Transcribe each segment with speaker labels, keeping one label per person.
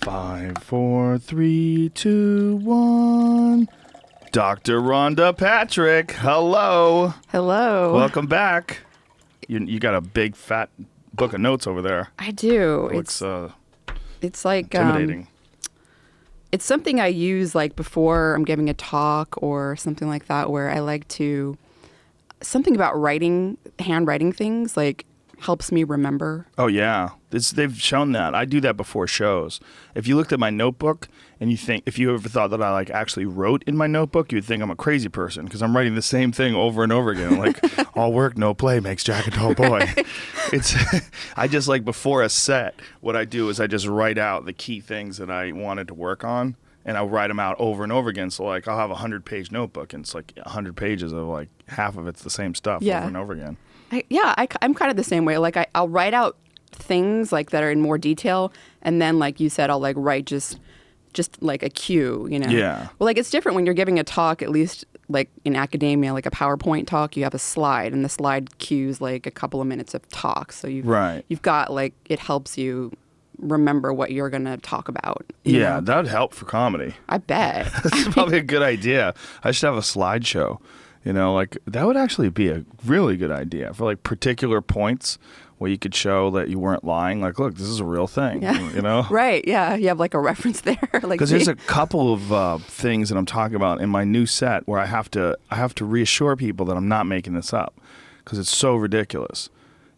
Speaker 1: 5, 4, 3, 2, 1. Dr. Rhonda Patrick, hello.
Speaker 2: Hello.
Speaker 1: Welcome back. You got a big fat book of notes over there.
Speaker 2: I do.
Speaker 1: It's
Speaker 2: like
Speaker 1: intimidating.
Speaker 2: It's something I use like before I'm giving a talk or something like that, where I like to something about handwriting things like helps me remember.
Speaker 1: Oh yeah, they've shown that. I do that before shows. If you looked at my notebook and if you ever thought that I like actually wrote in my notebook, you'd think I'm a crazy person because I'm writing the same thing over and over again. Like all work, no play makes Jack a dull boy. I just like before a set, what I do is I just write out the key things that I wanted to work on. And I'll write them out over and over again. So like I'll have 100-page notebook and it's like 100 pages of like half of it's the same stuff over and over again.
Speaker 2: I'm kind of the same way. Like I'll write out things like that are in more detail, and then like you said, I'll like write just like a cue, you know.
Speaker 1: Yeah.
Speaker 2: Well, like it's different when you're giving a talk. At least like in academia, like a PowerPoint talk, you have a slide, and the slide cues like a couple of minutes of talk. So you've got like it helps you remember what you're going to talk about. You know?
Speaker 1: That would help for comedy.
Speaker 2: I bet.
Speaker 1: That's probably a good idea. I should have a slideshow. You know, like that would actually be a really good idea for like particular points where you could show that you weren't lying. Like, look, this is a real thing.
Speaker 2: Yeah.
Speaker 1: You know?
Speaker 2: Right. Yeah. You have like a reference there.
Speaker 1: Because there's a couple of things that I'm talking about in my new set where I have to reassure people that I'm not making this up because it's so ridiculous.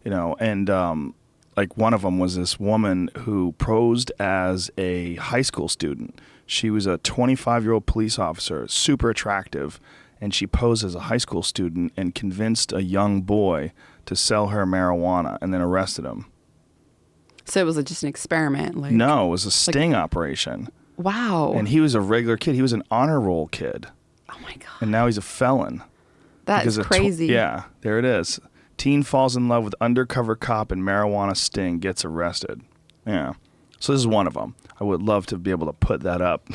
Speaker 1: You know, and like one of them was this woman who posed as a high school student. She was a 25-year-old police officer, super attractive. And she posed as a high school student and convinced a young boy to sell her marijuana and then arrested him.
Speaker 2: So it was just an experiment? Like,
Speaker 1: no, it was a sting operation.
Speaker 2: Wow.
Speaker 1: And he was a regular kid. He was an honor roll kid.
Speaker 2: Oh, my God.
Speaker 1: And now he's a felon.
Speaker 2: That is crazy.
Speaker 1: Yeah, there it is. Teen falls in love with undercover cop and marijuana sting, gets arrested. Yeah. So this is one of them. I would love to be able to put that up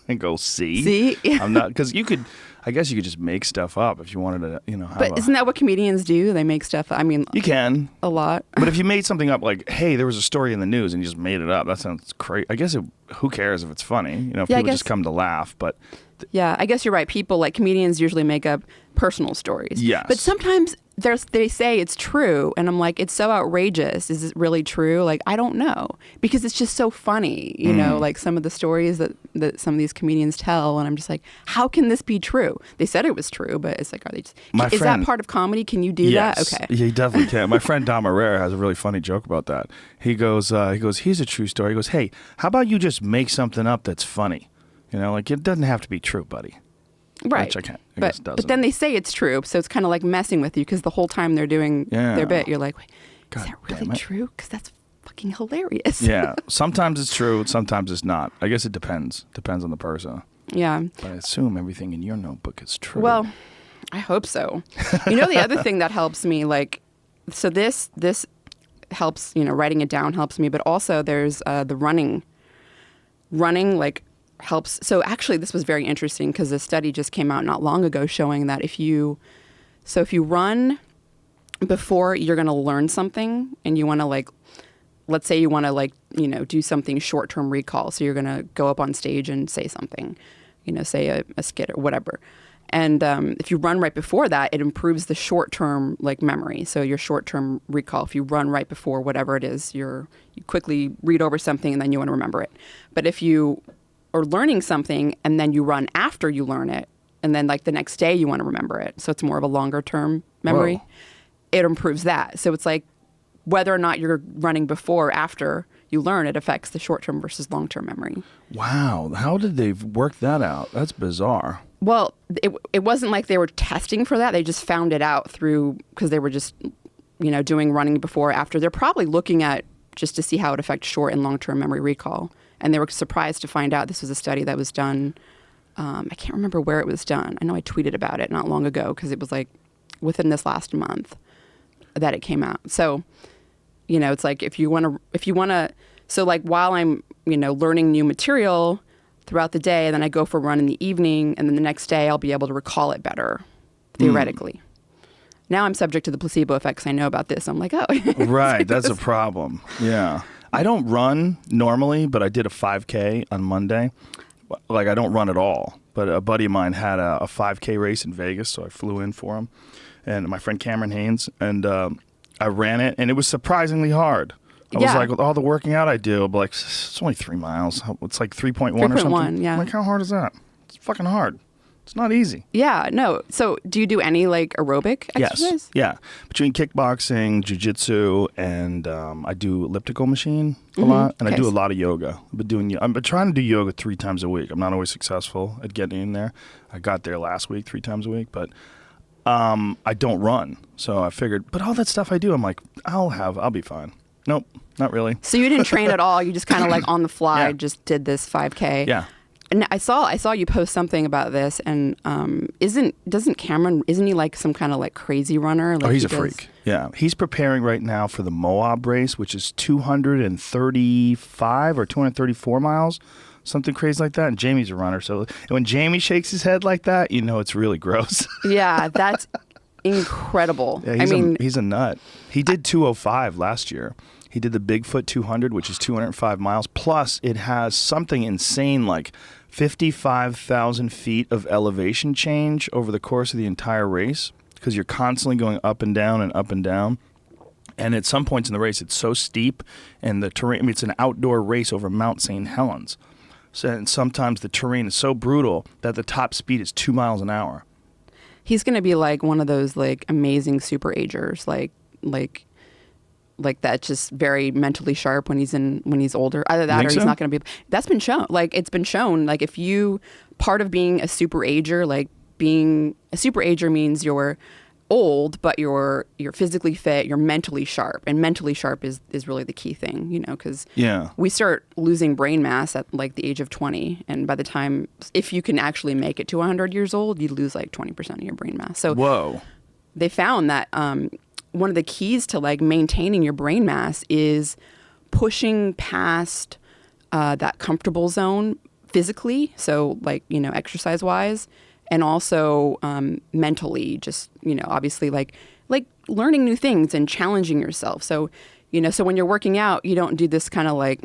Speaker 1: and go, see? I'm not, because I guess you could just make stuff up if you wanted to, you know.
Speaker 2: But isn't that what comedians do? They make stuff. I mean,
Speaker 1: you can
Speaker 2: a lot.
Speaker 1: But if you made something up, like, hey, there was a story in the news, and you just made it up, that sounds crazy. I guess who cares if it's funny? You know, if people just come to laugh. But
Speaker 2: yeah, I guess you're right. People like comedians usually make up personal stories.
Speaker 1: Yes.
Speaker 2: But sometimes they say it's true, and I'm like, it's so outrageous. Is it really true? Like, I don't know, because it's just so funny, you know, like some of the stories that some of these comedians tell, and I'm just like, how can this be true? They said it was true, but it's like, are they just? Is that part of comedy? Can you do that? Okay.
Speaker 1: Yeah, he definitely can. My friend Dom Herrera has a really funny joke about that. He goes, here's a true story. He goes, hey, how about you just make something up that's funny? You know, like it doesn't have to be true, buddy.
Speaker 2: Right.
Speaker 1: Which I can't. But
Speaker 2: then they say it's true, so it's kind of like messing with you because the whole time they're doing their bit, you're like, wait, is that really true? Because that's fucking hilarious.
Speaker 1: Yeah. Sometimes it's true, sometimes it's not. I guess it depends. Depends on the person.
Speaker 2: Yeah.
Speaker 1: But I assume everything in your notebook is true.
Speaker 2: Well, I hope so. You know, the other thing that helps me, like, so this helps, you know, writing it down helps me, but also there's the running, like, helps. So actually this was very interesting because a study just came out not long ago showing that if you run before you're going to learn something and you want to, like, let's say you want to, like, you know, do something short-term recall. So you're going to go up on stage and say something, you know, say a skit or whatever. And if you run right before that, it improves the short-term, like, memory. So your short-term recall, if you run right before whatever it is, you quickly read over something and then you want to remember it. But if you or learning something and then you run after you learn it and then like the next day you want to remember it, so it's more of a longer term memory. Whoa. It improves that. So it's like whether or not you're running before or after you learn, it affects the short term versus long term memory.
Speaker 1: Wow. How did they work that out? That's bizarre.
Speaker 2: Well, it wasn't like they were testing for that. They just found it out through, because they were just, you know, doing running before or after. They're probably looking at just to see how it affects short and long term memory recall. And they were surprised to find out this was a study that was done. I can't remember where it was done. I know I tweeted about it not long ago because it was like within this last month that it came out. So, you know, it's like if you want to, so like while I'm, you know, learning new material throughout the day, and then I go for a run in the evening, and then the next day I'll be able to recall it better, theoretically. Now I'm subject to the placebo effects. I know about this. I'm like, oh.
Speaker 1: Right. That's a problem. Yeah. I don't run normally, but I did a 5K on Monday. Like, I don't run at all. But a buddy of mine had a 5K race in Vegas, so I flew in for him. And my friend Cameron Haynes. And I ran it, and it was surprisingly hard. I was like, with all the working out I do, but like, it's only 3 miles. It's like 3.1 or something.
Speaker 2: 3.1, yeah.
Speaker 1: Like, how hard is that? It's fucking hard. It's not easy.
Speaker 2: Yeah, no. So do you do any like aerobic exercise?
Speaker 1: Yes. Yeah. Between kickboxing, jiu-jitsu, and I do elliptical machine a lot, and I do a lot of yoga. I'm trying to do yoga 3 times a week. I'm not always successful at getting in there. I got there last week 3 times a week, but I don't run. So I figured, but all that stuff I do, I'm like, I'll be fine. Nope, not really.
Speaker 2: So you didn't train at all. You just kind of like on the fly just did this 5K.
Speaker 1: Yeah.
Speaker 2: And I saw you post something about this, and isn't Cameron, isn't he like some kind of like crazy runner? Like
Speaker 1: he's a freak. Yeah. He's preparing right now for the Moab race, which is 235 or 234 miles, something crazy like that. And Jamie's a runner. So when Jamie shakes his head like that, you know it's really gross.
Speaker 2: Yeah, that's incredible.
Speaker 1: Yeah, he's a nut. He did 205 last year. He did the Bigfoot 200, which is 205 miles. Plus, it has something insane like 55,000 feet of elevation change over the course of the entire race, because you're constantly going up and down and up and down. And at some points in the race, it's so steep, and the terrain, it's an outdoor race over Mount St. Helens. So, and sometimes the terrain is so brutal that the top speed is 2 miles an hour.
Speaker 2: He's going to be like one of those like amazing super agers, like that's just very mentally sharp when he's older. Either that or he's not going to be. That's been shown. Like, it's been shown. Like, if you, part of being a super ager, like being a super ager means you're old, but you're physically fit, you're mentally sharp, and mentally sharp is really the key thing, you know, because we start losing brain mass at like the age of 20, and by the time, if you can actually make it to 100 years old, you lose like 20% of your brain mass. So they found that one of the keys to like maintaining your brain mass is pushing past that comfortable zone physically, so like, you know, exercise wise, and also mentally, just, you know, obviously like learning new things and challenging yourself. So, you know, so when you're working out, you don't do this kind of like,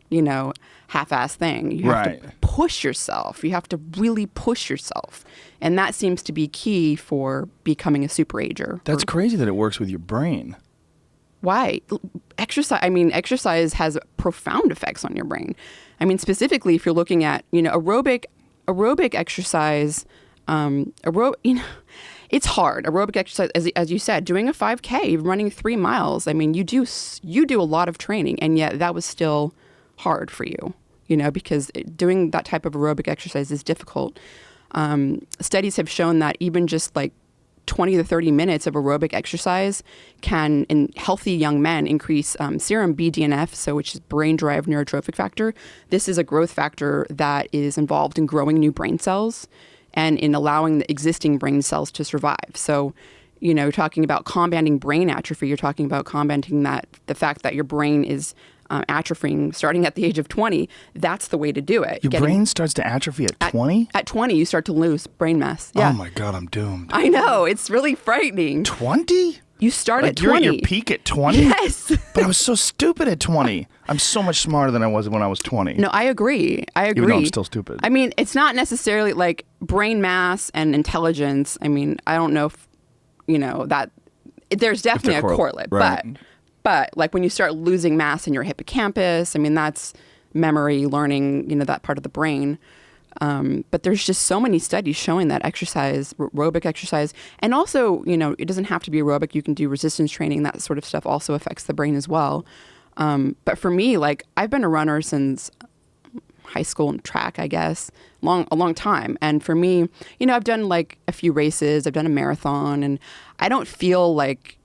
Speaker 2: you know, half-ass thing. You have to push yourself. You have to really push yourself. And that seems to be key for becoming a super ager.
Speaker 1: That's crazy that it works with your brain.
Speaker 2: Why? Exercise has profound effects on your brain. I mean, specifically if you're looking at, you know, aerobic exercise, you know, it's hard. Aerobic exercise, as you said, doing a 5K, running 3 miles. I mean, you do a lot of training, and yet that was still hard for you, you know, because doing that type of aerobic exercise is difficult. Studies have shown that even just like 20 to 30 minutes of aerobic exercise can, in healthy young men, increase serum BDNF, so which is brain-derived neurotrophic factor. This is a growth factor that is involved in growing new brain cells and in allowing the existing brain cells to survive. So, you know, talking about combating brain atrophy, you're talking about combating the fact that your brain is atrophying starting at the age of 20. That's the way to do it.
Speaker 1: Your brain starts to atrophy at 20?
Speaker 2: At 20, you start to lose brain mass. Yeah.
Speaker 1: Oh my God, I'm doomed.
Speaker 2: I know. It's really frightening.
Speaker 1: 20?
Speaker 2: You start at 20.
Speaker 1: You're at your peak at 20?
Speaker 2: Yes.
Speaker 1: But I was so stupid at 20. I'm so much smarter than I was when I was 20.
Speaker 2: No, I agree.
Speaker 1: Even though I'm still stupid.
Speaker 2: I mean, it's not necessarily like brain mass and intelligence. I mean, I don't know if, you know, that there's definitely a correlate.
Speaker 1: Right.
Speaker 2: But like when you start losing mass in your hippocampus, I mean, that's memory, learning, you know, that part of the brain. But there's just so many studies showing that exercise, aerobic exercise, and also, you know, it doesn't have to be aerobic. You can do resistance training. That sort of stuff also affects the brain as well. But for me, like, I've been a runner since high school and track, I guess, a long time. And for me, you know, I've done like a few races. I've done a marathon, and I don't feel like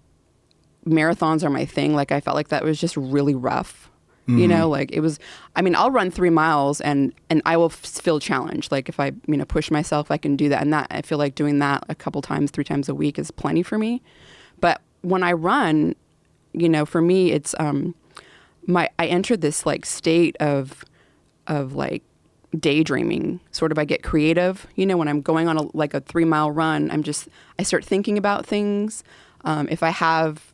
Speaker 2: marathons are my thing. Like, I felt like that was just really rough. You know, like it was, I mean, I'll run 3 miles and I will feel challenged. Like if I, you know, push myself, I can do that. And that, I feel like doing that a couple times, 3 times a week is plenty for me. But when I run, you know, for me, it's, I entered this like state of like daydreaming. Sort of, I get creative, you know, when I'm going on a 3 mile run, I start thinking about things. If I have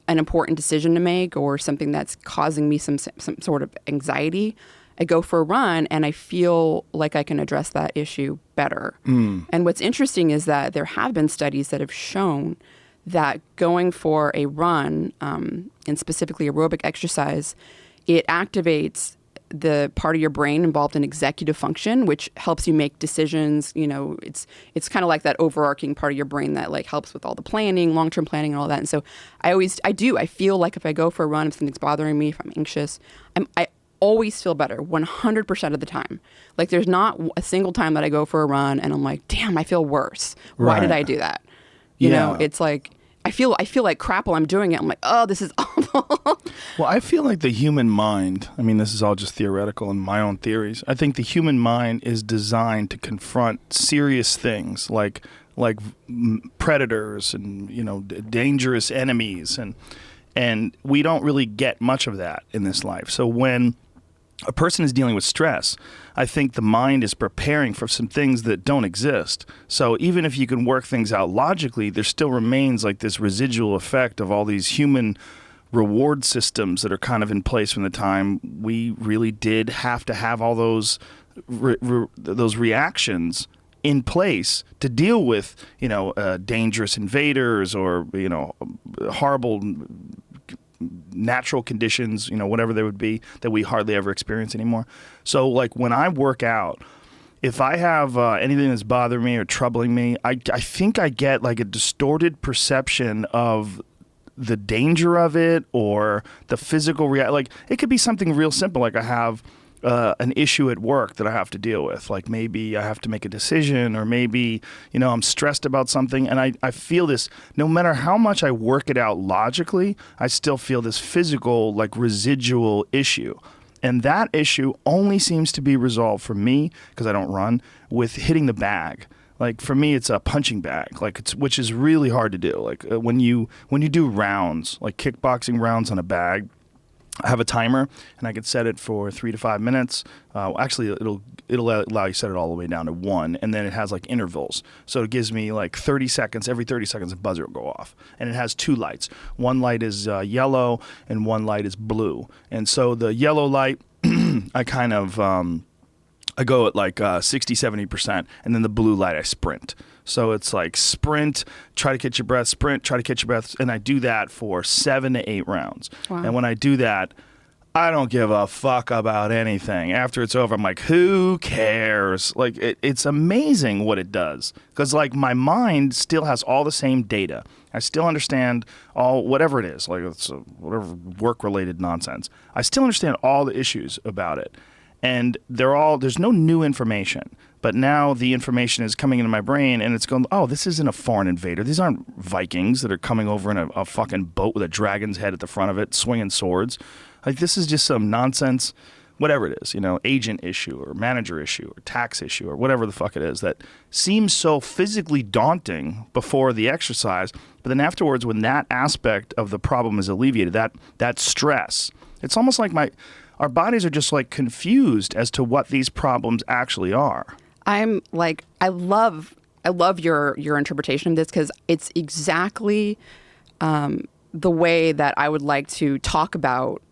Speaker 2: an important decision to make or something that's causing me some sort of anxiety, I go for a run and I feel like I can address that issue better. And what's interesting is that there have been studies that have shown that going for a run, and specifically aerobic exercise, it activates the part of your brain involved in executive function, which helps you make decisions. You know, it's kind of like that overarching part of your brain that like helps with all the planning, long-term planning and all that. And so I feel like if I go for a run, if something's bothering me, if I'm anxious, I always feel better 100% of the time. Like there's not a single time that I go for a run and I'm like, damn, I feel worse. Why did I do that? You know, it's like, I feel like crap while I'm doing it. I'm like, oh, this is awful.
Speaker 1: Well, I feel like the human mind, I mean, this is all just theoretical and my own theories. I think the human mind is designed to confront serious things like predators and, you know, dangerous enemies. And we don't really get much of that in this life. So when a person is dealing with stress, I think the mind is preparing for some things that don't exist. So even if you can work things out logically, there still remains like this residual effect of all these human reward systems that are kind of in place from the time we really did have to have all those reactions in place to deal with, you know, dangerous invaders or, you know, horrible natural conditions, you know, whatever they would be that we hardly ever experience anymore. So like when I work out, if I have anything that's bothering me or troubling me, I think I get like a distorted perception of the danger of it or the physical like it could be something real simple. Like I have an issue at work that I have to deal with. Like maybe I have to make a decision or maybe, you know, I'm stressed about something and I feel this, no matter how much I work it out logically, I still feel this physical, like residual issue. And that issue only seems to be resolved for me, because I don't run, with hitting the bag. Like for me, it's a punching bag, like which is really hard to do. Like when you do rounds, like kickboxing rounds on a bag, I have a timer, and I can set it for 3 to 5 minutes. Actually, it'll allow you to set it all the way down to 1, and then it has like intervals. So it gives me like 30 seconds. Every 30 seconds, a buzzer will go off, and it has 2 lights. One light is yellow, and one light is blue. And so the yellow light, I kind of I go at like 60, 70%, and then the blue light I sprint. So it's like sprint, try to catch your breath, sprint, try to catch your breath. And I do that for 7 to 8 rounds. Wow. And when I do that, I don't give a fuck about anything. After it's over, I'm like, who cares? Like, it's amazing what it does. Because, like, my mind still has all the same data. I still understand whatever it is, like it's whatever work-related nonsense. I still understand all the issues about it. And there's no new information. But now the information is coming into my brain and it's going, oh, this isn't a foreign invader. These aren't Vikings that are coming over in a fucking boat with a dragon's head at the front of it, swinging swords. Like, this is just some nonsense, whatever it is, you know, agent issue or manager issue or tax issue or whatever the fuck it is that seems so physically daunting before the exercise. But then afterwards, when that aspect of the problem is alleviated, that stress, it's almost like our bodies are just like confused as to what these problems actually are.
Speaker 2: I'm like, I love your interpretation of this, because it's exactly the way that I would like to talk about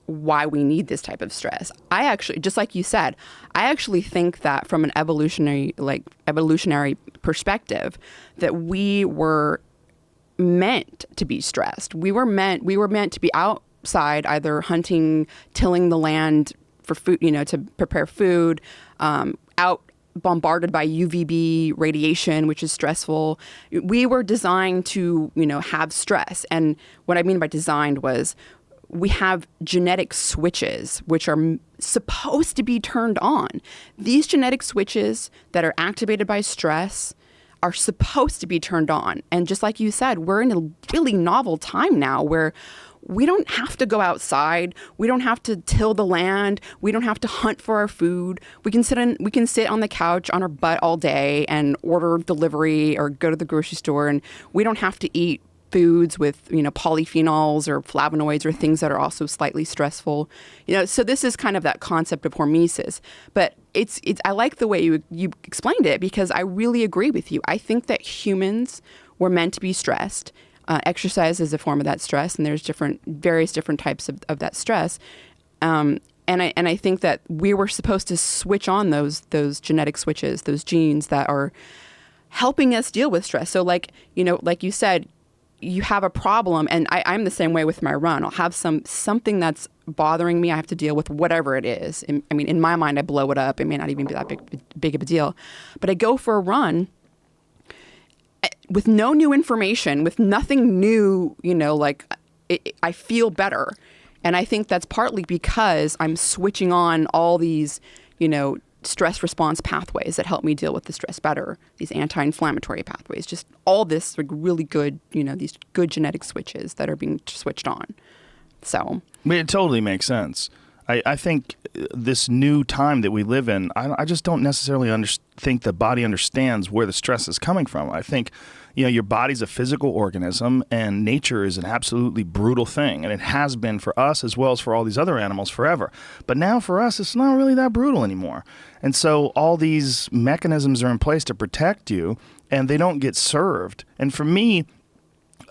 Speaker 2: why we need this type of stress. I actually, just like you said, I actually think that from an evolutionary perspective, that we were meant to be stressed. We were meant to be outside, either hunting, tilling the land for food, you know, to prepare food, out bombarded by UVB radiation, which is stressful. We were designed to, you know, have stress. And what I mean by designed was we have genetic switches which are supposed to be turned on. These genetic switches that are activated by stress are supposed to be turned on. And just like you said, we're in a really novel time now where we don't have to go outside. We don't have to till the land. We don't have to hunt for our food. We can sit on the couch on our butt all day and order delivery or go to the grocery store, and we don't have to eat foods with, you know, polyphenols or flavonoids or things that are also slightly stressful. You know, so this is kind of that concept of hormesis. But it's I like the way you explained it, because I really agree with you. I think that humans were meant to be stressed. Exercise is a form of that stress, and there's various different types of that stress. And I think that we were supposed to switch on those genetic switches, those genes that are helping us deal with stress. So like you said, you have a problem, and I'm the same way with my run. I'll have something that's bothering me. I have to deal with whatever it is. In my mind, I blow it up. It may not even be that big of a deal. But I go for a run with no new information, with nothing new, I feel better. And I think that's partly because I'm switching on all these, stress response pathways that help me deal with the stress better, these anti-inflammatory pathways, just all this like really good, these good genetic switches that are being switched on. So
Speaker 1: it totally makes sense. I think this new time that we live in, I just don't necessarily think the body understands where the stress is coming from. I think, your body's a physical organism, and nature is an absolutely brutal thing, and it has been for us as well as for all these other animals forever. But now for us, it's not really that brutal anymore. And so all these mechanisms are in place to protect you, and they don't get served. And for me,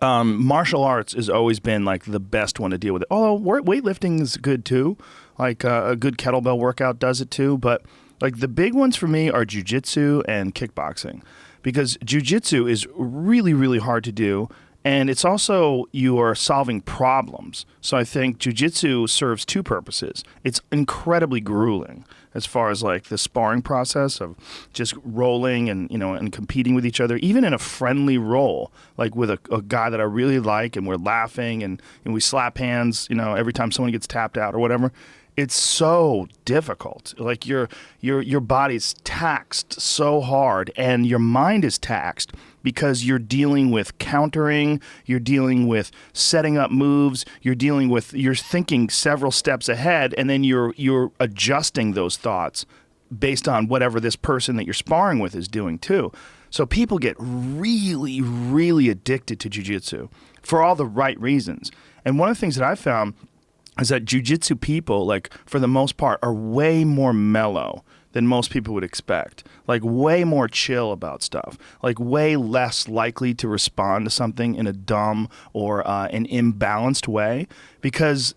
Speaker 1: martial arts has always been like the best one to deal with it. Although weightlifting is good too. Like a good kettlebell workout does it too. But like the big ones for me are jiu-jitsu and kickboxing, because jiu-jitsu is really, really hard to do. And it's also, you are solving problems. So I think jiu-jitsu serves two purposes. It's incredibly grueling as far as like the sparring process of just rolling and, and competing with each other, even in a friendly role, like with a guy that I really like, and we're laughing and we slap hands, every time someone gets tapped out or whatever. It's so difficult. Like your body's taxed so hard, and your mind is taxed because you're dealing with countering, you're dealing with setting up moves, you're thinking several steps ahead, and then you're adjusting those thoughts based on whatever this person that you're sparring with is doing too. So people get really, really addicted to jiu-jitsu for all the right reasons. And one of the things that I found is that jiu-jitsu people, like, for the most part, are way more mellow than most people would expect. Like, way more chill about stuff. Like, way less likely to respond to something in a dumb or an imbalanced way, because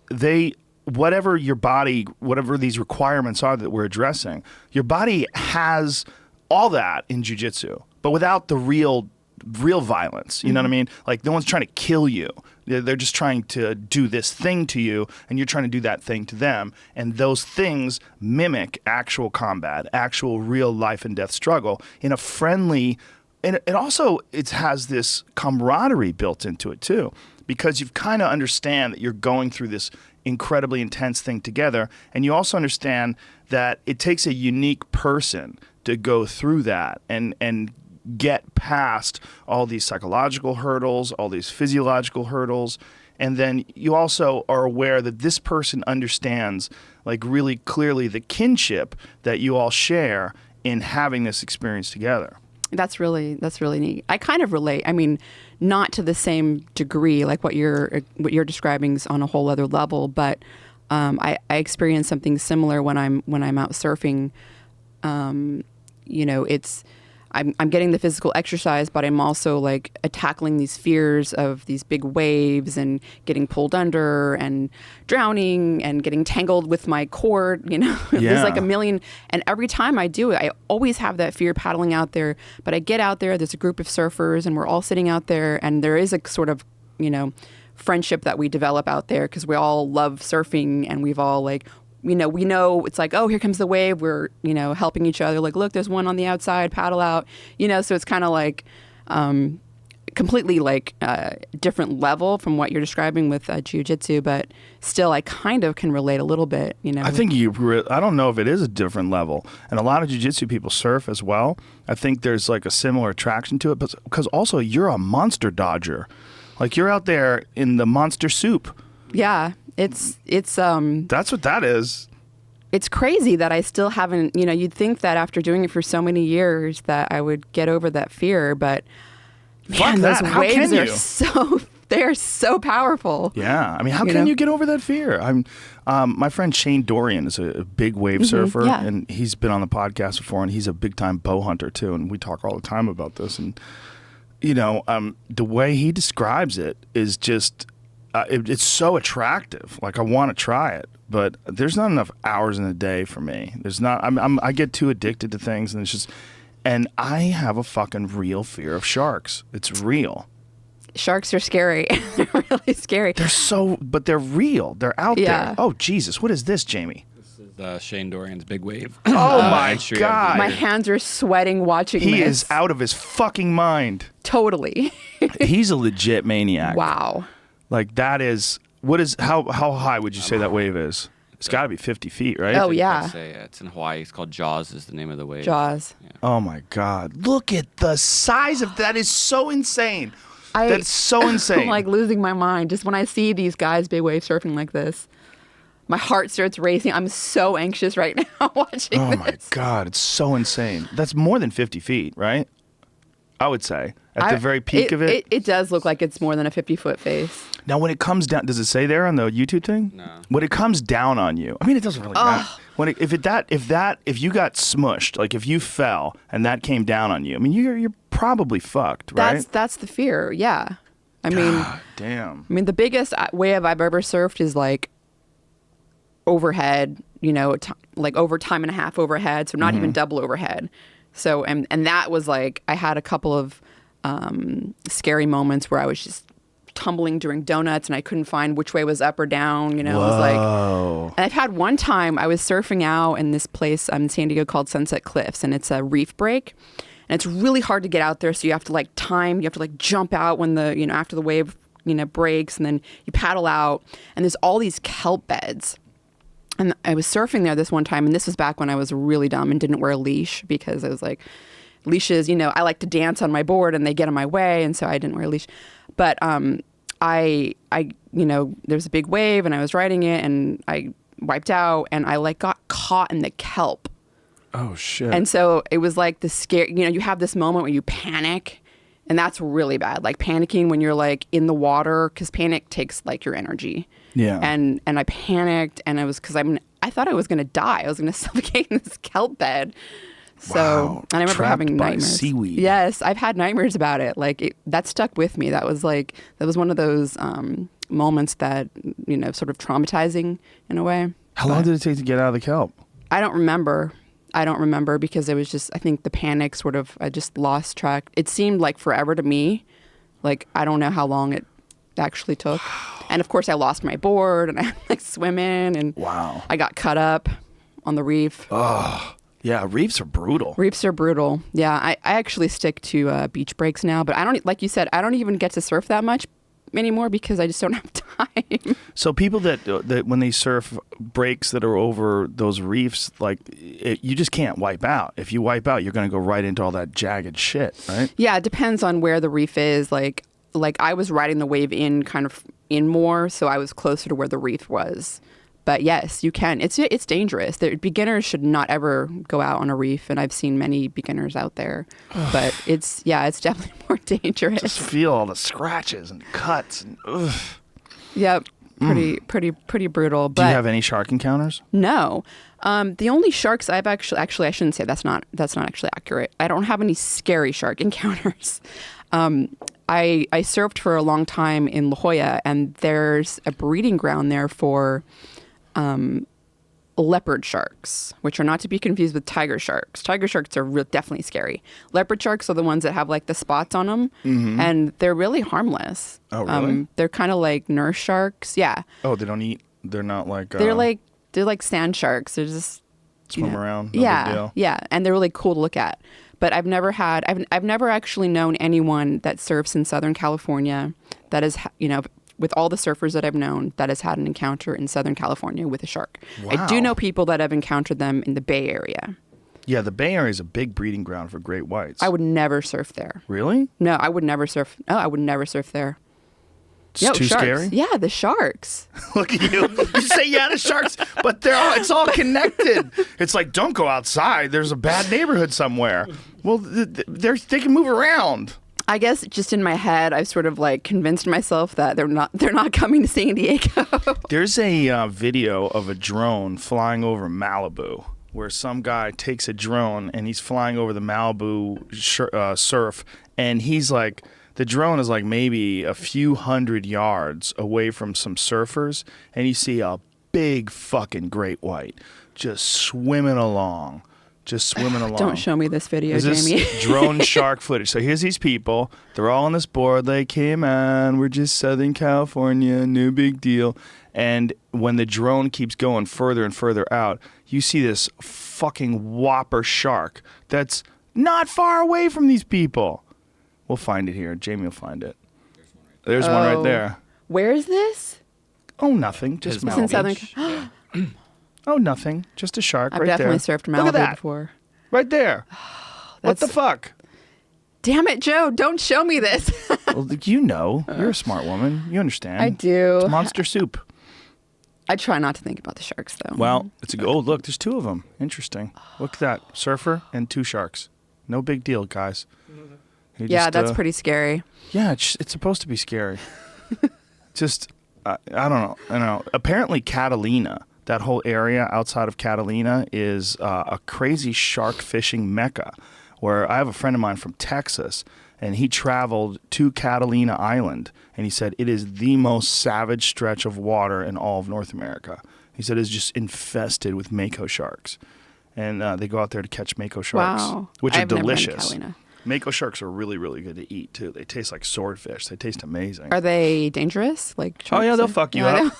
Speaker 1: whatever these requirements are that we're addressing, your body has all that in jiu-jitsu, but without the real violence. You know what I mean? Like, no one's trying to kill you. They're just trying to do this thing to you, and you're trying to do that thing to them. And those things mimic actual combat, actual real life and death struggle in a friendly, and it has this camaraderie built into it too, because you kind of understand that you're going through this incredibly intense thing together, and you also understand that it takes a unique person to go through that and get past all these psychological hurdles, all these physiological hurdles. And then you also are aware that this person understands, like, really clearly the kinship that you all share in having this experience together.
Speaker 2: That's really neat. I kind of relate. I mean, not to the same degree, like what you're describing is on a whole other level, but I experience something similar when I'm out surfing. I'm getting the physical exercise, but I'm also like tackling these fears of these big waves and getting pulled under and drowning and getting tangled with my cord. There's like a million. And every time I do it, I always have that fear paddling out there. But I get out there, there's a group of surfers, and we're all sitting out there, and there is a sort of, friendship that we develop out there because we all love surfing, and we've all like, we know it's like, oh, here comes the wave. We're, helping each other. Like, look, there's one on the outside, paddle out, so it's kind of like completely like different level from what you're describing with jiu-jitsu, but still I kind of can relate a little bit,
Speaker 1: I think I don't know if it is a different level. And a lot of jiu-jitsu people surf as well. I think there's like a similar attraction to it, but because also you're a monster dodger. Like, you're out there in the monster soup.
Speaker 2: Yeah. It's
Speaker 1: that's what that is.
Speaker 2: It's crazy that I still haven't, you'd think that after doing it for so many years that I would get over that fear, but man, those waves they're so powerful.
Speaker 1: Yeah. I mean, how can you get over that fear? My friend Shane Dorian is a big wave surfer, and he's been on the podcast before, and he's a big time bow hunter too. And we talk all the time about this. And the way he describes it is just, it's so attractive. Like I want to try it, but there's not enough hours in a day for me. There's not. I get too addicted to things, and it's just, and I have a fucking real fear of sharks. It's real.
Speaker 2: Sharks are scary. They're really scary.
Speaker 1: But they're real. They're out
Speaker 2: Yeah.
Speaker 1: there. Oh Jesus, what is this, Jamie?
Speaker 3: Shane Dorian's Big Wave.
Speaker 1: Oh my
Speaker 3: entry
Speaker 1: God.
Speaker 3: of the
Speaker 2: My
Speaker 3: year.
Speaker 2: hands are sweating watching
Speaker 1: He
Speaker 2: this.
Speaker 1: is out of his fucking mind.
Speaker 2: Totally.
Speaker 1: He's a legit maniac.
Speaker 2: Wow.
Speaker 1: Like that is how high would you say that wave is? It's got to be 50 feet, right?
Speaker 2: Oh,
Speaker 3: I'd
Speaker 2: yeah.
Speaker 3: say it's in Hawaii. It's called Jaws. Is the name of the wave.
Speaker 2: Jaws.
Speaker 1: Oh my God! Look at the size of that. Is so insane. That's so insane.
Speaker 2: I'm like losing my mind just when I see these guys big wave surfing like this. My heart starts racing. I'm so anxious right now watching
Speaker 1: Oh
Speaker 2: this.
Speaker 1: my God! It's so insane. That's more than 50 feet, right? I would say at the very peak of it.
Speaker 2: It does look like it's more than a 50-foot face.
Speaker 1: Now, when it comes down, does it say there on the YouTube thing?
Speaker 3: No.
Speaker 1: When it comes down on you, I mean, it doesn't really matter. When if you got smushed, like if you fell and that came down on you, I mean, you're probably fucked, right?
Speaker 2: That's the fear. Yeah. I mean,
Speaker 1: God damn.
Speaker 2: the biggest wave I've ever surfed is like overhead, like over time and a half overhead, so not even double overhead. So and that was like I had a couple of scary moments where I was just tumbling during donuts and I couldn't find which way was up or down. It was like. And I've had one time I was surfing out in this place in San Diego called Sunset Cliffs, and it's a reef break. And it's really hard to get out there, so you have to like jump out when after the wave breaks, and then you paddle out, and there's all these kelp beds. And I was surfing there this one time, and this was back when I was really dumb and didn't wear a leash because I was like, leashes, I like to dance on my board and they get in my way, and so I didn't wear a leash. But I there's a big wave and I was riding it and I wiped out and I like got caught in the kelp.
Speaker 1: Oh shit.
Speaker 2: And so it was like the scare, you have this moment where you panic, and that's really bad. Like panicking when you're like in the water, because panic takes like your energy.
Speaker 1: Yeah.
Speaker 2: And I panicked, and I thought I was going to die. I was going to suffocate in this kelp bed. So,
Speaker 1: Wow.
Speaker 2: and I remember
Speaker 1: Trapped
Speaker 2: having
Speaker 1: by
Speaker 2: nightmares.
Speaker 1: seaweed.
Speaker 2: Yes, I've had nightmares about it. Like that stuck with me. That was one of those moments that, sort of traumatizing in a way.
Speaker 1: How long did it take to get out of the kelp?
Speaker 2: I don't remember because it was just, I think the panic I just lost track. It seemed like forever to me. Like, I don't know how long it actually took. Wow. And of course I lost my board and I like swimming and
Speaker 1: Wow.
Speaker 2: I got cut up on the reef.
Speaker 1: Oh, yeah. Reefs are brutal.
Speaker 2: Reefs are brutal. Yeah. I actually stick to beach breaks now, but I don't, like you said, I don't even get to surf that much anymore because I just don't have time.
Speaker 1: So people that when they surf breaks that are over those reefs, like you just can't wipe out. If you wipe out, you're going to go right into all that jagged shit, right?
Speaker 2: Yeah, it depends on where the reef is. Like I was riding the wave in more, so I was closer to where the reef was. But yes, you can. It's dangerous. Beginners should not ever go out on a reef, and I've seen many beginners out there. But it's definitely more dangerous.
Speaker 1: Just feel all the scratches and cuts and ugh.
Speaker 2: Yep, pretty brutal. But
Speaker 1: Do you have any shark encounters?
Speaker 2: No. The only sharks I've actually I shouldn't say that's not actually accurate. I don't have any scary shark encounters. I surfed for a long time in La Jolla, and there's a breeding ground there for leopard sharks, which are not to be confused with tiger sharks. Tiger sharks are definitely scary. Leopard sharks are the ones that have like the spots on them, and they're really harmless.
Speaker 1: Oh, really?
Speaker 2: They're kind of like nurse sharks. Yeah.
Speaker 1: Oh, they don't eat. They're not like.
Speaker 2: They're like sand sharks. They're just
Speaker 1: swim around. No
Speaker 2: yeah,
Speaker 1: big deal.
Speaker 2: yeah, and they're really cool to look at. But I've never actually known anyone that surfs in Southern California that is, with all the surfers that I've known, that has had an encounter in Southern California with a shark.
Speaker 1: Wow.
Speaker 2: I do know people that have encountered them in the Bay Area.
Speaker 1: Yeah, the Bay Area is a big breeding ground for great whites.
Speaker 2: I would never surf there.
Speaker 1: Really?
Speaker 2: No, I would never surf. No, I would never surf there.
Speaker 1: It's too
Speaker 2: sharks.
Speaker 1: scary?
Speaker 2: Yeah, the sharks.
Speaker 1: Look at you. You say, yeah, the sharks, but it's all connected. It's like, don't go outside. There's a bad neighborhood somewhere. Well, they can move around.
Speaker 2: I guess just in my head, I've sort of like convinced myself that they're not coming to San Diego.
Speaker 1: There's a video of a drone flying over Malibu where some guy takes a drone and he's flying over the Malibu surf, and he's like, the drone is like maybe a few hundred yards away from some surfers, and you see a big fucking great white just swimming along.
Speaker 2: Don't show me this video,
Speaker 1: Jamie.
Speaker 2: Jamie.
Speaker 1: Drone shark footage. So here's these people. They're all on this board like, hey man, we're just Southern California, no big deal. And when the drone keeps going further and further out, you see this fucking whopper shark that's not far away from these people. We'll find it here. Jamie will find it. There's one right there.
Speaker 2: Where is this?
Speaker 1: Oh, nothing. Just
Speaker 3: It's
Speaker 2: It's in
Speaker 1: Malibu.
Speaker 2: Southern.
Speaker 1: Oh, nothing. Just a shark
Speaker 2: I've
Speaker 1: right there.
Speaker 2: definitely surfed
Speaker 1: Look at
Speaker 2: Malibu
Speaker 1: that.
Speaker 2: before.
Speaker 1: Right there. What the
Speaker 2: That's-
Speaker 1: fuck?
Speaker 2: Damn it, Joe! Don't show me this.
Speaker 1: Well, you know. You're a smart woman. You understand.
Speaker 2: I do.
Speaker 1: It's monster soup.
Speaker 2: I try not to think about the sharks, though.
Speaker 1: Well, oh, look, there's two of them. Interesting. Look at that. Surfer and two sharks. No big deal, guys. You
Speaker 2: yeah,
Speaker 1: just,
Speaker 2: that's pretty scary.
Speaker 1: Yeah, it's supposed to be scary. Just, I don't know. Apparently, Catalina, that whole area outside of Catalina, is a crazy shark fishing mecca. Where I have a friend of mine from Texas, and he traveled to Catalina Island, and he said it is the most savage stretch of water in all of North America. He said it's just infested with mako sharks, and they go out there to catch mako sharks,
Speaker 2: Wow.
Speaker 1: which are
Speaker 2: I've never been to
Speaker 1: delicious.
Speaker 2: Catalina.
Speaker 1: Mako sharks are really, really good to eat too. They taste like swordfish. They taste amazing.
Speaker 2: Are they dangerous? Like
Speaker 1: Oh, yeah,
Speaker 2: sharks
Speaker 1: they'll
Speaker 2: are-
Speaker 1: fuck you
Speaker 2: I
Speaker 1: up.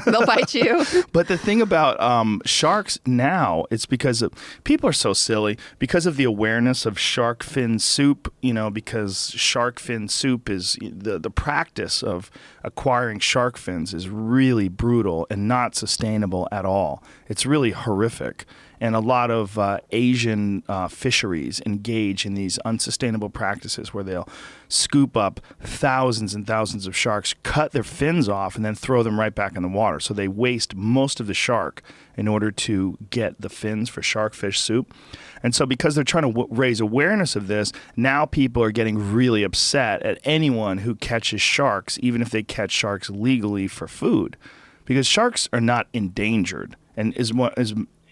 Speaker 2: know. They'll bite you.
Speaker 1: But the thing about sharks now, it's because people are so silly because of the awareness of shark fin soup. Because shark fin soup is the practice of acquiring shark fins is really brutal and not sustainable at all. It's really horrific. And a lot of Asian fisheries engage in these unsustainable practices where they'll scoop up thousands and thousands of sharks, cut their fins off, and then throw them right back in the water. So they waste most of the shark in order to get the fins for shark fish soup. And so because they're trying to raise awareness of this, now people are getting really upset at anyone who catches sharks, even if they catch sharks legally for food. Because sharks are not endangered and is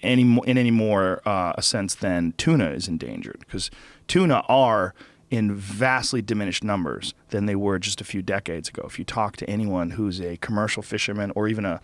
Speaker 1: any more a sense than tuna is endangered, because tuna are in vastly diminished numbers than they were just a few decades ago. If you talk to anyone who's a commercial fisherman or even a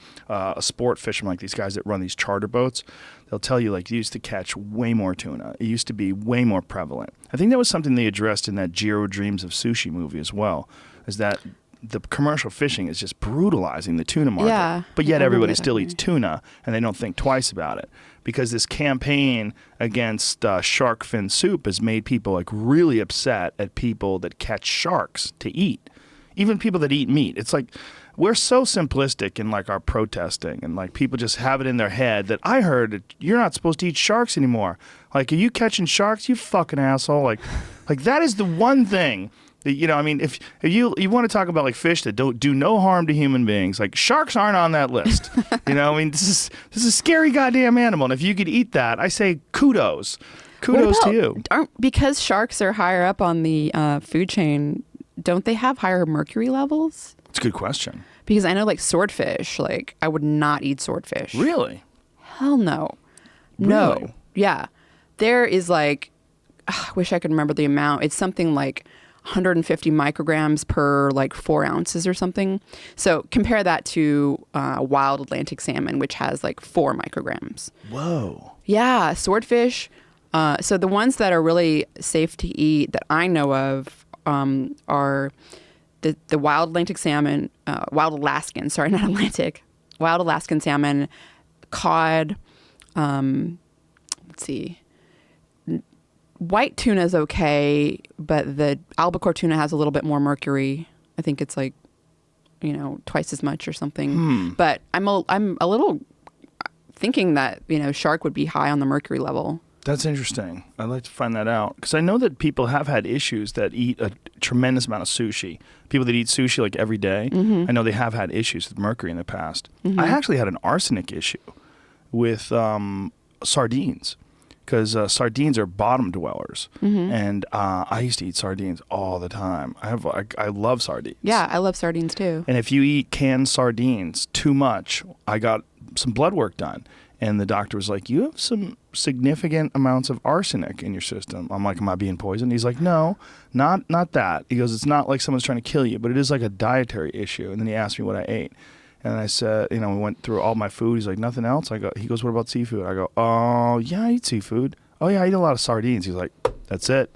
Speaker 1: sport fisherman like these guys that run these charter boats, they'll tell you like you used to catch way more tuna. It used to be way more prevalent. I think that was something they addressed in that Jiro Dreams of Sushi movie as well, is that the commercial fishing is just brutalizing the tuna market.
Speaker 2: Yeah,
Speaker 1: but yet
Speaker 2: I remember
Speaker 1: everybody
Speaker 2: that
Speaker 1: still
Speaker 2: movie.
Speaker 1: eats tuna and they don't think twice about it, because this campaign against shark fin soup has made people like really upset at people that catch sharks to eat, even people that eat meat. It's like we're so simplistic in like our protesting, and like people just have it in their head that I heard that you're not supposed to eat sharks anymore. Like, are you catching sharks, you fucking asshole? Like that is the one thing. I mean, if you want to talk about like fish that don't do no harm to human beings, like sharks aren't on that list. I mean, this is a scary goddamn animal, and if you could eat that, I say kudos to you.
Speaker 2: Because sharks are higher up on the food chain, don't they have higher mercury levels?
Speaker 1: It's a good question.
Speaker 2: Because I know like swordfish, like I would not eat swordfish.
Speaker 1: Really?
Speaker 2: Hell no.
Speaker 1: Really?
Speaker 2: No. Yeah. There is like, I wish I could remember the amount. It's something like 150 micrograms per like 4 ounces or something. So compare that to wild Atlantic salmon, which has like 4 micrograms.
Speaker 1: Whoa.
Speaker 2: Yeah, swordfish. So the ones that are really safe to eat that I know of are the wild Atlantic salmon, wild Alaskan, sorry, not Atlantic, wild Alaskan salmon, cod, let's see. White tuna is okay, but the albacore tuna has a little bit more mercury. I think it's like, twice as much or something. But I'm a little thinking that, shark would be high on the mercury level.
Speaker 1: That's interesting. I'd like to find that out, because I know that people have had issues that eat a tremendous amount of sushi. People that eat sushi like every day, I know they have had issues with mercury in the past. I actually had an arsenic issue with sardines, because sardines are bottom dwellers, and I used to eat sardines all the time. I love sardines.
Speaker 2: Yeah, I love sardines too.
Speaker 1: And if you eat canned sardines too much, I got some blood work done, And the doctor was like, you have some significant amounts of arsenic in your system. I'm like, am I being poisoned? He's like, no, not that. He goes, it's not like someone's trying to kill you, but it is like a dietary issue. And then he asked me what I ate. And I said, we went through all my food. He's like, nothing else? He goes, what about seafood? I go, oh, yeah, I eat seafood. Oh, yeah, I eat a lot of sardines. He's like, that's it.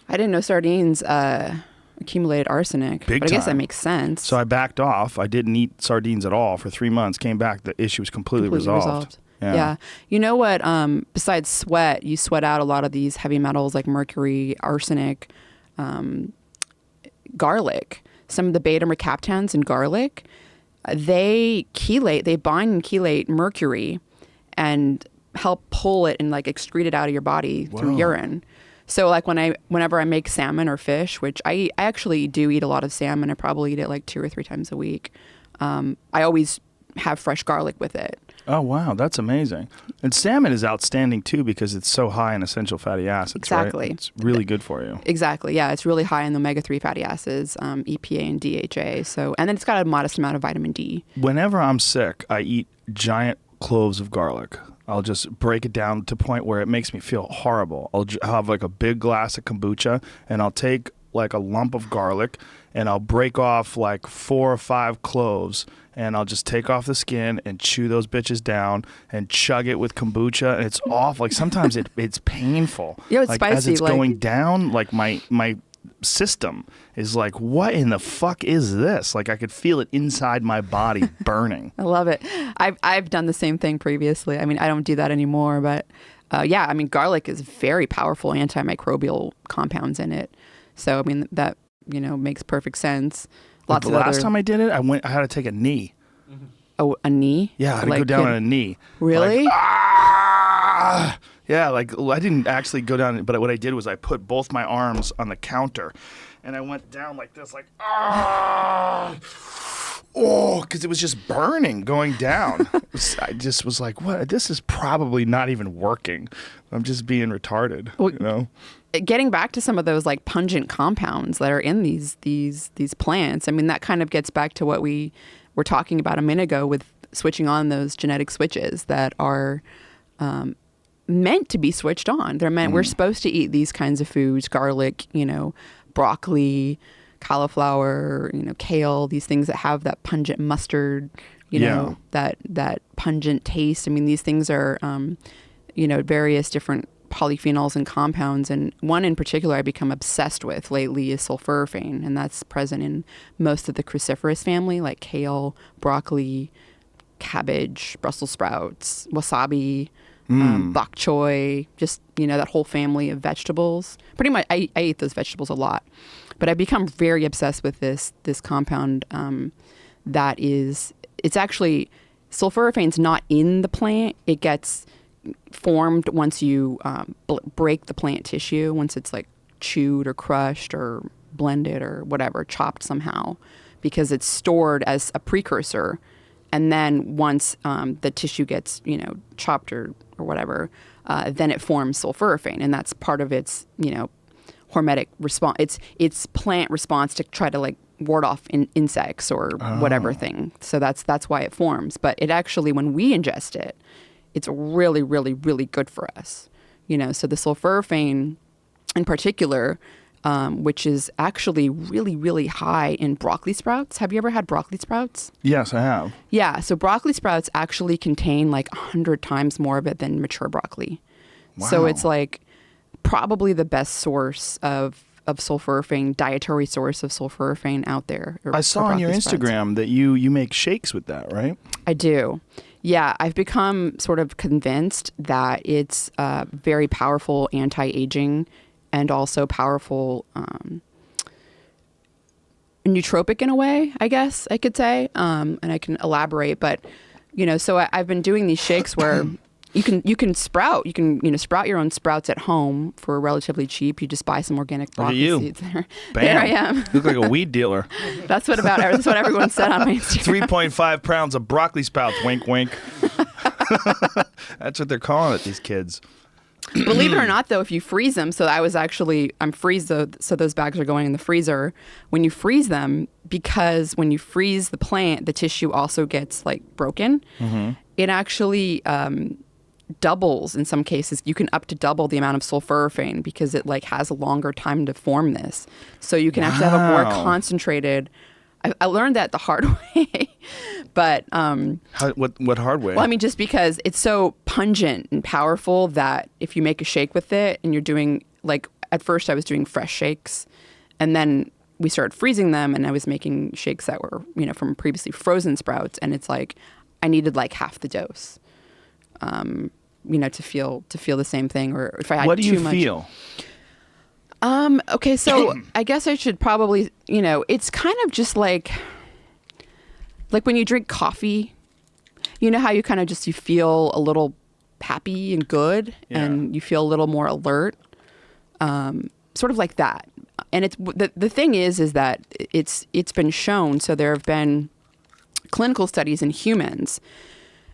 Speaker 2: I didn't know sardines accumulated arsenic.
Speaker 1: Big
Speaker 2: but I guess
Speaker 1: time.
Speaker 2: that makes sense.
Speaker 1: So I backed off. I didn't eat sardines at all for 3 months. Came back. The issue was completely resolved.
Speaker 2: Yeah. You know what? Besides sweat, you sweat out a lot of these heavy metals like mercury, arsenic, garlic. Some of the beta mercaptans in garlic, they bind and chelate mercury and help pull it and like excrete it out of your body through urine. So like whenever I make salmon or fish, which I actually do eat a lot of salmon, I probably eat it like 2 or 3 times a week. I always have fresh garlic with it.
Speaker 1: Oh, wow. That's amazing. And salmon is outstanding, too, because it's so high in essential fatty acids,
Speaker 2: Exactly.
Speaker 1: right? It's really good for you.
Speaker 2: Exactly. Yeah. It's really high in the omega-3 fatty acids, EPA and DHA. And then it's got a modest amount of vitamin D.
Speaker 1: Whenever I'm sick, I eat giant cloves of garlic. I'll just break it down to the point where it makes me feel horrible. I'll have like a big glass of kombucha, and I'll take like a lump of garlic, and I'll break off like 4 or 5 cloves, and I'll just take off the skin and chew those bitches down and chug it with kombucha, and it's awful. Like sometimes it's painful.
Speaker 2: Yeah, it's
Speaker 1: like,
Speaker 2: spicy.
Speaker 1: As it's going down, like my system is like, what in the fuck is this? Like I could feel it inside my body burning.
Speaker 2: I love it. I've done the same thing previously. I mean, I don't do that anymore, but yeah, I mean, garlic is very powerful antimicrobial compounds in it. So I mean that makes perfect sense.
Speaker 1: Lots of last time I did it, I had to take a knee.
Speaker 2: Oh, a knee?
Speaker 1: Yeah, I had to go down on a knee.
Speaker 2: Really?
Speaker 1: Like, yeah, like I didn't actually go down, but what I did was I put both my arms on the counter, and I went down like this, like because it was just burning going down. I just was like, what? This is probably not even working. I'm just being retarded,
Speaker 2: well, Getting back to some of those like pungent compounds that are in these plants, I mean, that kind of gets back to what we were talking about a minute ago with switching on those genetic switches that are meant to be switched on. They're meant. We're supposed to eat these kinds of foods: garlic, broccoli, cauliflower, kale. These things that have that pungent mustard, that pungent taste. I mean, these things are, various different polyphenols and compounds, and one in particular I've become obsessed with lately is sulforaphane, and that's present in most of the cruciferous family, like kale, broccoli, cabbage, Brussels sprouts, wasabi, bok choy, just that whole family of vegetables. Pretty much I eat those vegetables a lot, but I've become very obsessed with this compound that is, it's actually, sulforaphane's not in the plant. It gets formed once you break the plant tissue, once it's like chewed or crushed or blended or whatever, chopped somehow, because it's stored as a precursor. And then once the tissue gets, chopped or whatever, then it forms sulforaphane, and that's part of its, hormetic response. It's plant response to try to like ward off insects or whatever thing. So that's why it forms. But it actually, when we ingest it, it's really, really, really good for us. So the sulforaphane in particular, which is actually really, really high in broccoli sprouts. Have you ever had broccoli sprouts?
Speaker 1: Yes, I have.
Speaker 2: Yeah. So broccoli sprouts actually contain like 100 times more of it than mature broccoli.
Speaker 1: Wow.
Speaker 2: So it's like probably the best source of sulforaphane, dietary source of sulforaphane out there.
Speaker 1: I saw on your Instagram that you make shakes with that, right?
Speaker 2: I do. Yeah, I've become sort of convinced that it's very powerful anti-aging and also powerful nootropic in a way, I guess I could say, and I can elaborate. But so I've been doing these shakes where you can sprout your own sprouts at home for relatively cheap. You just buy some organic broccoli seeds. There I am.
Speaker 1: You look like a weed dealer.
Speaker 2: That's what everyone said on my Instagram.
Speaker 1: 3.5 pounds of broccoli sprouts. Wink, wink. That's what they're calling it, these kids.
Speaker 2: Believe it or not, though, if you freeze them, so I'm freeze so those bags are going in the freezer. When you freeze them, because when you freeze the plant, the tissue also gets like broken. Mm-hmm. It actually doubles in some cases. You can up to double the amount of sulforaphane because it like has a longer time to form this. So you can actually have a more concentrated. I learned that the hard way, but
Speaker 1: what hard way?
Speaker 2: Well, I mean, just because it's so pungent and powerful that if you make a shake with it and you're doing like at first I was doing fresh shakes, and then we started freezing them, and I was making shakes that were from previously frozen sprouts, and it's like I needed like half the dose, to feel the same thing. Or if I had
Speaker 1: what do
Speaker 2: too
Speaker 1: you
Speaker 2: much,
Speaker 1: feel?
Speaker 2: Okay, so I guess I should probably, it's kind of just like when you drink coffee, how you kind of just, you feel a little happy and good, and you feel a little more alert, sort of like that. And it's the thing is that it's been shown. So there have been clinical studies in humans,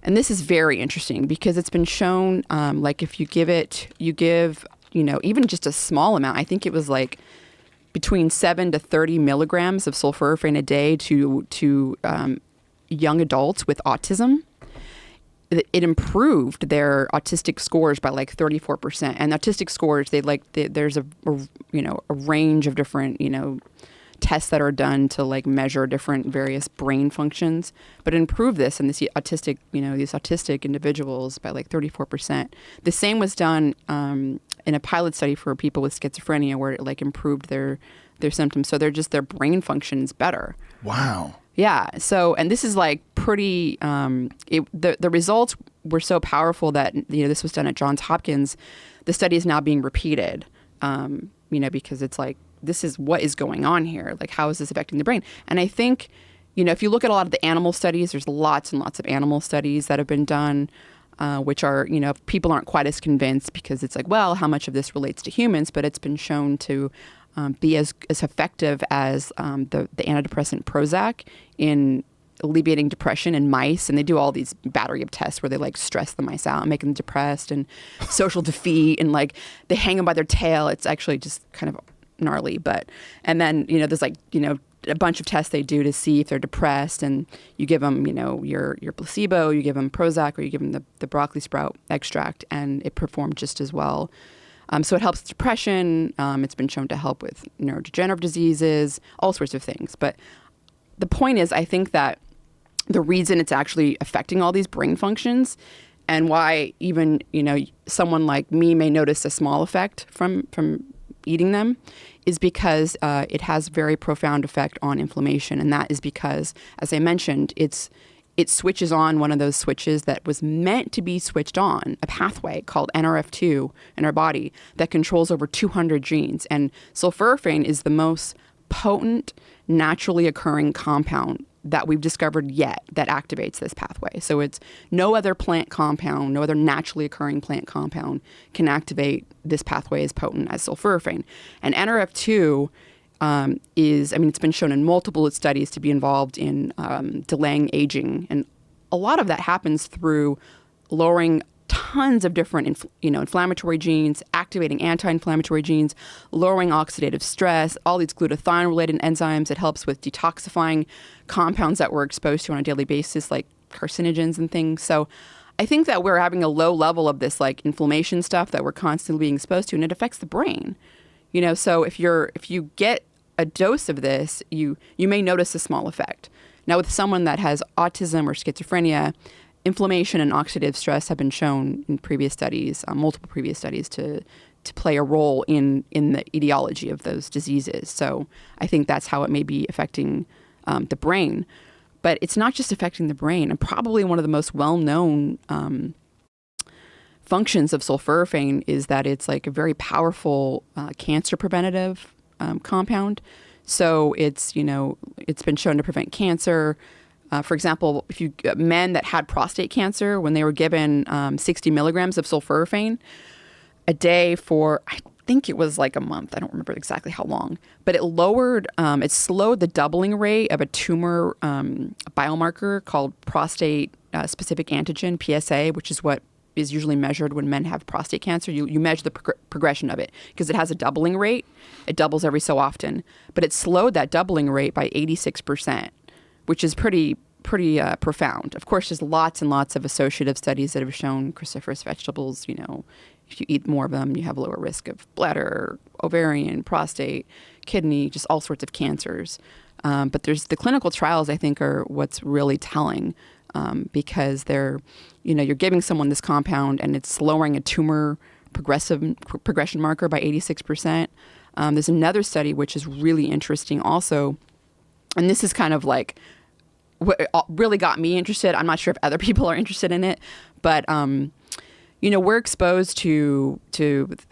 Speaker 2: and this is very interesting because it's been shown, like if you give even just a small amount, I think it was like between 7 to 30 milligrams of sulforaphane a day to young adults with autism. It improved their autistic scores by like 34%. And autistic scores, there's a range of different, tests that are done to like measure different various brain functions, but it improved this in these autistic individuals by like 34%. The same was done in a pilot study for people with schizophrenia, where it like improved their symptoms. So their brain functions better.
Speaker 1: Wow.
Speaker 2: Yeah. So, and this is like pretty, the results were so powerful that, this was done at Johns Hopkins. The study is now being repeated, because it's like, this is what is going on here. Like, how is this affecting the brain? And I think, if you look at a lot of the animal studies, there's lots and lots of animal studies that have been done, which are, people aren't quite as convinced because it's like, well, how much of this relates to humans? But it's been shown to be as effective as the antidepressant Prozac in alleviating depression in mice. And they do all these battery of tests where they like stress the mice out and make them depressed and social defeat, and like they hang them by their tail. It's actually just kind of gnarly. And then, there's like, a bunch of tests they do to see if they're depressed, and you give them, your placebo, you give them Prozac, or you give them the broccoli sprout extract, and it performed just as well. So it helps depression. It's been shown to help with neurodegenerative diseases, all sorts of things. But the point is, I think that the reason it's actually affecting all these brain functions, and why even, someone like me may notice a small effect from eating them, is because it has very profound effect on inflammation. And that is because, as I mentioned, it switches on one of those switches that was meant to be switched on, a pathway called NRF2 in our body that controls over 200 genes. And sulforaphane is the most potent, naturally occurring compound that we've discovered yet that activates this pathway. So it's no other plant compound, no other naturally occurring plant compound can activate this pathway as potent as sulforaphane. And NRF2 it's been shown in multiple studies to be involved in delaying aging. And a lot of that happens through lowering tons of different, inflammatory genes, activating anti-inflammatory genes, lowering oxidative stress, all these glutathione-related enzymes. It helps with detoxifying compounds that we're exposed to on a daily basis, like carcinogens and things. So I think that we're having a low level of this like inflammation stuff that we're constantly being exposed to, and it affects the brain. So if you get a dose of this, you may notice a small effect. Now, with someone that has autism or schizophrenia, inflammation and oxidative stress have been shown in previous studies, multiple previous studies, to play a role in the etiology of those diseases. So I think that's how it may be affecting the brain. But it's not just affecting the brain. And probably one of the most well-known functions of sulforaphane is that it's like a very powerful cancer preventative compound. So it's been shown to prevent cancer. For example, if men that had prostate cancer, when they were given 60 milligrams of sulforaphane a day for, I think it was like a month, I don't remember exactly how long, but it slowed the doubling rate of a tumor biomarker called prostate specific antigen, PSA, which is what is usually measured when men have prostate cancer. You measure the progression of it because it has a doubling rate. It doubles every so often, but it slowed that doubling rate by 86%. Which is pretty pretty profound. Of course, there's lots and lots of associative studies that have shown cruciferous vegetables, if you eat more of them, you have a lower risk of bladder, ovarian, prostate, kidney, just all sorts of cancers. But there's the clinical trials, I think, are what's really telling, because you're giving someone this compound and it's lowering a tumor progression marker by 86%. There's another study which is really interesting also, and this is kind of like what really got me interested. I'm not sure if other people are interested in it, but we're exposed to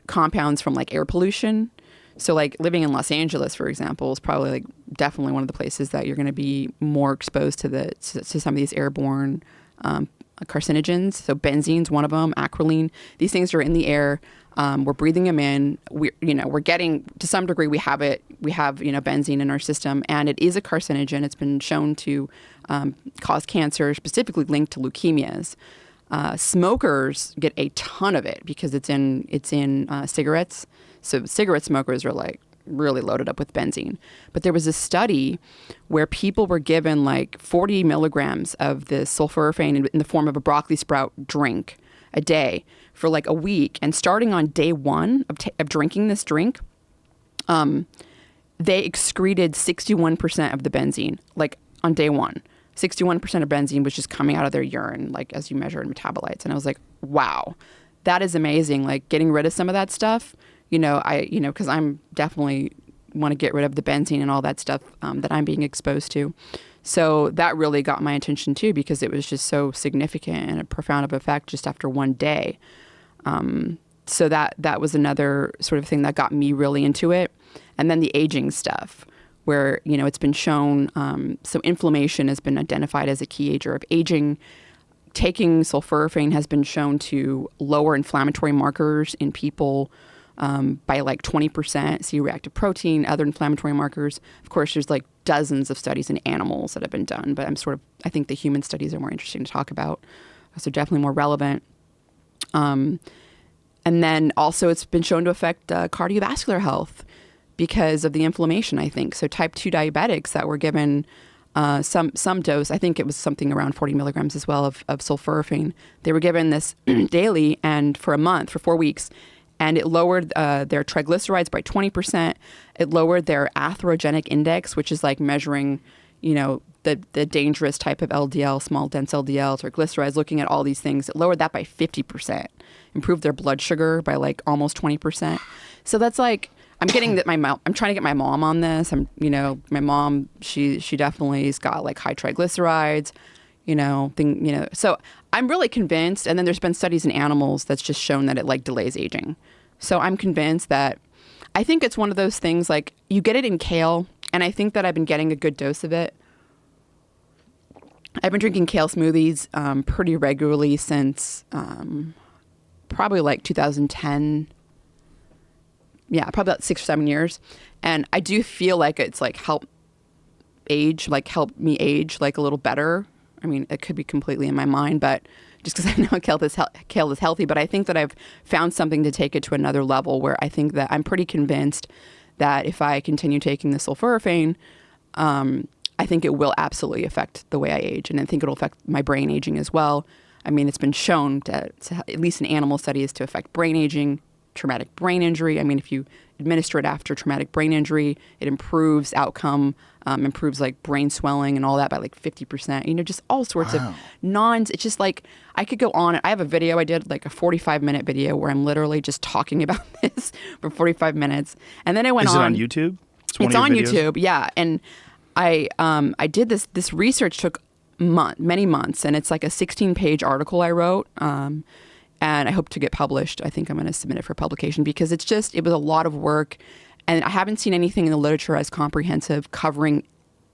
Speaker 2: compounds from like air pollution. So like living in Los Angeles, for example, is probably like definitely one of the places that you're going to be more exposed to some of these airborne carcinogens. So benzene's one of them, acrolein. These things are in the air. We're breathing them in. We're getting, to some degree, we have benzene in our system, and it is a carcinogen. It's been shown to cause cancer, specifically linked to leukemias. Smokers get a ton of it because it's in cigarettes. So cigarette smokers are like really loaded up with benzene. But there was a study where people were given like 40 milligrams of this sulforaphane in the form of a broccoli sprout drink a day for like a week. And starting on day one of drinking this drink, they excreted 61% of the benzene, like on day one. 61% of benzene was just coming out of their urine, like as you measure in metabolites. And I was like, wow, that is amazing. Like getting rid of some of that stuff, because I'm definitely want to get rid of the benzene and all that stuff that I'm being exposed to. So that really got my attention too, because it was just so significant and a profound of effect just after one day. So that was another sort of thing that got me really into it. And then the aging stuff, where, it's been shown, so inflammation has been identified as a key ager of aging. Taking sulforaphane has been shown to lower inflammatory markers in people by like 20%, C-reactive protein, other inflammatory markers. Of course, there's like dozens of studies in animals that have been done, but I think the human studies are more interesting to talk about. So definitely more relevant. And then also it's been shown to affect cardiovascular health because of the inflammation, I think. So type 2 diabetics that were given some dose, I think it was something around 40 milligrams as well of sulforaphane. They were given this daily and for a month, for 4 weeks, and it lowered their triglycerides by 20%. It lowered their atherogenic index, which is like measuring, the dangerous type of LDL, small dense LDL, triglycerides, looking at all these things. It lowered that by 50%, improved their blood sugar by like almost 20%. So that's like, I'm trying to get my mom on this. My mom, she definitely has got like high triglycerides, so I'm really convinced. And then there's been studies in animals that's just shown that it like delays aging. So I'm convinced that, I think it's one of those things like you get it in kale, and I think that I've been getting a good dose of it. I've been drinking kale smoothies pretty regularly since probably like 2010. Yeah, probably about 6 or 7 years. And I do feel like it's like help me age like a little better. I mean, it could be completely in my mind, but just because I know kale is healthy, but I think that I've found something to take it to another level where I think that I'm pretty convinced that if I continue taking the sulforaphane, I think it will absolutely affect the way I age. And I think it'll affect my brain aging as well. I mean, it's been shown to at least in animal studies, to affect brain aging, traumatic brain injury. I mean, if you administer it after traumatic brain injury, it improves outcome, improves like brain swelling and all that by like 50%, just all sorts of it's just like, I could go on. I have a video, I did like a 45-minute video where I'm literally just talking about this for 45 minutes. And then I went on.
Speaker 1: Is it on YouTube?
Speaker 2: It's on YouTube. Yeah. And I did this research took many months, and it's like a 16-page article I wrote. And I hope to get published. I think I'm going to submit it for publication because it was a lot of work, and I haven't seen anything in the literature as comprehensive, covering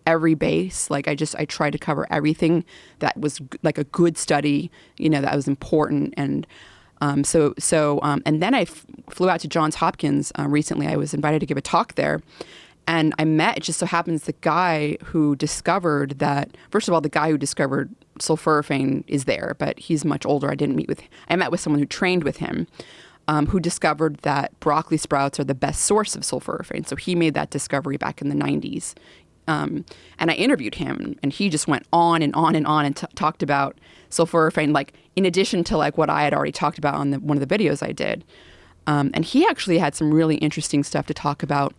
Speaker 2: every base. Like I tried to cover everything that was like a good study, that was important. And and then I flew out to Johns Hopkins recently. I was invited to give a talk there. And I met, it just so happens, the guy who discovered that, first of all, the guy who discovered sulforaphane is there, but he's much older. I met with someone who trained with him, who discovered that broccoli sprouts are the best source of sulforaphane. So he made that discovery back in the 90s. and I interviewed him, and he just went on and on and on and talked about sulforaphane, like in addition to like what I had already talked about on one of the videos I did. And he actually had some really interesting stuff to talk about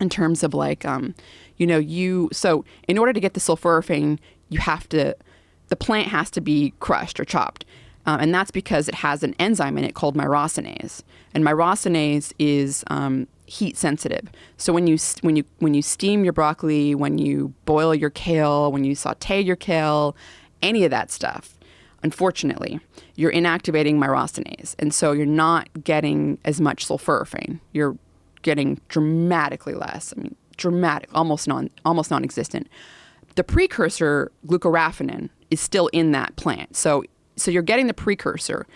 Speaker 2: in terms of like, so in order to get the sulforaphane, the plant has to be crushed or chopped. And that's because it has an enzyme in it called myrosinase. And myrosinase is heat sensitive. So when you steam your broccoli, when you boil your kale, when you saute your kale, any of that stuff, unfortunately, you're inactivating myrosinase. And so you're not getting as much sulforaphane. You're getting dramatically less. I mean, almost non-existent. The precursor, glucoraphanin, is still in that plant. So you're getting the precursor.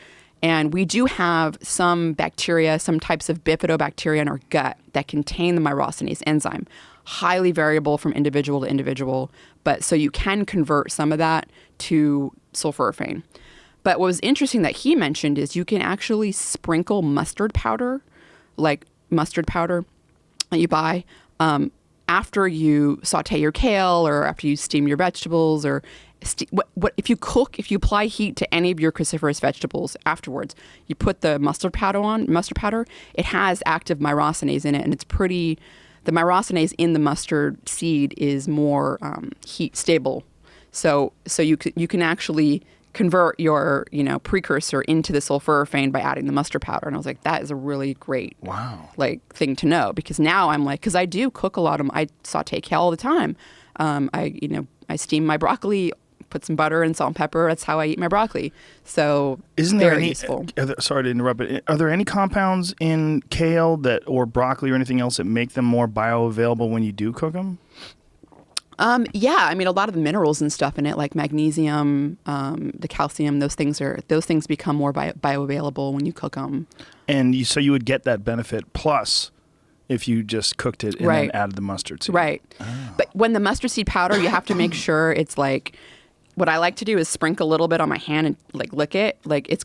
Speaker 2: And we do have some bacteria, some types of bifidobacteria in our gut that contain the myrosinase enzyme. Highly variable from individual to individual. But so you can convert some of that to sulforaphane. But what was interesting that he mentioned is you can actually sprinkle mustard powder, like mustard powder that you buy, after you saute your kale or after you steam your vegetables, or if you apply heat to any of your cruciferous vegetables afterwards, you put the mustard powder, it has active myrosinase in it, and it's pretty, the myrosinase in the mustard seed is more heat stable. So you can actually convert your precursor into the sulforaphane by adding the mustard powder. And I was like, that is a really great thing to know, because now I'm like, because I do cook a lot of I saute kale all the time. I steam my broccoli, put some butter and salt and pepper. That's how I eat my broccoli. So
Speaker 1: isn't there
Speaker 2: very useful.
Speaker 1: Sorry to interrupt, but are there any compounds in kale or broccoli or anything else that make them more bioavailable when you do cook them?
Speaker 2: Yeah, I mean, a lot of the minerals and stuff in it, like magnesium, the calcium, those things become more bioavailable when you cook them.
Speaker 1: And so you would get that benefit plus if you just cooked it and then added the mustard seed.
Speaker 2: Right. Oh. But when the mustard seed powder, you have to make sure it's like, what I like to do is sprinkle a little bit on my hand and like lick it. Like it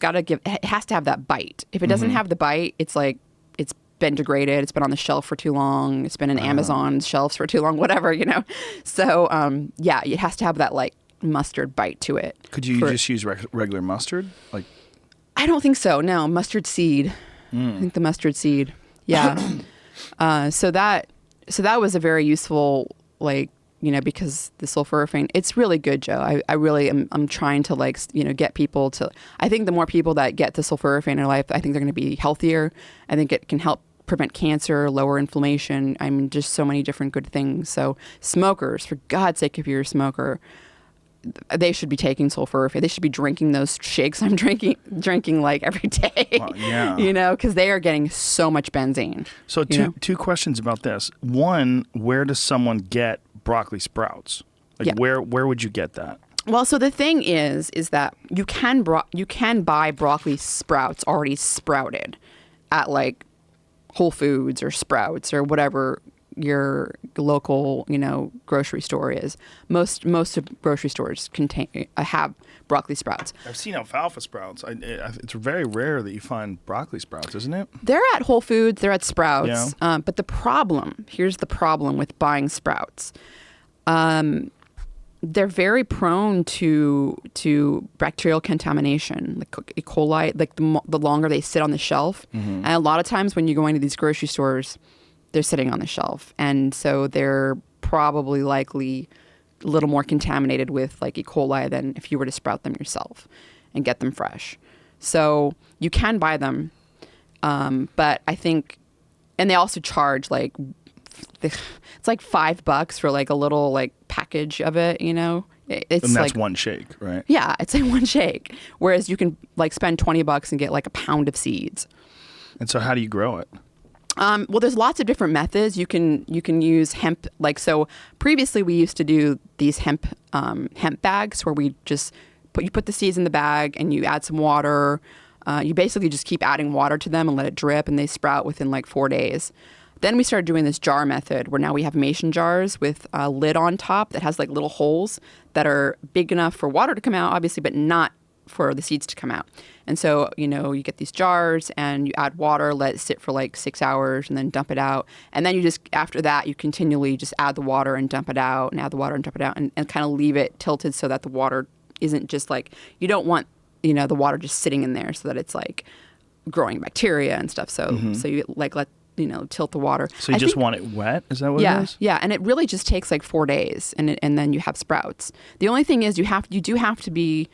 Speaker 2: has to have that bite. If it doesn't have the bite, it's like, it's been degraded. It's been on the shelf for too long. It's been in Amazon shelves for too long, whatever, So, it has to have that like mustard bite to it.
Speaker 1: Could you just use regular mustard? Like,
Speaker 2: I don't think so. No, mustard seed. I think the mustard seed. Yeah. So that was a very useful, because the sulforaphane, it's really good, Joe. I really I'm trying to get people to, I think the more people that get the sulforaphane in their life, I think they're going to be healthier. I think it can help prevent cancer, lower inflammation. I mean, just so many different good things. So smokers, for God's sake, if you're a smoker, they should be taking sulforaphane. They should be drinking those shakes I'm drinking like every day. Well, yeah. Because they are getting so much benzene.
Speaker 1: So two questions about this. One, where does someone get broccoli sprouts? Where would you get that?
Speaker 2: Well, so the thing is that you can buy broccoli sprouts already sprouted at like Whole Foods or Sprouts or whatever your local, grocery store is. Most of grocery stores have broccoli sprouts.
Speaker 1: I've seen alfalfa sprouts. It's very rare that you find broccoli sprouts, isn't it?
Speaker 2: They're at Whole Foods. They're at Sprouts. Yeah. But here's the problem with buying sprouts. They're very prone to bacterial contamination, like E. coli, like the longer they sit on the shelf. Mm-hmm. And a lot of times when you're going to these grocery stores, they're sitting on the shelf. And so they're probably likely a little more contaminated with like E. coli than if you were to sprout them yourself and get them fresh. So you can buy them. But I think, and they also charge it's like $5 for like a little like package of it, It's
Speaker 1: and that's one shake, right?
Speaker 2: Yeah, it's like one shake. Whereas you can like spend $20 and get like a pound of seeds. And
Speaker 1: so how do you grow it?
Speaker 2: Well, there's lots of different methods. You can use hemp. So previously we used to do these hemp bags where we just put the seeds in the bag and you add some water. You basically just keep adding water to them and let it drip, and they sprout within like 4 days. Then we started doing this jar method where now we have mason jars with a lid on top that has like little holes that are big enough for water to come out, obviously, but not for the seeds to come out. And so, you get these jars and you add water, let it sit for like 6 hours and then dump it out. And then you just, after that, you continually just add the water and dump it out and add the water and dump it out and kind of leave it tilted so that the water isn't just like, you don't want, the water just sitting in there so that it's like growing bacteria and stuff. So, so you like let, tilt the water.
Speaker 1: So you want it wet? Is that what it is?
Speaker 2: Yeah. And it really just takes like 4 days and then you have sprouts. The only thing is you do have to be,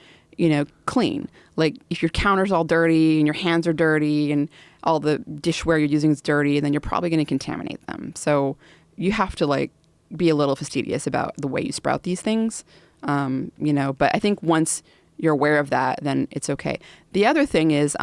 Speaker 2: clean. Like if your counter's all dirty and your hands are dirty and all the dishware you're using is dirty, then you're probably going to contaminate them. So you have to like be a little fastidious about the way you sprout these things. But I think once you're aware of that, then it's okay. The other thing is,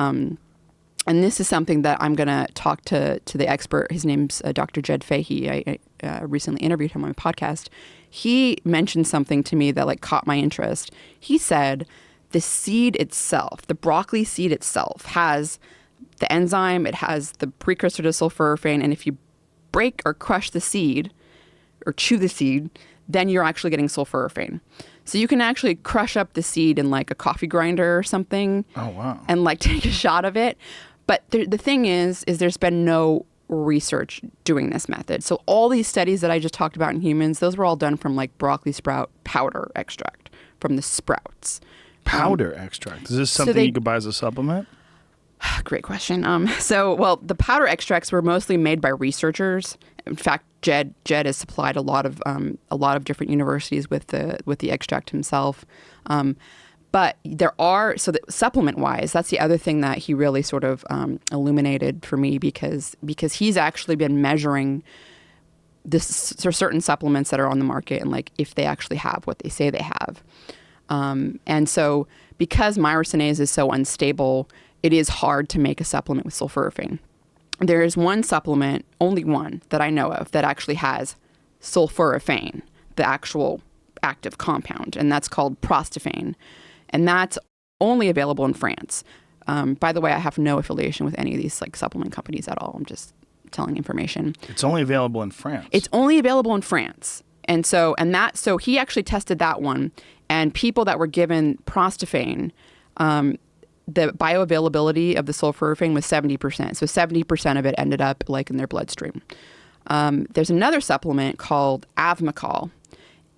Speaker 2: and this is something that I'm going to talk to the expert. His name's Dr. Jed Fahey. I recently interviewed him on my podcast. He mentioned something to me that like caught my interest. He said the seed itself, the broccoli seed itself, has the enzyme. It has the precursor to sulforaphane. And if you break or crush the seed or chew the seed, then you're actually getting sulforaphane. So you can actually crush up the seed in like a coffee grinder or something.
Speaker 1: Oh, wow.
Speaker 2: And like take a shot of it. But the thing is there's been no research doing this method. So all these studies that I just talked about in humans, those were all done from like broccoli sprout powder extract from the sprouts.
Speaker 1: Powder extract. Is this something you could buy as a supplement?
Speaker 2: Great question. The powder extracts were mostly made by researchers. In fact, Jed has supplied a lot of different universities with the extract himself. But there are, supplement-wise, that's the other thing that he really sort of illuminated for me because he's actually been measuring certain supplements that are on the market and like if they actually have what they say they have. And so because myrosinase is so unstable, it is hard to make a supplement with sulforaphane. There is one supplement, only one that I know of, that actually has sulforaphane, the actual active compound, and that's called prostophane. And that's only available in France. By the way, I have no affiliation with any of these like supplement companies at all. I'm just telling information.
Speaker 1: It's only available in France.
Speaker 2: It's only available in France. And so he actually tested that one. And people that were given prostophane, the bioavailability of the sulforaphane was 70%. So 70% of it ended up like in their bloodstream. There's another supplement called Avmacol.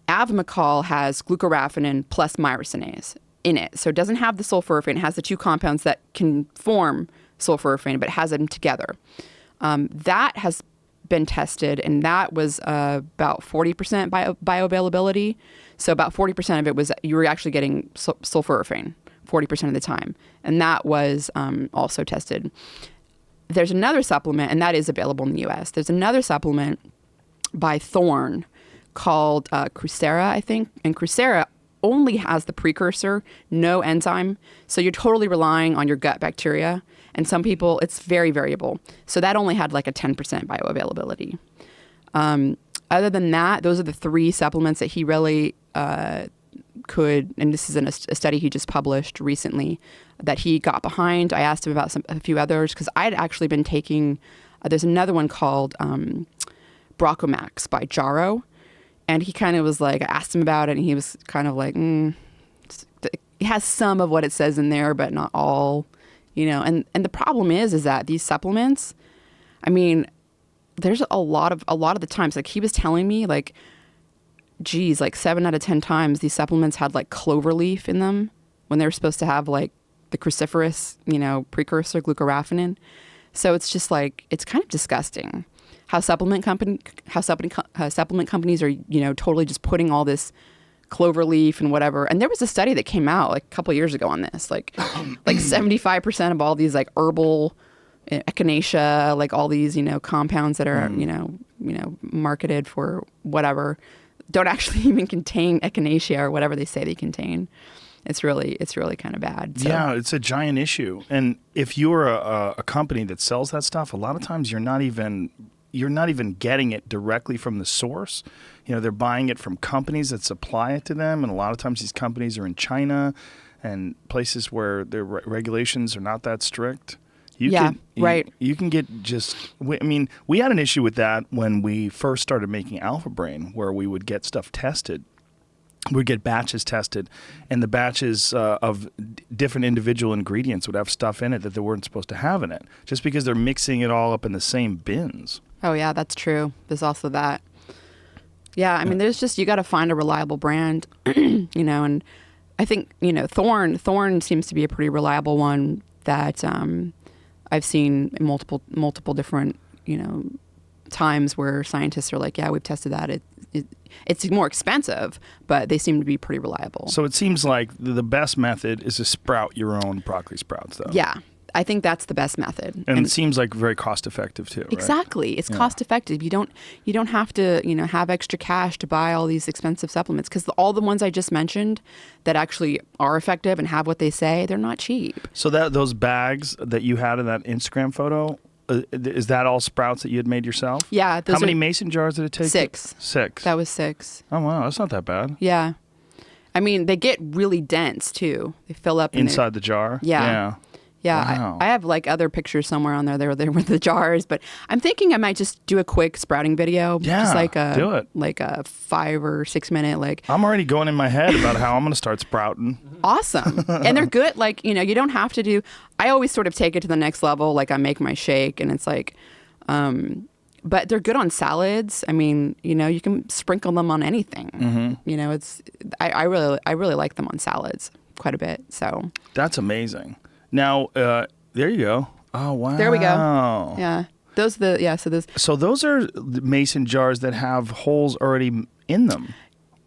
Speaker 2: Avmacol has glucoraphanin plus myrosinase in it. So it doesn't have the sulforaphane. It has the two compounds that can form sulforaphane, but it has them together. That has been tested, and that was about 40% bioavailability. So about 40% of it was you were actually getting sulforaphane 40% of the time. And that was also tested. There's another supplement, and that is available in the U.S. There's another supplement by Thorne called Crucera, I think. And Crucera only has the precursor, no enzyme. So you're totally relying on your gut bacteria. And some people, it's very variable. So that only had like a 10% bioavailability. Other than that, those are the three supplements that he really could, and this is in a study he just published recently, that he got behind. I asked him about a few others because I had actually been taking, there's another one called Brocomax by Jarrow. And he kind of was like, I asked him about it, and he was kind of like, it has some of what it says in there, but not all, And the problem is that these supplements, I mean, there's a lot of the times, like he was telling me, like, geez, like 7 out of 10 times these supplements had like clover leaf in them when they were supposed to have like the cruciferous, precursor glucoraphanin. So it's just like, it's kind of disgusting how supplement companies are, totally just putting all this clover leaf and whatever. And there was a study that came out like a couple of years ago on this, like 75% of all these like herbal echinacea, like all these, compounds that are, marketed for whatever, don't actually even contain echinacea or whatever they say they contain. It's really kind of bad. So.
Speaker 1: Yeah, it's a giant issue. And if you're a company that sells that stuff, a lot of times you're not even getting it directly from the source. They're buying it from companies that supply it to them. And a lot of times these companies are in China and places where their regulations are not that strict.
Speaker 2: Right.
Speaker 1: You can get we had an issue with that when we first started making Alpha Brain, where we would get stuff tested would get batches tested, and the batches of different individual ingredients would have stuff in it that they weren't supposed to have in it, just because they're mixing it all up in the same bins.
Speaker 2: Oh yeah, that's true. There's also that. Yeah, I mean, there's just, you got to find a reliable brand, and I think, Thorn seems to be a pretty reliable one that I've seen in multiple different, times where scientists are like, yeah, we've tested that. It's more expensive, but they seem to be pretty reliable.
Speaker 1: So it seems like the best method is to sprout your own broccoli sprouts, though.
Speaker 2: Yeah, I think that's the best method.
Speaker 1: And it seems like very cost effective too, right?
Speaker 2: Exactly. It's cost effective. You don't have to, have extra cash to buy all these expensive supplements, because all the ones I just mentioned that actually are effective and have what they say, they're not cheap.
Speaker 1: So those bags that you had in that Instagram photo, is that all sprouts that you had made yourself?
Speaker 2: Yeah.
Speaker 1: How many mason jars did it take?
Speaker 2: 6.
Speaker 1: 6.
Speaker 2: That was 6.
Speaker 1: Oh, wow. That's not that bad.
Speaker 2: Yeah. I mean, they get really dense too. They fill up
Speaker 1: inside the jar?
Speaker 2: Yeah.
Speaker 1: Wow.
Speaker 2: I have like other pictures somewhere on there. They were there with the jars, but I'm thinking I might just do a quick sprouting video.
Speaker 1: Yeah,
Speaker 2: just
Speaker 1: do it.
Speaker 2: Like a 5 or 6 minute,
Speaker 1: I'm already going in my head about how I'm going to start sprouting.
Speaker 2: Awesome. And they're good. Like, you don't have to do, I always sort of take it to the next level. Like I make my shake and it's like, but they're good on salads. I mean, you can sprinkle them on anything. Mm-hmm. I really like them on salads quite a bit. So
Speaker 1: that's amazing. Now, there you go. Oh, wow.
Speaker 2: There we go. Yeah. So those are mason jars that have holes already in them.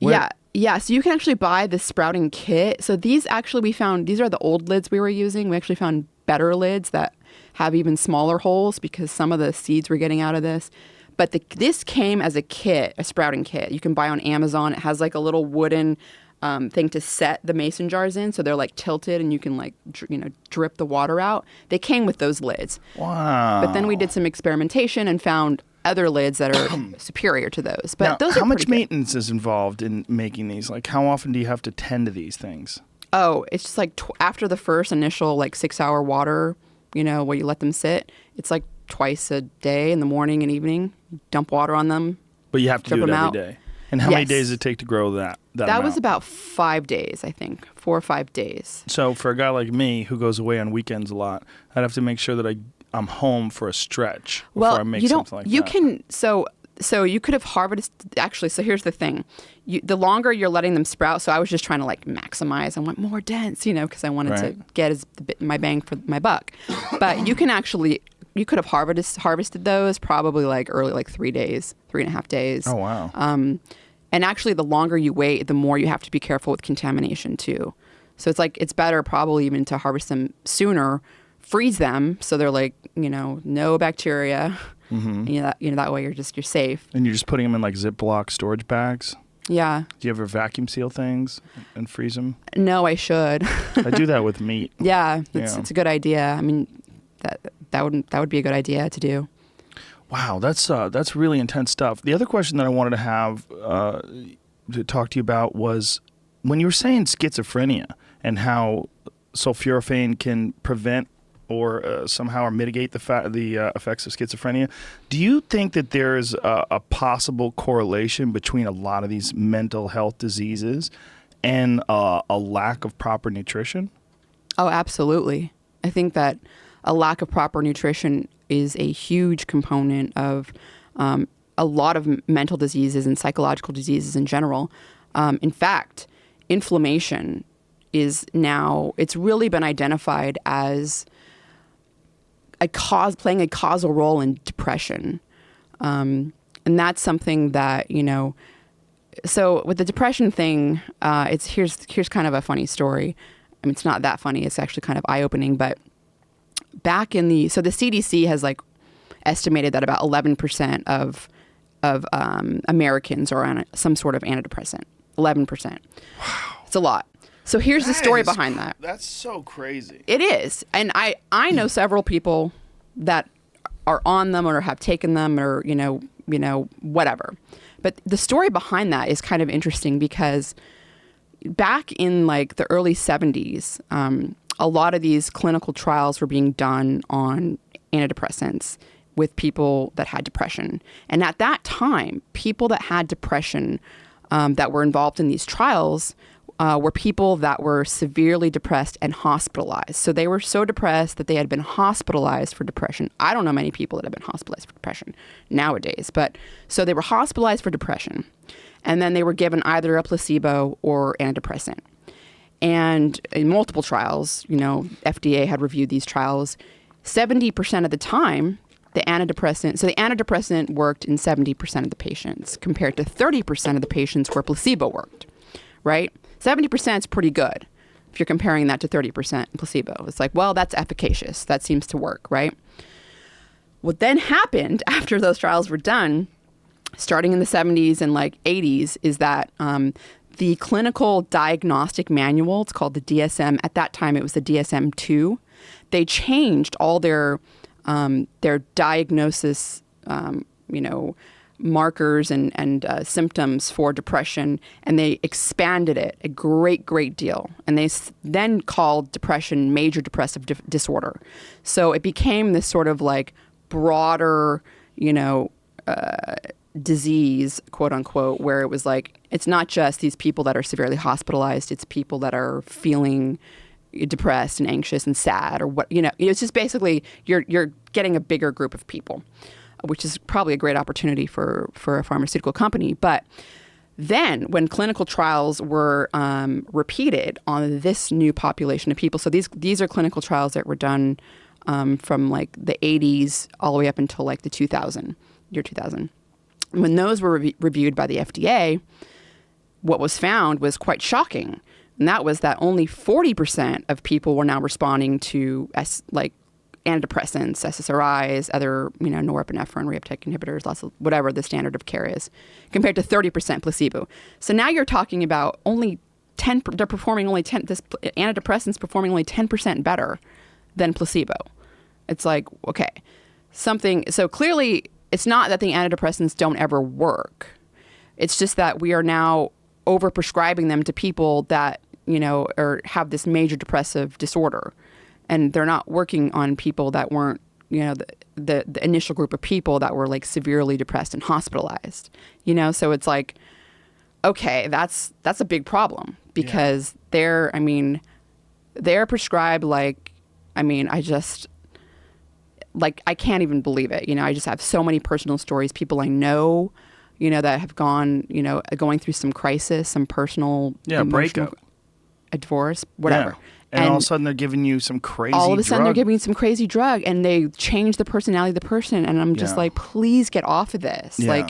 Speaker 2: Yeah. So you can actually buy the sprouting kit. So these we found, these are the old lids we were using. We actually found better lids that have even smaller holes because some of the seeds were getting out of this. But this came as a kit, a sprouting kit. You can buy on Amazon. It has like a little wooden thing to set the mason jars in, so they're like tilted and you can like drip the water out. They came with those lids.
Speaker 1: Wow.
Speaker 2: But then we did some experimentation and found other lids that are superior to those. But
Speaker 1: now,
Speaker 2: those are
Speaker 1: how much maintenance is involved in making these? Like, how often do you have to tend to these things?
Speaker 2: Oh, it's just like after the first initial like 6-hour water, where you let them sit, it's like twice a day in the morning and evening. Dump water on them.
Speaker 1: But you have to do it every day. And how many days does it take to grow that
Speaker 2: That was about 5 days, I think. 4 or 5 days.
Speaker 1: So for a guy like me who goes away on weekends a lot, I'd have to make sure that I'm home for a stretch before I make something like that.
Speaker 2: So you could have harvested, actually, so here's the thing. The longer you're letting them sprout, so I was just trying to like maximize. I want more dense, because I wanted to get my bang for my buck. But you could have harvested those probably like early, like 3 days, 3.5 days.
Speaker 1: Oh, wow.
Speaker 2: And actually, the longer you wait, the more you have to be careful with contamination too. So it's better probably even to harvest them sooner, freeze them so they're like, no bacteria. Mm-hmm. That way you're safe.
Speaker 1: And you're just putting them in like Ziploc storage bags? Yeah. Do you ever vacuum seal things and freeze them?
Speaker 2: No, I should.
Speaker 1: I do that with meat.
Speaker 2: Yeah, it's a good idea. I mean, that would be a good idea to do.
Speaker 1: Wow, that's really intense stuff. The other question that I wanted to have to talk to you about was when you were saying schizophrenia and how sulforaphane can prevent or somehow or mitigate the effects of schizophrenia. Do you think that there is a possible correlation between a lot of these mental health diseases and a lack of proper nutrition?
Speaker 2: Oh, absolutely. I think that a lack of proper nutrition is a huge component of a lot of mental diseases and psychological diseases in general. In fact, inflammation it's really been identified as playing a causal role in depression. And that's something that, so with the depression thing, here's kind of a funny story. I mean, it's not that funny. It's actually kind of eye-opening, but back so the CDC has like estimated that about 11% of Americans are on some sort of antidepressant. 11%. Wow. It's a lot. So here's the story behind that.
Speaker 1: That's so crazy.
Speaker 2: It is. And I know several people that are on them or have taken them or, whatever. But the story behind that is kind of interesting because back in like the early 70s, a lot of these clinical trials were being done on antidepressants with people that had depression. And at that time, people that had depression that were involved in these trials were people that were severely depressed and hospitalized. So they were so depressed that they had been hospitalized for depression. I don't know many people that have been hospitalized for depression nowadays, but so they were hospitalized for depression, and then they were given either a placebo or antidepressant. And in multiple trials, FDA had reviewed these trials, 70% of the time, the antidepressant worked in 70% of the patients compared to 30% of the patients where placebo worked, right? 70% is pretty good if you're comparing that to 30% placebo. It's like, well, that's efficacious. That seems to work, right? What then happened after those trials were done, starting in the 70s and 80s, is that the clinical diagnostic manual, it's called the DSM. At that time, it was the DSM-2. They changed all their diagnosis, markers and symptoms for depression, and they expanded it a great deal. And they then called depression major depressive disorder. So it became this sort of broader, disease, quote unquote, where it was it's not just these people that are severely hospitalized, it's people that are feeling depressed and anxious and sad, or what, it's just basically you're getting a bigger group of people, which is probably a great opportunity for a pharmaceutical company. But then when clinical trials were repeated on this new population of people, so these are clinical trials that were done from the 80s all the way up until the year 2000. When those were reviewed by the FDA, what was found was quite shocking. And that was that only 40% of people were now responding to antidepressants, SSRIs, other, norepinephrine, reuptake inhibitors, lots of whatever the standard of care is, compared to 30% placebo. So now you're talking about only 10, they're performing only 10, this antidepressant's performing only 10% better than placebo. It's okay, so clearly it's not that the antidepressants don't ever work. It's just that we are now overprescribing them to people that, or have this major depressive disorder. And they're not working on people that weren't, the initial group of people that were severely depressed and hospitalized. So it's okay, that's a big problem, because they're prescribed I can't even believe it. I just have so many personal stories, people I know, that have gone, going through some crisis, some personal
Speaker 1: breakup,
Speaker 2: a divorce, whatever.
Speaker 1: Yeah. And all of a sudden they're giving you some crazy drug.
Speaker 2: All of a sudden they're giving you some crazy drug, and they change the personality of the person. And I'm just please get off of this.
Speaker 1: Yeah.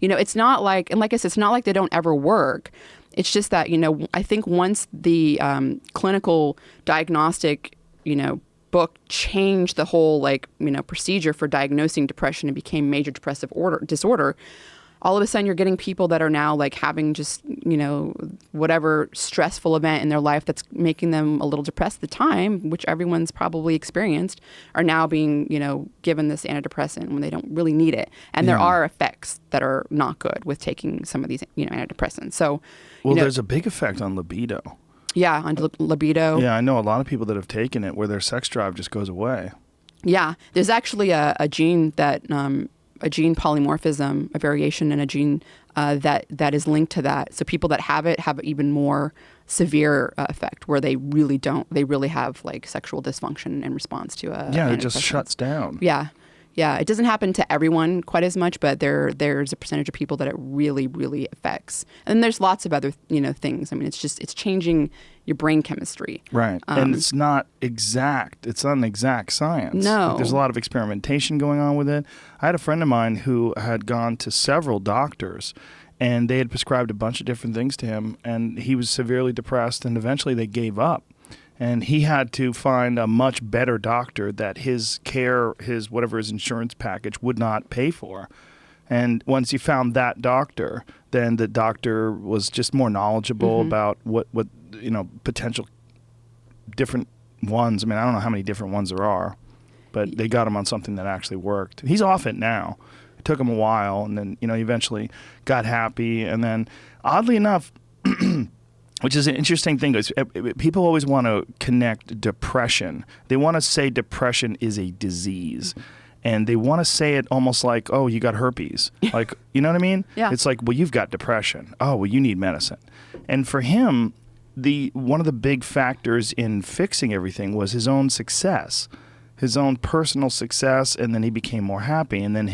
Speaker 2: It's not and like I said, it's not like they don't ever work. It's just that, I think once the clinical diagnostic, book changed the whole procedure for diagnosing depression and became major depressive disorder, all of a sudden you're getting people that are now having just, whatever stressful event in their life that's making them a little depressed at the time, which everyone's probably experienced, are now being, given this antidepressant when they don't really need it. And there are effects that are not good with taking some of these, antidepressants. So,
Speaker 1: there's a big effect on libido.
Speaker 2: Yeah, on libido.
Speaker 1: Yeah, I know a lot of people that have taken it where their sex drive just goes away. Yeah.
Speaker 2: There's actually a gene that, a gene polymorphism, a variation in a gene that is linked to that. So people that have it have an even more severe effect, where they really have sexual dysfunction in response to a
Speaker 1: it just shuts down.
Speaker 2: Yeah, it doesn't happen to everyone quite as much, but there's a percentage of people that it really, really affects. And there's lots of other, things. It's changing your brain chemistry.
Speaker 1: Right. And it's not exact. It's not an exact science.
Speaker 2: No.
Speaker 1: There's a lot of experimentation going on with it. I had a friend of mine who had gone to several doctors, and they had prescribed a bunch of different things to him, and he was severely depressed, and eventually they gave up. And he had to find a much better doctor that his care, his insurance package would not pay for. And once he found that doctor, then the doctor was just more knowledgeable about what potential different ones. I don't know how many different ones there are, but they got him on something that actually worked. He's off it now. It took him a while, and then eventually got happy. And then, oddly enough, which is an interesting thing, is people always want to connect depression. They want to say depression is a disease. and they want to say it almost like, oh, you got herpes. Like, you know what I mean?
Speaker 2: Yeah.
Speaker 1: It's like, well, you've got depression. Oh, well, you need medicine. And for him, one of the big factors in fixing everything was his own success, his own personal success, and then he became more happy. And then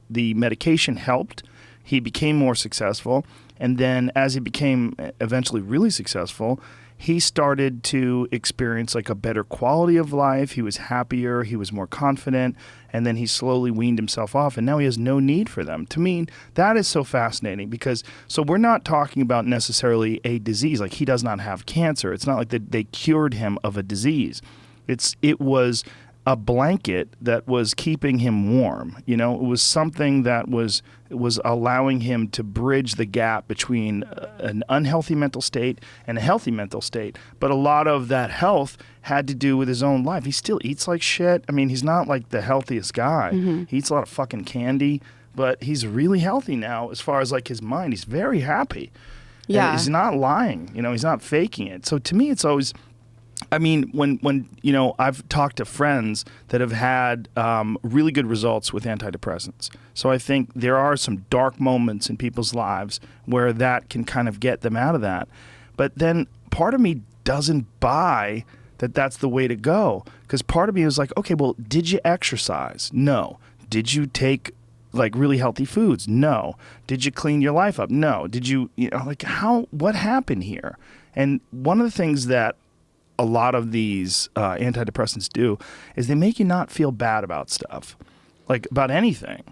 Speaker 1: the medication helped. He became more successful. And then as he became eventually really successful, he started to experience like a better quality of life. He was happier. He was more confident. And then he slowly weaned himself off. And now he has no need for them. To me, that is so fascinating because so we're not talking about necessarily a disease. Like he does not have cancer. It's not like they cured him of a disease. It was a blanket that was keeping him warm. You know, it was something that was allowing him to bridge the gap between an unhealthy mental state and a healthy mental state. But a lot of that health had to do with his own life. He still eats like shit. I mean, he's not like the healthiest guy. He eats a lot of fucking candy, but he's really healthy now as far as like his mind. He's very happy.
Speaker 2: Yeah.
Speaker 1: And he's not lying. You know, he's not faking it. So to me, it's always... I mean, when you know, I've talked to friends that have had really good results with antidepressants. So I think there are some dark moments in people's lives where that can kind of get them out of that. But then part of me doesn't buy that that's the way to go. Because part of me was like, okay, well, did you exercise? No. Did you take like really healthy foods? No. Did you clean your life up? No. Did you know, like what happened here? And one of the things that a lot of these antidepressants do is they make you not feel bad about stuff, like about anything.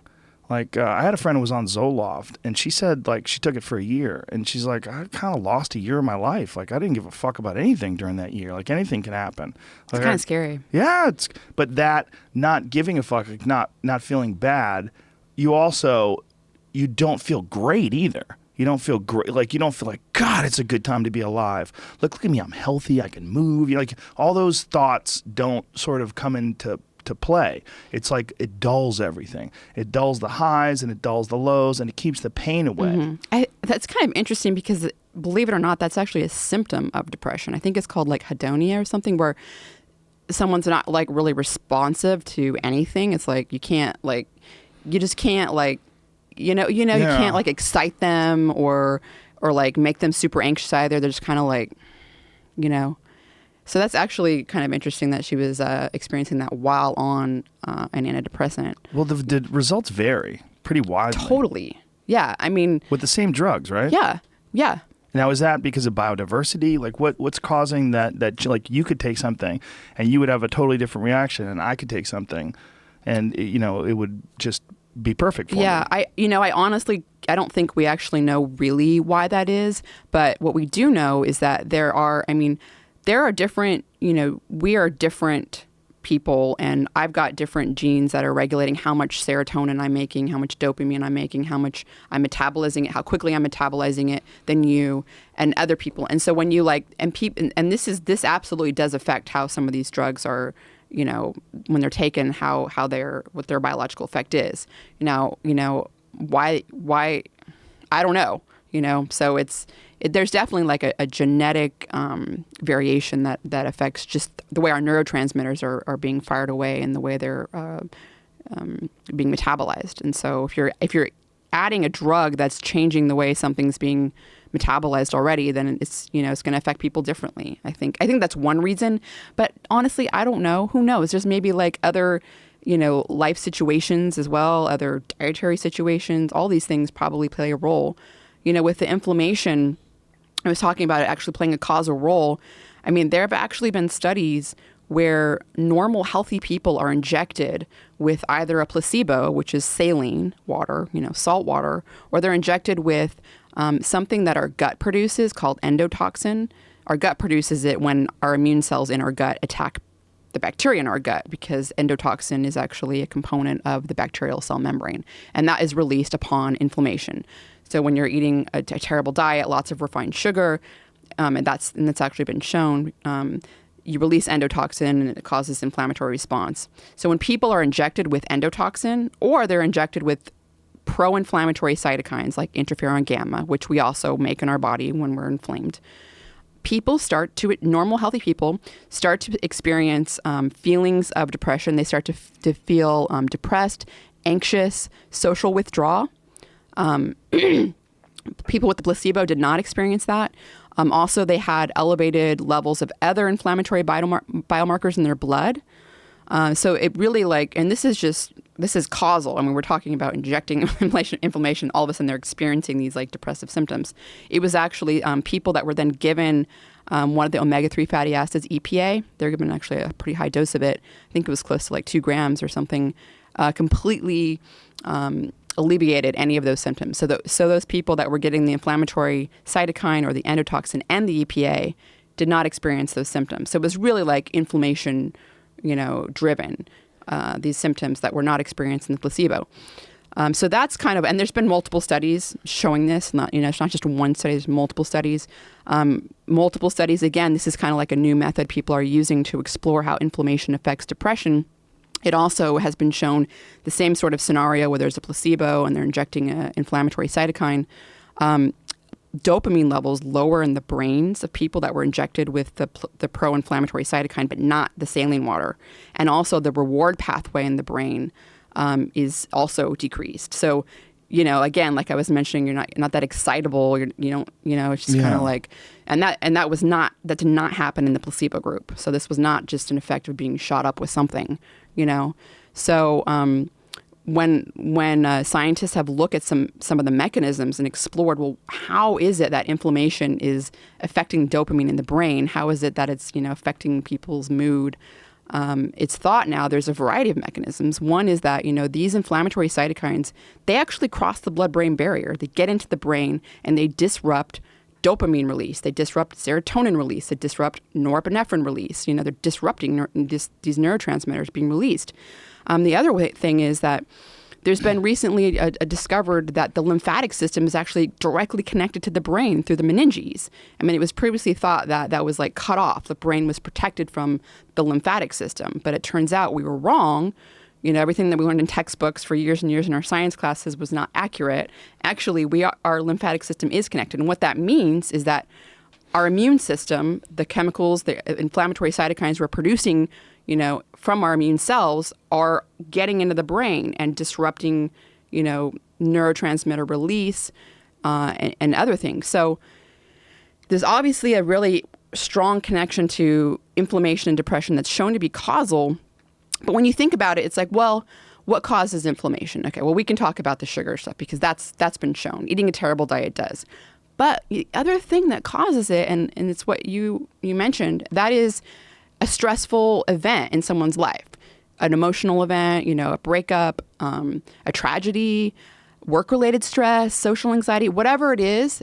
Speaker 1: Like I had a friend who was on Zoloft, and she said like she took it for a year, and she's like, I kind of lost a year of my life. Like I didn't give a fuck about anything during that year. Like anything can happen.
Speaker 2: It's kind of scary.
Speaker 1: Yeah, but that not giving a fuck, like not feeling bad, you don't feel great either. You don't feel great. Like you don't feel like, God, it's a good time to be alive. Look at me, I'm healthy. I can move. Like all those thoughts don't sort of come into play. It's like it dulls everything. It dulls the highs and it dulls the lows and it keeps the pain away.
Speaker 2: That's kind of interesting because, believe it or not, that's actually a symptom of depression. I think it's called like hedonia or something, where someone's not like really responsive to anything. It's like you just can't like. You can't like excite them or like make them super anxious either. They're just kind of like, you know. So that's actually kind of interesting that she was experiencing that while on an antidepressant.
Speaker 1: Well, the results vary pretty widely.
Speaker 2: Totally. Yeah. I mean.
Speaker 1: With the same drugs, right?
Speaker 2: Yeah. Yeah.
Speaker 1: Now, is that because of biodiversity? Like what's causing that like you could take something and you would have a totally different reaction, and I could take something and, you know, it would just be perfect for me.
Speaker 2: I honestly, I don't think we actually know really why that is, but what we do know is that there are different, we are different people, and I've got different genes that are regulating how much serotonin I'm making, how much dopamine I'm making, how much I'm metabolizing it, how quickly I'm metabolizing it than you and other people. And so when you and this absolutely does affect how some of these drugs are, when they're taken, what their biological effect is. Why I don't know. So there's definitely like a genetic variation that affects just the way our neurotransmitters are being fired away and the way they're being metabolized. And so if you're adding a drug that's changing the way something's being metabolized already, then it's going to affect people differently. I think that's one reason, but honestly, I don't know. Who knows? There's maybe like other, life situations as well, other dietary situations. All these things probably play a role. With the inflammation, I was talking about it actually playing a causal role. I mean, there have actually been studies where normal, healthy people are injected with either a placebo, which is saline water, salt water, or they're injected with something that our gut produces called endotoxin. Our gut produces it when our immune cells in our gut attack the bacteria in our gut, because endotoxin is actually a component of the bacterial cell membrane, and that is released upon inflammation. So when you're eating a terrible diet, lots of refined sugar, and that's actually been shown, you release endotoxin and it causes inflammatory response. So when people are injected with endotoxin, or they're injected with pro-inflammatory cytokines like interferon gamma, which we also make in our body when we're inflamed, normal, healthy people start to experience feelings of depression. They start to feel depressed, anxious, social withdrawal. People with the placebo did not experience that. Also, they had elevated levels of other inflammatory biomarkers in their blood. So it really and this is causal. I mean, we're talking about injecting inflammation. All of a sudden, they're experiencing these depressive symptoms. It was actually people that were then given one of the omega-3 fatty acids, EPA. They're given actually a pretty high dose of it. I think it was close to 2 grams or something. Completely alleviated any of those symptoms. So those people that were getting the inflammatory cytokine or the endotoxin and the EPA did not experience those symptoms. So it was really inflammation, driven, these symptoms that were not experienced in the placebo. So that's and there's been multiple studies showing this. It's not just one study, there's multiple studies. Multiple studies, again, this is kind of like a new method people are using to explore how inflammation affects depression. It also has been shown the same sort of scenario where there's a placebo and they're injecting an inflammatory cytokine. Dopamine levels lower in the brains of people that were injected with the pro-inflammatory cytokine, but not the saline water. And also the reward pathway in the brain is also decreased. So, again, like I was mentioning, you're not that excitable. It's just kind of and that did not happen in the placebo group. So this was not just an effect of being shot up with something, So when scientists have looked at some of the mechanisms and explored, well, how is it that inflammation is affecting dopamine in the brain? How is it that it's affecting people's mood? It's thought now there's a variety of mechanisms. One is that these inflammatory cytokines, they actually cross the blood-brain barrier. They get into the brain and they disrupt dopamine release. They disrupt serotonin release. They disrupt norepinephrine release. They're disrupting these neurotransmitters being released. The other thing is that there's been recently discovered that the lymphatic system is actually directly connected to the brain through the meninges. I mean, it was previously thought that was cut off. The brain was protected from the lymphatic system, but it turns out we were wrong. Everything that we learned in textbooks for years and years in our science classes was not accurate. Actually, our lymphatic system is connected. And what that means is that our immune system, the chemicals, the inflammatory cytokines we're producing, from our immune cells are getting into the brain and disrupting, neurotransmitter release and other things. So there's obviously a really strong connection to inflammation and depression that's shown to be causal. But when you think about it, it's well, what causes inflammation? Okay, well, we can talk about the sugar stuff because that's been shown. Eating a terrible diet does. But the other thing that causes it, and it's what you mentioned, that is a stressful event in someone's life, an emotional event, a breakup, a tragedy, work-related stress, social anxiety, whatever it is,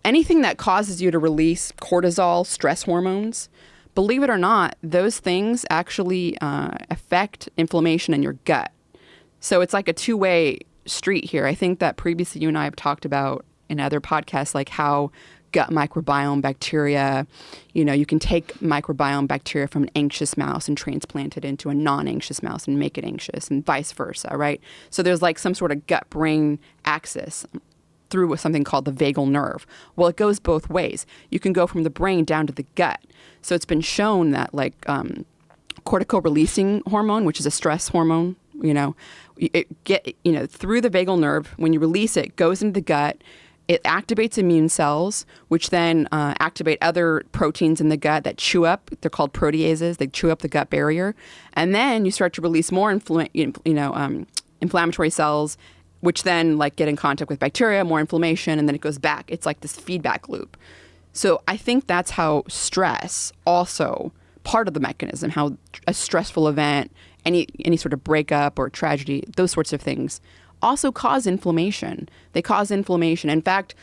Speaker 2: anything that causes you to release cortisol, stress hormones. Believe it or not, those things actually affect inflammation in your gut. So it's like a two-way street here. I think that previously you and I have talked about in other podcasts, how gut microbiome bacteria, you can take microbiome bacteria from an anxious mouse and transplant it into a non-anxious mouse and make it anxious and vice versa, right? So there's some sort of gut-brain axis through something called the vagal nerve. Well, it goes both ways. You can go from the brain down to the gut. So it's been shown that cortical-releasing hormone, which is a stress hormone, it through the vagal nerve, when you release it, goes into the gut. It activates immune cells, which then activate other proteins in the gut that chew up. They're called proteases. They chew up the gut barrier, and then you start to release more inflammatory cells, which then get in contact with bacteria, more inflammation, and then it goes back. It's like this feedback loop. So I think that's how stress also part of the mechanism. How a stressful event, any sort of breakup or tragedy, those sorts of things, also cause inflammation. They cause inflammation. In fact,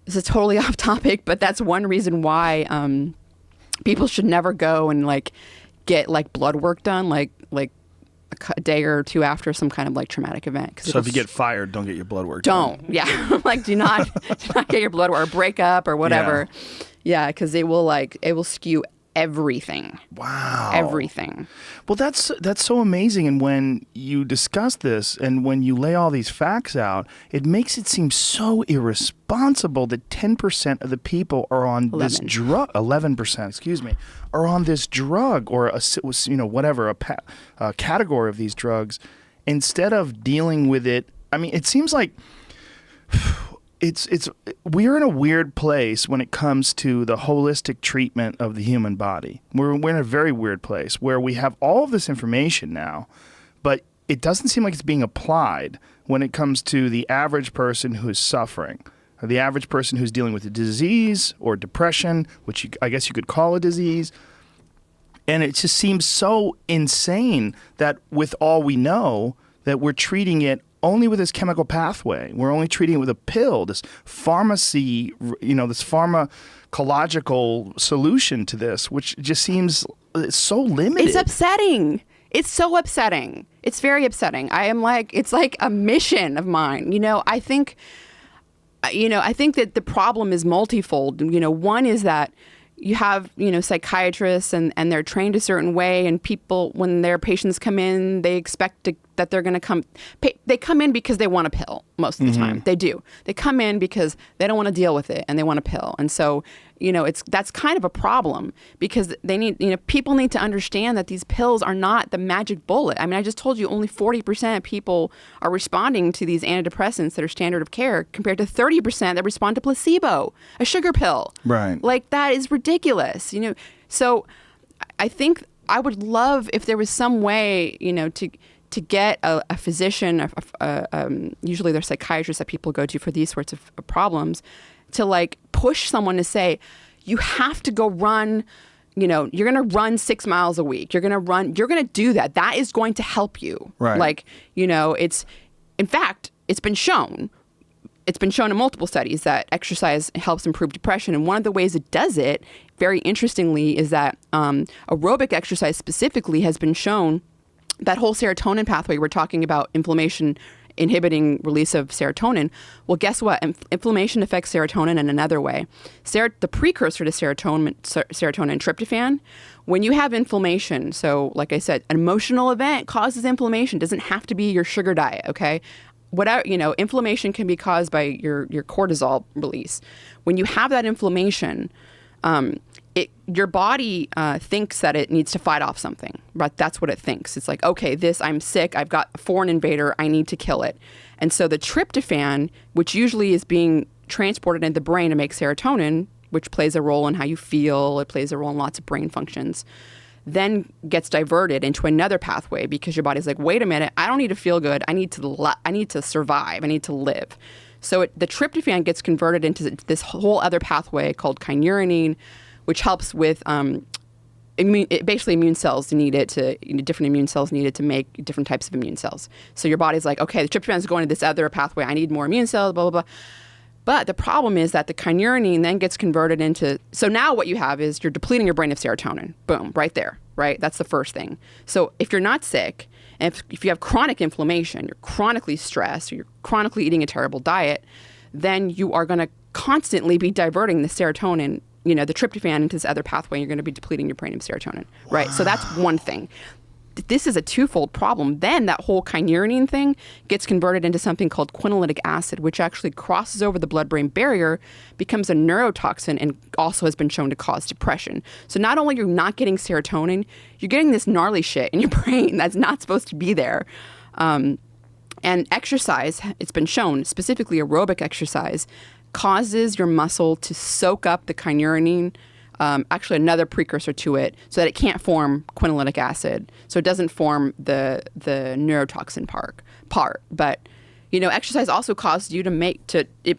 Speaker 2: this is totally off topic, but that's one reason why people should never go and get blood work done a day or two after some kind of traumatic event.
Speaker 1: So if you get fired, don't get your blood work done.
Speaker 2: Don't. Yeah. do not get your blood work or break up or whatever. Yeah, because it will skew everything.
Speaker 1: Wow.
Speaker 2: Everything.
Speaker 1: Well, that's so amazing. And when you discuss this and when you lay all these facts out, it makes it seem so irresponsible that 10% of the people are on this drug, 11%, excuse me, are on this drug or whatever, a category of these drugs, instead of dealing with it. I mean, it seems like we're in a weird place when it comes to the holistic treatment of the human body. We're in a very weird place where we have all of this information now, but it doesn't seem like it's being applied when it comes to the average person who is suffering, or the average person who's dealing with a disease or depression, which I guess you could call a disease. And it just seems so insane that with all we know, that we're treating it only with this chemical pathway. We're only treating it with a pill, this pharmacy, this pharmacological solution to this, which just seems so limited.
Speaker 2: It's upsetting. It's so upsetting. It's very upsetting. It's like a mission of mine. I think that the problem is multifold. One is that you have, psychiatrists and they're trained a certain way, and people, when their patients come in, they expect that they're going to come. They come in because they want a pill most of the time. They do. They come in because they don't want to deal with it and they want a pill. And so, that's kind of a problem, because people need to understand that these pills are not the magic bullet. I mean, I just told you only 40% of people are responding to these antidepressants that are standard of care, compared to 30% that respond to placebo, a sugar pill.
Speaker 1: Right.
Speaker 2: Like, that is ridiculous. So I think I would love if there was some way, to get a physician, usually they're psychiatrists that people go to for these sorts of problems, to push someone to say, you have to go run, you're going to run 6 miles a week. You're going to do that. That is going to help you.
Speaker 1: Right.
Speaker 2: In fact, it's been shown in multiple studies that exercise helps improve depression. And one of the ways it does it, very interestingly, is that aerobic exercise specifically has been shown. That whole serotonin pathway, we're talking about inflammation inhibiting release of serotonin. Well, guess what? Inflammation affects serotonin in another way. The precursor to serotonin, tryptophan, when you have inflammation, so like I said, an emotional event causes inflammation. It doesn't have to be your sugar diet, okay? Inflammation can be caused by your cortisol release. When you have that inflammation, your body thinks that it needs to fight off something, right? That's what it thinks. It's like, okay, I'm sick. I've got a foreign invader. I need to kill it. And so the tryptophan, which usually is being transported into the brain to make serotonin, which plays a role in how you feel, it plays a role in lots of brain functions, then gets diverted into another pathway, because your body's like, wait a minute, I don't need to feel good. I need to survive. I need to live. So the tryptophan gets converted into this whole other pathway called kynurenine, which helps with basically immune cells need it to, different immune cells need it to make different types of immune cells. So your body's like, okay, the tryptophan is going to this other pathway. I need more immune cells, blah, blah, blah. But the problem is that the kynurenine then gets converted into, so now what you have is you're depleting your brain of serotonin. Boom, right there, right? That's the first thing. So if you're not sick, and if you have chronic inflammation, you're chronically stressed, or you're chronically eating a terrible diet, then you are going to constantly be diverting the serotonin, the tryptophan, into this other pathway, and you're going to be depleting your brain of serotonin, right? So that's one thing. This is a twofold problem. Then that whole kynurenine thing gets converted into something called quinolytic acid, which actually crosses over the blood-brain barrier, becomes a neurotoxin, and also has been shown to cause depression. So not only you're not getting serotonin, you're getting this gnarly shit in your brain that's not supposed to be there. And exercise, it's been shown, specifically aerobic exercise, causes your muscle to soak up the kynurenine, actually another precursor to it, so that it can't form quinolytic acid. So it doesn't form the neurotoxin part. But, exercise also causes you it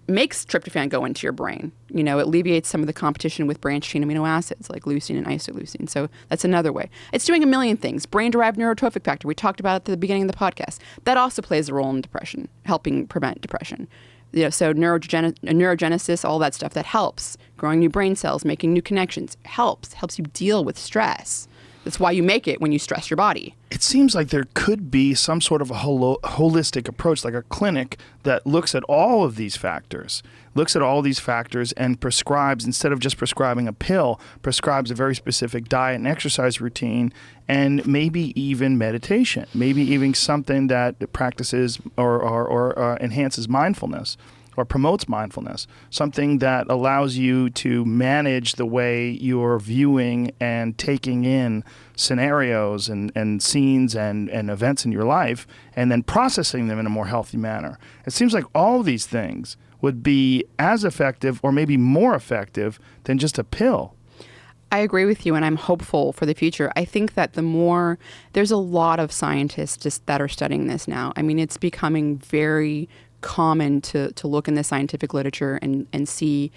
Speaker 2: makes tryptophan go into your brain. It alleviates some of the competition with branched chain amino acids like leucine and isoleucine. So that's another way. It's doing a million things. Brain-derived neurotrophic factor, we talked about at the beginning of the podcast. That also plays a role in depression, helping prevent depression. So neurogenesis, all that stuff that helps. Growing new brain cells, making new connections, helps you deal with stress. That's why you make it when you stress your body.
Speaker 1: It seems like there could be some sort of a holistic approach, like a clinic that looks at all of these factors, and prescribes, instead of just prescribing a pill, prescribes a very specific diet and exercise routine, and maybe even meditation, maybe even something that practices or enhances mindfulness or promotes mindfulness, something that allows you to manage the way you're viewing and taking in scenarios and scenes and events in your life, and then processing them in a more healthy manner. It seems like all these things would be as effective or maybe more effective than just a pill.
Speaker 2: I agree with you, and I'm hopeful for the future. I think that there's a lot of scientists that are studying this now. I mean, it's becoming very common to look in the scientific literature and see,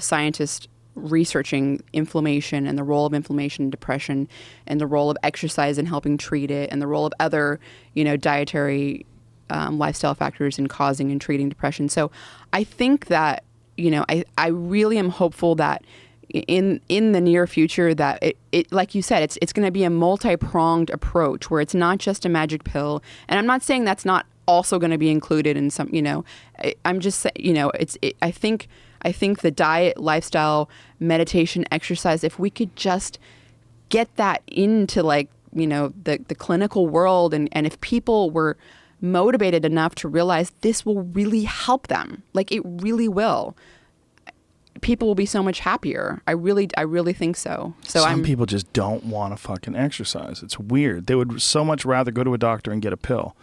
Speaker 2: scientists researching inflammation and the role of inflammation in depression, and the role of exercise in helping treat it, and the role of other, dietary lifestyle factors in causing and treating depression. So I think that, I really am hopeful that in the near future that it like you said, it's going to be a multi-pronged approach where it's not just a magic pill. And I'm not saying that's not also going to be included in some, I'm just saying, I think the diet, lifestyle, meditation, exercise, if we could just get that into the clinical world, and if people were motivated enough to realize this will really help them, it really will, people will be so much happier. I really think so.
Speaker 1: Some people just don't want to fucking exercise. It's weird. They would so much rather go to a doctor and get a pill.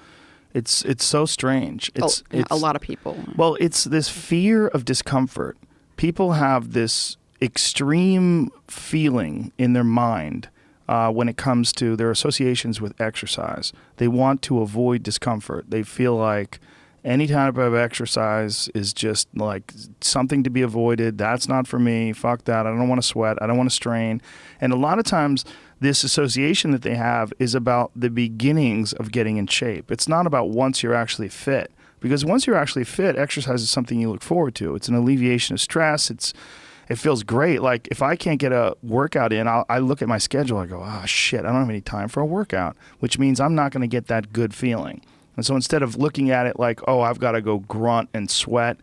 Speaker 1: It's so strange. It's
Speaker 2: a lot of people.
Speaker 1: Well, it's this fear of discomfort. People have this extreme feeling in their mind when it comes to their associations with exercise. They want to avoid discomfort. They feel like any type of exercise is just like something to be avoided. That's not for me. Fuck that. I don't want to sweat. I don't want to strain. And a lot of times this association that they have is about the beginnings of getting in shape. It's not about once you're actually fit. Because once you're actually fit, exercise is something you look forward to. It's an alleviation of stress. It feels great. Like if I can't get a workout in, I look at my schedule. I go, oh shit, I don't have any time for a workout, which means I'm not going to get that good feeling. And so instead of looking at it like, oh, I've got to go grunt and sweat,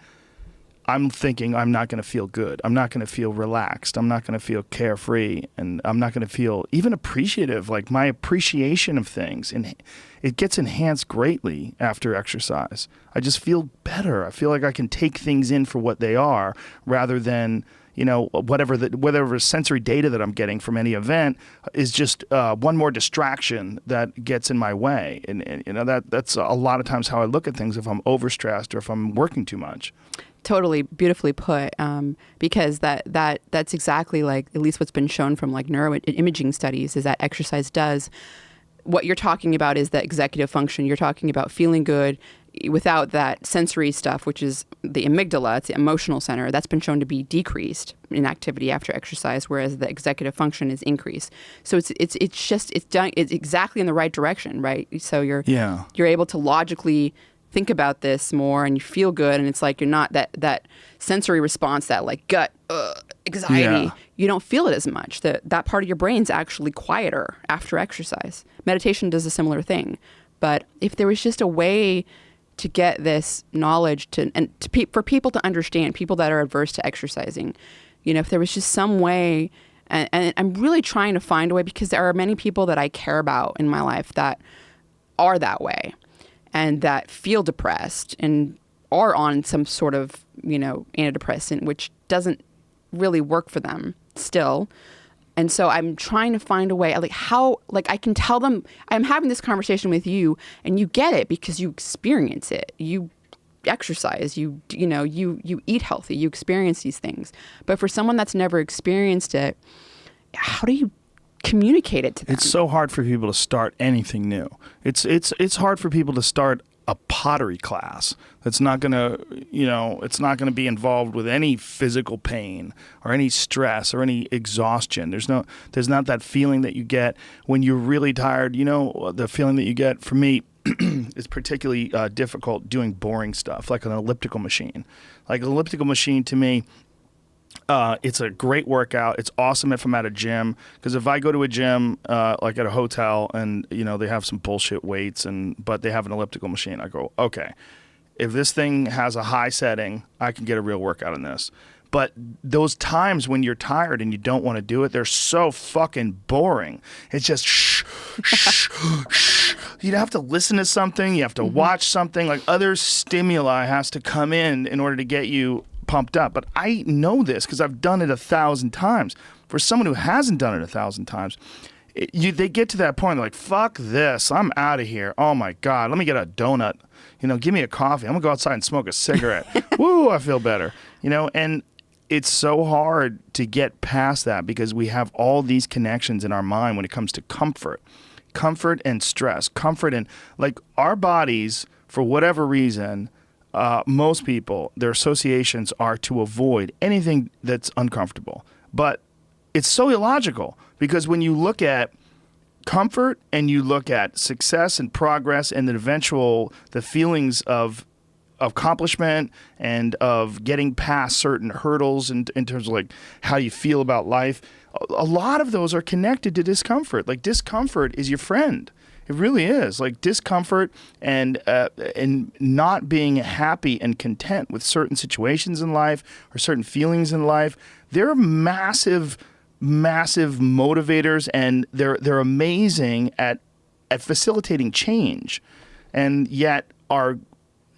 Speaker 1: I'm thinking I'm not going to feel good. I'm not going to feel relaxed. I'm not going to feel carefree. And I'm not going to feel even appreciative. Like my appreciation of things, and it gets enhanced greatly after exercise. I just feel better. I feel like I can take things in for what they are rather than, whatever sensory data that I'm getting from any event is just one more distraction that gets in my way. And that's a lot of times how I look at things if I'm overstressed or if I'm working too much.
Speaker 2: Totally beautifully put, because that's exactly at least what's been shown from neuroimaging studies is that exercise does what you're talking about is the executive function. You're talking about feeling good without that sensory stuff, which is the amygdala. It's the emotional center. That's been shown to be decreased in activity after exercise, whereas the executive function is increased. So it's exactly in the right direction, right? So you're able to logically think about this more, and you feel good, and it's like you're not that sensory response, that gut anxiety.
Speaker 1: Yeah.
Speaker 2: You don't feel it as much. That part of your brain's actually quieter after exercise. Meditation does a similar thing, but if there was just a way to get this knowledge for people to understand, people that are adverse to exercising, if there was just some way, and I'm really trying to find a way, because there are many people that I care about in my life that are that way, and that feel depressed and are on some sort of, antidepressant, which doesn't really work for them still. And so I'm trying to find a way, I can tell them, I'm having this conversation with you, and you get it because you experience it. You exercise, you eat healthy, you experience these things. But for someone that's never experienced it, how do you communicate it to them?
Speaker 1: It's so hard for people to start anything new. It's hard for people to start a pottery class that's not going to, it's not going to be involved with any physical pain or any stress or any exhaustion. There's not that feeling that you get when you're really tired. The feeling that you get, for me, is particularly difficult doing boring stuff like an elliptical machine. Like an elliptical machine, to me, It's a great workout. It's awesome if I'm at a gym, because if I go to a gym, like at a hotel, and they have some bullshit weights, but they have an elliptical machine, I go, okay, if this thing has a high setting, I can get a real workout in this. But those times when you're tired and you don't want to do it, they're so fucking boring. It's just shh, shh, shh. You have to listen to something. You have to watch something. Like, other stimuli has to come in order to get you pumped up. But I know this because I've done it 1,000 times. For someone who hasn't done it 1,000 times, they get to that point, they're like, fuck this, I'm out of here. Oh my God, let me get a donut. Give me a coffee. I'm gonna go outside and smoke a cigarette. Woo, I feel better. And it's so hard to get past that because we have all these connections in our mind when it comes to comfort and stress, comfort and, like, our bodies, for whatever reason, most people, their associations are to avoid anything that's uncomfortable. But it's so illogical, because when you look at comfort and you look at success and progress and the feelings of accomplishment and of getting past certain hurdles in terms of, like, how you feel about life, a lot of those are connected to discomfort. Like, discomfort is your friend. It really is. Like, discomfort and not being happy and content with certain situations in life or certain feelings in life, they're massive motivators, and they're amazing at facilitating change. And yet our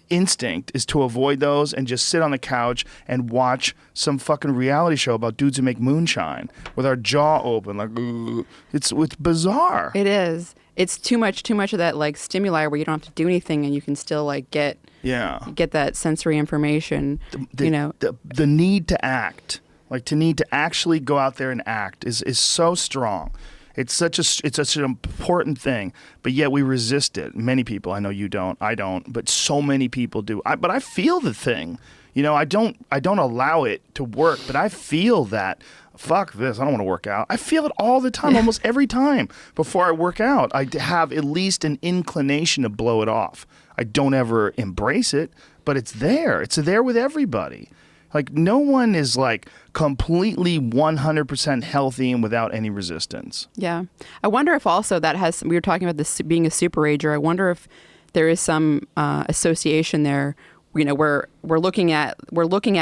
Speaker 1: instinct is to avoid those and just sit on the couch and watch some fucking reality show about dudes who make moonshine with our jaw open, like, ugh. It's bizarre.
Speaker 2: It is. It's too much of that, like, stimuli where you don't have to do anything and you can still, like, get that sensory information.
Speaker 1: The need to act, like, to need to actually go out there and act is so strong. It's such an important thing, but yet we resist it. Many people, I know you don't, I don't, but so many people do. But I feel the thing. I don't allow it to work, but I feel that, fuck this, I don't want to work out. I feel it all the time, almost every time before I work out. I have at least an inclination to blow it off. I don't ever embrace it, but it's there. It's there with everybody. Like, no one is, like, completely 100% healthy and without any resistance.
Speaker 2: Yeah. I wonder if also we were talking about this being a super ager. I wonder if there is some association there. We're looking at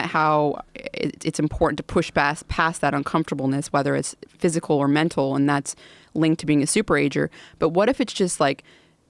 Speaker 2: how it's important to push past that uncomfortableness, whether it's physical or mental, and that's linked to being a super ager. But what if it's just, like,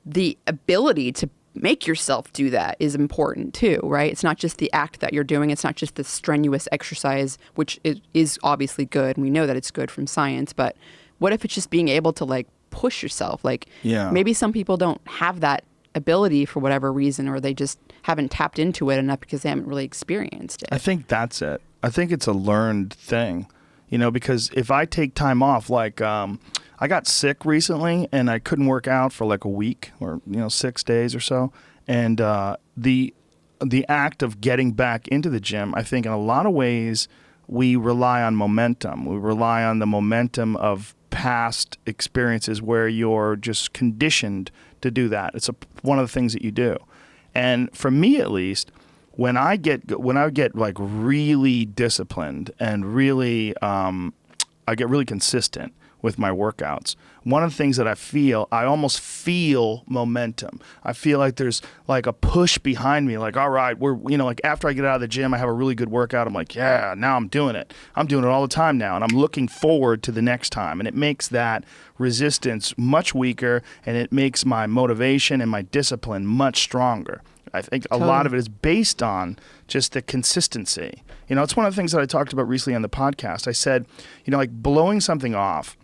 Speaker 2: the ability to make yourself do that is important too, right? It's not just the act that you're doing. It's not just the strenuous exercise, which is obviously good. And we know that it's good from science. But what if it's just being able to, like, push yourself? Like, maybe some people don't have that ability for whatever reason, or they just haven't tapped into it enough because they haven't really experienced it.
Speaker 1: I think that's it. I think it's a learned thing, because if I take time off, like, I got sick recently and I couldn't work out for like a week or 6 days or so, and the act of getting back into the gym, I think in a lot of ways we rely on momentum. We rely on the momentum of past experiences where you're just conditioned to do that. It's one of the things that you do. And for me, at least, when I get like really disciplined and really I get really consistent with my workouts, one of the things that I almost feel momentum. I feel like there's like a push behind me, like, all right, like after I get out of the gym, I have a really good workout. I'm like, yeah, now I'm doing it. I'm doing it all the time now. And I'm looking forward to the next time. And it makes that resistance much weaker, and it makes my motivation and my discipline much stronger. I think a lot of it is based on just the consistency. It's one of the things that I talked about recently on the podcast. I said, like, blowing something off,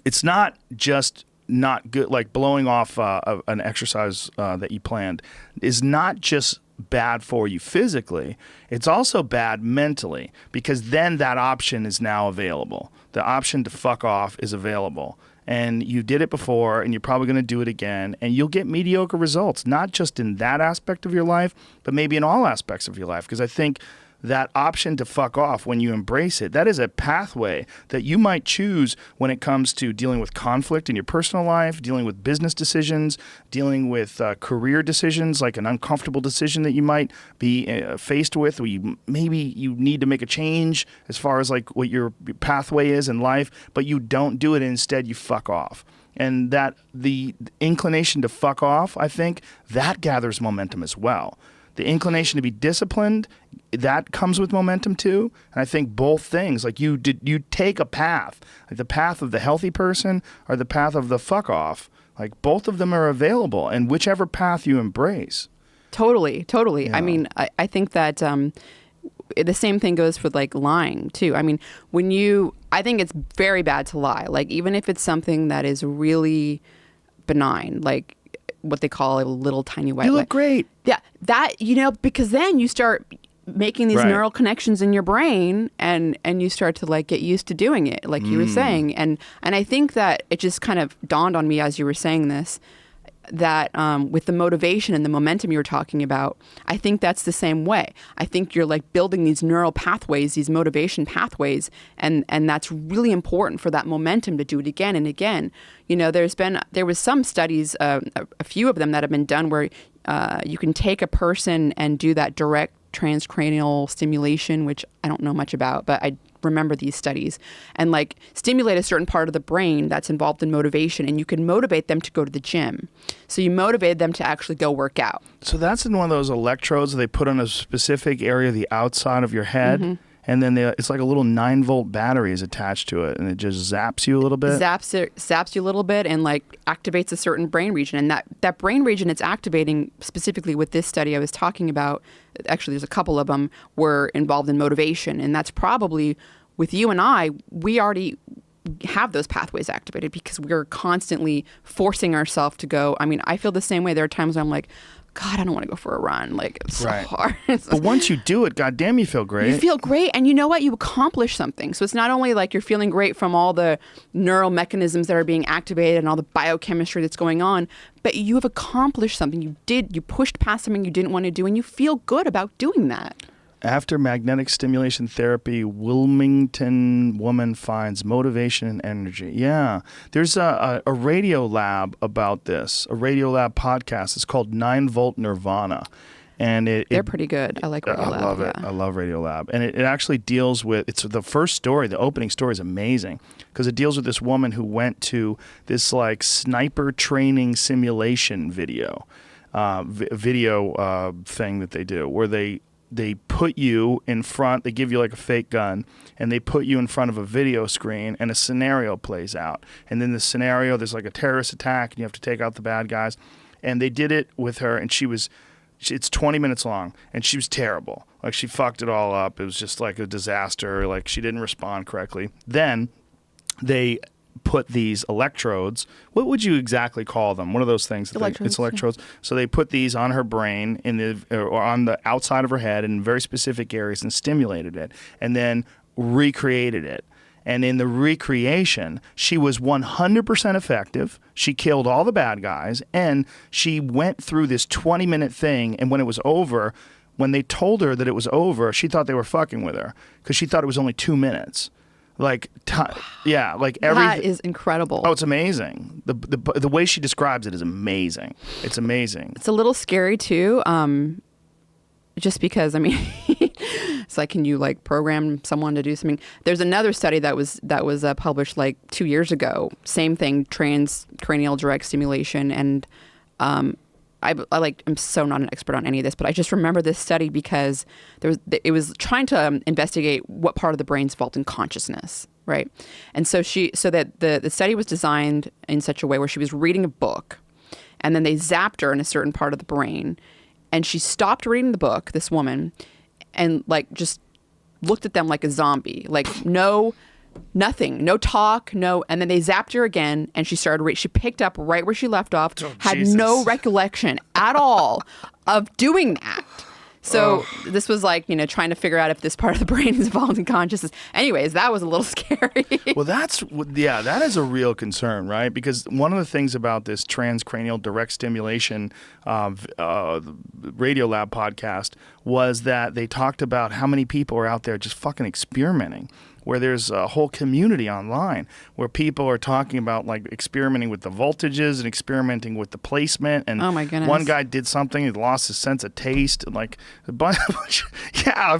Speaker 1: it's not just not good. Like, blowing off an exercise that you planned is not just bad for you physically. It's also bad mentally, because then that option is now available. The option to fuck off is available. And you did it before, and you're probably going to do it again, and you'll get mediocre results, not just in that aspect of your life, but maybe in all aspects of your life. Because I think that option to fuck off when you embrace it, that is a pathway that you might choose when it comes to dealing with conflict in your personal life, dealing with business decisions, dealing with career decisions, like an uncomfortable decision that you might be faced with, where maybe you need to make a change as far as like what your pathway is in life, but you don't do it, and instead you fuck off. And that the inclination to fuck off, I think, that gathers momentum as well. The inclination to be disciplined, that comes with momentum too. And I think both things, like you take a path, like the path of the healthy person or the path of the fuck off, like both of them are available, and whichever path you embrace.
Speaker 2: Totally.
Speaker 1: Yeah.
Speaker 2: I mean, I think that the same thing goes for like lying too. I mean, I think it's very bad to lie. Like even if it's something that is really benign, like what they call a little tiny white lie.
Speaker 1: You look great.
Speaker 2: Yeah, that, because then you start making these neural connections in your brain, and you start to like get used to doing it, like you were saying. And I think that it just kind of dawned on me as you were saying this, that with the motivation and the momentum you were talking about, I think that's the same way. I think you're like building these neural pathways, these motivation pathways, and that's really important for that momentum to do it again and again. There was some studies, a few of them that have been done where you can take a person and do that direct transcranial stimulation, which I don't know much about, but I remember these studies, and like stimulate a certain part of the brain that's involved in motivation, and you can motivate them to go to the gym. So you motivate them to actually go work out.
Speaker 1: So that's in one of those electrodes they put on a specific area, the outside of your head, and then it's like a little 9-volt battery is attached to it, and it just zaps you a little bit.
Speaker 2: Zaps you a little bit, and like activates a certain brain region. And that brain region it's activating, specifically with this study I was talking about, actually there's a couple of them, were involved in motivation. And that's probably, with you and I, we already have those pathways activated because we're constantly forcing ourselves to go. I mean, I feel the same way. There are times when I'm like, God, I don't want to go for a run. Like, it's so hard.
Speaker 1: But once you do it, goddamn, you feel great.
Speaker 2: You feel great. And you know what? You accomplish something. So it's not only like you're feeling great from all the neural mechanisms that are being activated and all the biochemistry that's going on, but you have accomplished something. You pushed past something you didn't want to do, and you feel good about doing that.
Speaker 1: After magnetic stimulation therapy, Wilmington woman finds motivation and energy. Yeah. There's a Radio Lab about this, a Radio Lab podcast. It's called 9-Volt Nirvana. And they're
Speaker 2: pretty good. I like Radio Lab.
Speaker 1: I love it. I love Radio Lab. And it actually deals with, it's the first story, the opening story is amazing because it deals with this woman who went to this like sniper training simulation video thing that they do where they put you in front, they give you like a fake gun, and they put you in front of a video screen, and a scenario plays out. And then the scenario, there's like a terrorist attack, and you have to take out the bad guys. And they did it with her, and it's 20 minutes long, and she was terrible. Like, she fucked it all up. It was just like a disaster. Like, she didn't respond correctly. Then they put these electrodes. What would you exactly call them? One of those things. It's electrodes. So they put these on her brain or on the outside of her head in very specific areas and stimulated it, and then recreated it. And in the recreation, she was 100% effective. She killed all the bad guys, and she went through this 20-minute thing. And when it was over, when they told her that it was over, she thought they were fucking with her because she thought it was only 2 minutes. Like, like everything.
Speaker 2: That is incredible.
Speaker 1: Oh, it's amazing. The way she describes it is amazing. It's amazing.
Speaker 2: It's a little scary too. Just because, I mean, it's like, can you like program someone to do something? There's another study that was published like 2 years ago. Same thing, transcranial direct stimulation, and I'm so not an expert on any of this, but I just remember this study because it was trying to investigate what part of the brain's involved in consciousness, right? And so that the study was designed in such a way where she was reading a book, and then they zapped her in a certain part of the brain, and she stopped reading the book, this woman, and like just looked at them like a zombie, like nothing, no talk, no. And then they zapped her again, and she started. She picked up right where she left off.
Speaker 1: Oh,
Speaker 2: had
Speaker 1: Jesus.
Speaker 2: no recollection at all of doing that. So this was like, trying to figure out if this part of the brain is involved in consciousness. Anyways, that was a little scary.
Speaker 1: Well, that is a real concern, right? Because one of the things about this transcranial direct stimulation Radiolab podcast was that they talked about how many people are out there just fucking experimenting, where there's a whole community online where people are talking about like experimenting with the voltages and experimenting with the placement. And
Speaker 2: oh my goodness.
Speaker 1: One guy did something, he lost his sense of taste, and like a bunch. Yeah,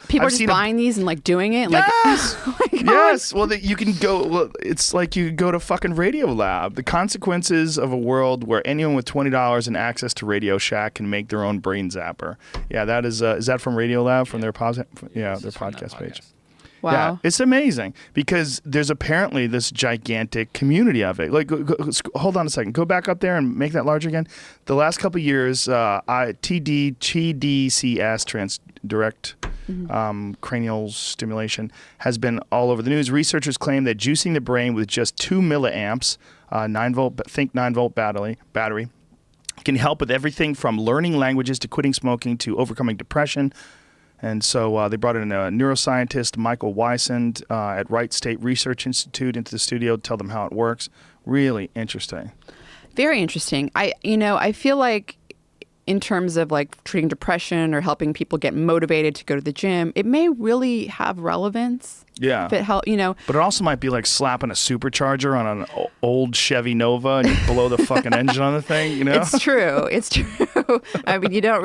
Speaker 2: people are just buying these and like doing it.
Speaker 1: Yes,
Speaker 2: like, oh my God.
Speaker 1: Yes. Well, you can go. Well, it's like you go to fucking Radiolab. The consequences of a world where anyone with $20 and access to Radio Shack can make their own brain zapper. Yeah, that is that from Radiolab from their their podcast page.
Speaker 2: Wow.
Speaker 1: Yeah, it's amazing because there's apparently this gigantic community of it. Like, hold on a second. Go back up there and make that larger again. The last couple of years, TDCS, direct cranial stimulation, has been all over the news. Researchers claim that juicing the brain with just 2 milliamps, 9-volt battery, can help with everything from learning languages to quitting smoking to overcoming depression. And so they brought in a neuroscientist, Michael Wysand, at Wright State Research Institute into the studio to tell them how it works. Really interesting.
Speaker 2: Very interesting. I feel like in terms of like treating depression or helping people get motivated to go to the gym, it may really have relevance.
Speaker 1: Yeah.
Speaker 2: If it help,
Speaker 1: But it also might be like slapping a supercharger on an old Chevy Nova and you blow the fucking engine on the thing,
Speaker 2: It's true. It's true. I mean, we don't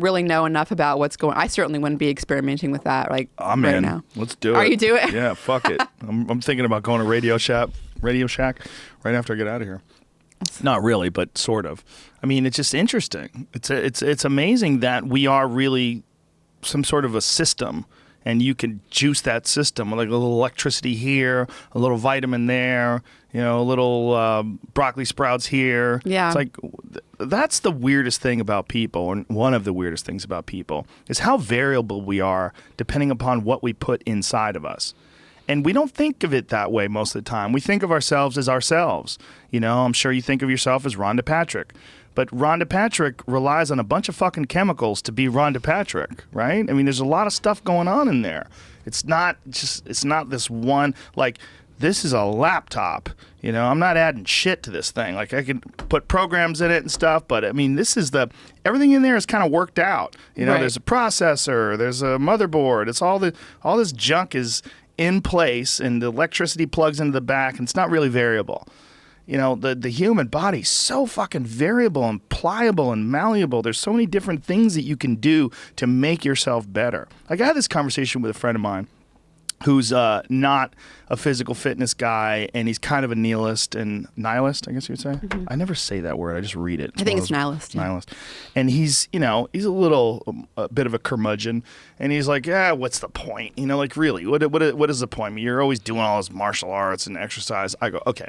Speaker 2: really know enough about what's going on. I certainly wouldn't be experimenting with that right now.
Speaker 1: Let's do it.
Speaker 2: Are you do it?
Speaker 1: Yeah, fuck it. I'm thinking about going to Radio Shack right after I get out of here. Not really, but sort of. I mean, it's just interesting. It's amazing that we are really some sort of a system, and you can juice that system with like a little electricity here, a little vitamin there, a little broccoli sprouts here.
Speaker 2: Yeah.
Speaker 1: It's like that's the weirdest thing about people, and one of the weirdest things about people is how variable we are depending upon what we put inside of us. And we don't think of it that way most of the time. We think of ourselves as ourselves. I'm sure you think of yourself as Rhonda Patrick. But Rhonda Patrick relies on a bunch of fucking chemicals to be Rhonda Patrick, right? I mean, there's a lot of stuff going on in there. It's not this one, like, this is a laptop. I'm not adding shit to this thing. Like, I can put programs in it and stuff, but I mean, everything in there is kind of worked out.
Speaker 2: Right.
Speaker 1: There's a processor, there's a motherboard. It's all this junk is in place, and the electricity plugs into the back, and it's not really variable. The human body's so fucking variable and pliable and malleable. There's so many different things that you can do to make yourself better. Like, I had this conversation with a friend of mine who's not a physical fitness guy, and he's kind of a nihilist, I guess you would say. Mm-hmm. I never say that word. I just read it.
Speaker 2: I think it's nihilist. Yeah.
Speaker 1: Nihilist. And he's a bit of a curmudgeon, and he's like, what's the point? Like, really, what is the point? I mean, you're always doing all this martial arts and exercise. I go, okay,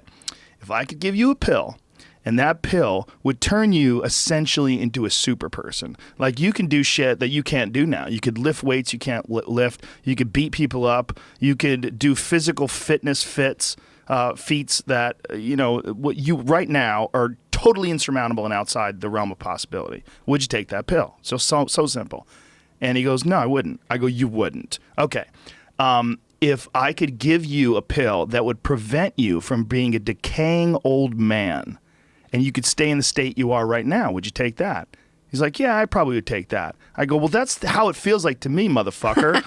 Speaker 1: if I could give you a pill, and that pill would turn you essentially into a super person. Like, you can do shit that you can't do now. You could lift weights you can't lift. You could beat people up. You could do physical fitness feats that, what you right now are totally insurmountable and outside the realm of possibility. Would you take that pill? So simple. And he goes, no, I wouldn't. I go, you wouldn't. Okay. If I could give you a pill that would prevent you from being a decaying old man, and you could stay in the state you are right now, would you take that? He's like, yeah, I probably would take that. I go, well, that's how it feels like to me, motherfucker.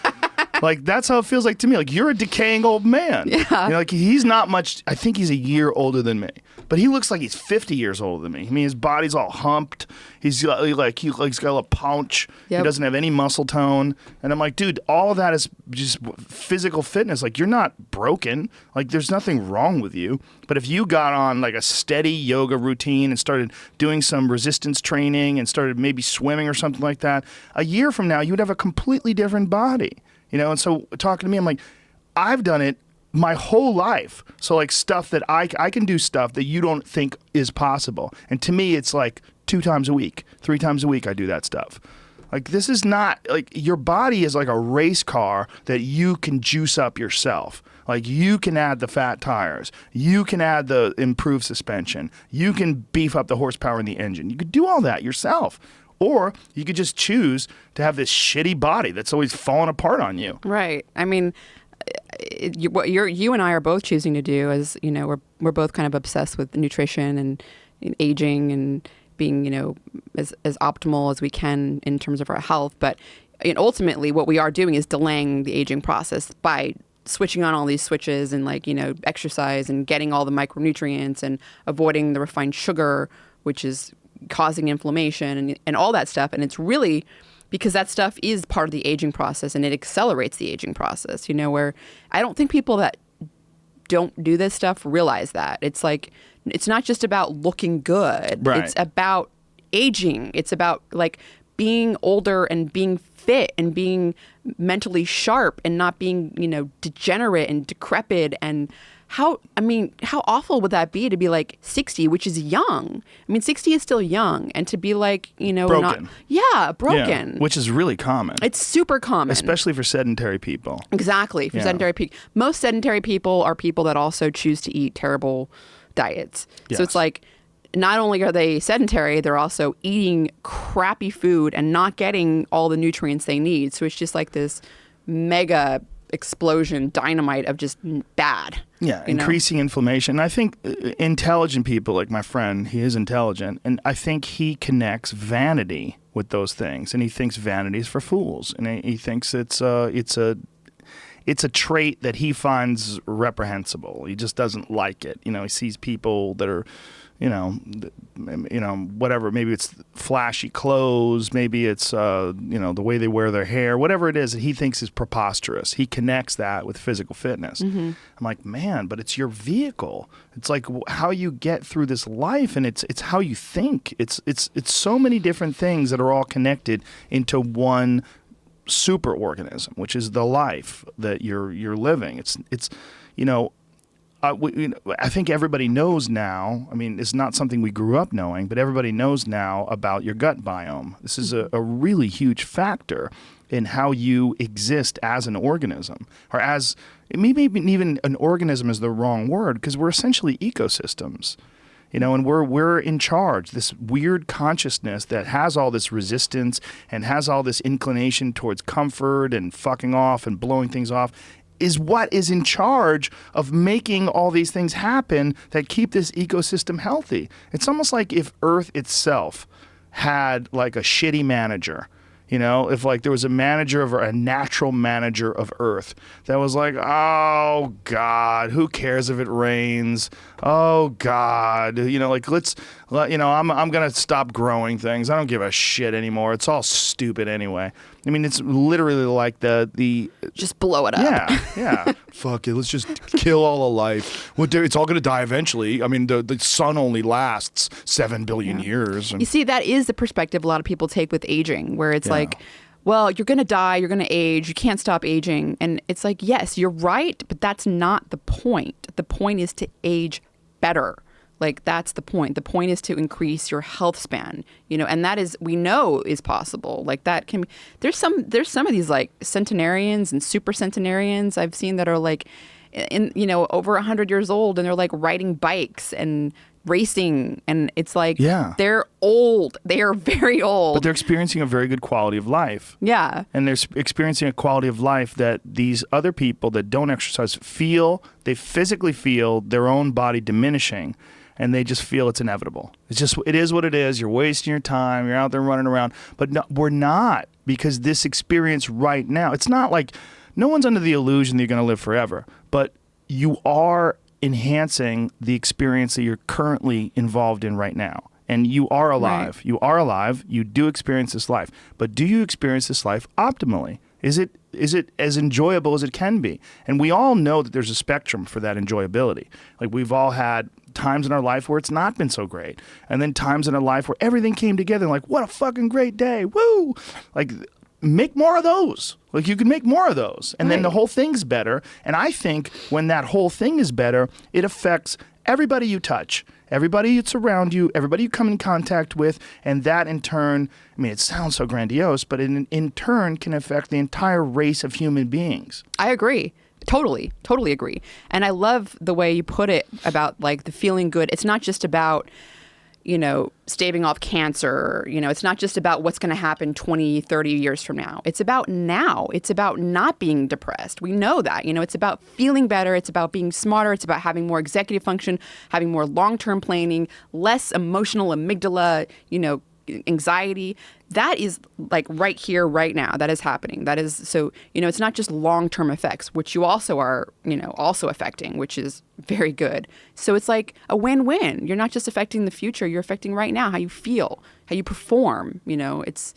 Speaker 1: Like, that's how it feels like to me. Like, you're a decaying old man.
Speaker 2: Yeah.
Speaker 1: Like, he's not much, I think he's a year older than me. But he looks like he's 50 years older than me. I mean, his body's all humped. He's got he's got a little paunch. Yep. He doesn't have any muscle tone. And I'm like, dude, all of that is just physical fitness. Like, you're not broken. Like, there's nothing wrong with you. But if you got on like a steady yoga routine and started doing some resistance training and started maybe swimming or something like that, a year from now, you would have a completely different body. And so talking to me, I'm like, I've done it my whole life. So like stuff that I can do stuff that you don't think is possible. And to me, it's like 2 times a week, 3 times a week I do that stuff. Like, this is not, like, your body is like a race car that you can juice up yourself. Like, you can add the fat tires. You can add the improved suspension. You can beef up the horsepower in the engine. You could do all that yourself. Or you could just choose to have this shitty body that's always falling apart on you.
Speaker 2: Right. I mean, what you and I are both choosing to do is, we're both kind of obsessed with nutrition and aging and being, as optimal as we can in terms of our health. But ultimately, what we are doing is delaying the aging process by switching on all these switches and exercise and getting all the micronutrients and avoiding the refined sugar, which is causing inflammation and all that stuff. And it's really because that stuff is part of the aging process and it accelerates the aging process, where I don't think people that don't do this stuff realize that. It's like, it's not just about looking good.
Speaker 1: Right.
Speaker 2: It's about aging. It's about being older and being fit and being mentally sharp and not being, degenerate and decrepit. And how awful would that be to be 60, which is young? I mean, 60 is still young, and to be
Speaker 1: broken.
Speaker 2: Broken.
Speaker 1: Which is really common.
Speaker 2: It's super common.
Speaker 1: Especially for sedentary people.
Speaker 2: Exactly. For sedentary people. Most sedentary people are people that also choose to eat terrible diets.
Speaker 1: Yes.
Speaker 2: So it's not only are they sedentary, they're also eating crappy food and not getting all the nutrients they need. So it's just this mega explosion, dynamite of just bad.
Speaker 1: Yeah, increasing inflammation. I think intelligent people, like my friend, he is intelligent, and I think he connects vanity with those things, and he thinks vanity is for fools, and he thinks it's a trait that he finds reprehensible. He just doesn't like it. He sees people that are, whatever. Maybe it's flashy clothes. Maybe it's, the way they wear their hair. Whatever it is that he thinks is preposterous. He connects that with physical fitness. Mm-hmm. I'm like, man, but it's your vehicle. It's how you get through this life, and it's how you think. It's so many different things that are all connected into one super organism, which is the life that you're living. I think everybody knows now. I mean, it's not something we grew up knowing, but everybody knows now about your gut biome. This is a really huge factor in how you exist as an organism, or as maybe even an organism is the wrong word, because we're essentially ecosystems. And we're in charge. This weird consciousness that has all this resistance and has all this inclination towards comfort and fucking off and blowing things off is what is in charge of making all these things happen that keep this ecosystem healthy. It's almost like if Earth itself had a shitty manager. If there was a natural manager of Earth that was oh God, who cares if it rains? Oh God, I'm gonna stop growing things. I don't give a shit anymore. It's all stupid anyway. I mean, it's literally the
Speaker 2: just blow it up.
Speaker 1: Yeah. Fuck it. Let's just kill all of life. It's all gonna die eventually. I mean, the sun only lasts 7 billion years.
Speaker 2: You see, that is the perspective a lot of people take with aging, where it's well, you're going to die, you're going to age, you can't stop aging. And it's yes, you're right, but that's not the point. The point is to age better. That's the point. The point is to increase your health span, and that is, we know is possible. That can be, there's some of these centenarians and super centenarians I've seen that are over 100 years old, and they're riding bikes and racing, and it's they're old. They are very old,
Speaker 1: but they're experiencing a very good quality of life.
Speaker 2: Yeah,
Speaker 1: and they're experiencing a quality of life that these other people that don't exercise feel. They physically feel their own body diminishing, and they just feel it's inevitable. It is what it is. You're wasting your time. You're out there running around, but no, we're not, because this experience right now, it's not no one's under the illusion that you're going to live forever, but you are enhancing the experience that you're currently involved in right now. And you are alive. Right. You are alive. You do experience this life. But do you experience this life optimally? Is it as enjoyable as it can be? And we all know that there's a spectrum for that enjoyability. We've all had times in our life where it's not been so great. And then times in our life where everything came together and what a fucking great day. Woo! Make more of those. You can make more of those. And then the whole thing's better. And I think when that whole thing is better, it affects everybody you touch, everybody that's around you, everybody you come in contact with. And that in turn, I mean, it sounds so grandiose, but in turn can affect the entire race of human beings.
Speaker 2: I agree. Totally agree. And I love the way you put it about the feeling good. It's not just about staving off cancer. It's not just about what's going to happen 20, 30 years from now. It's about now. It's about not being depressed. We know that. It's about feeling better. It's about being smarter. It's about having more executive function, having more long-term planning, less emotional amygdala, anxiety. That is like right here, right now. That is happening. That is so, it's not just long-term effects, which you also are, also affecting, which is very good. So it's like a win-win. You're not just affecting the future, you're affecting right now, how you feel, how you perform. It's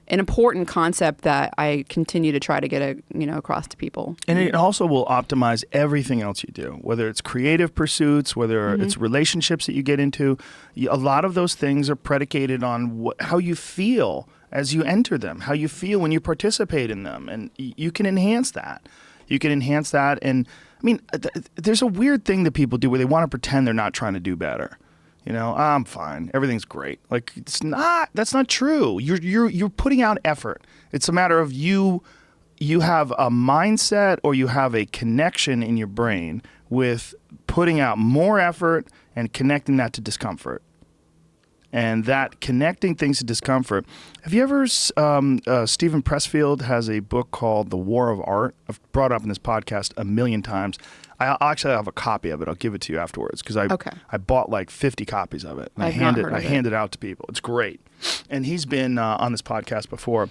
Speaker 2: an important concept that I continue to try to get across to people.
Speaker 1: And it also will optimize everything else you do, whether it's creative pursuits, whether it's relationships that you get into. A lot of those things are predicated on how you feel as you enter them, how you feel when you participate in them. And you can enhance that. And I mean, there's a weird thing that people do where they want to pretend they're not trying to do better. I'm fine. Everything's great. Like that's not true. You're putting out effort. It's a matter of you have a mindset or you have a connection in your brain with putting out more effort and connecting that to discomfort. And that connecting things to discomfort. Have you ever, Stephen Pressfield has a book called The War of Art. I've brought it up in this podcast a million times. I actually have a copy of it. I'll give it to you afterwards because I bought like 50 copies of it. And I hand it out to people. It's great. And he's been on this podcast before.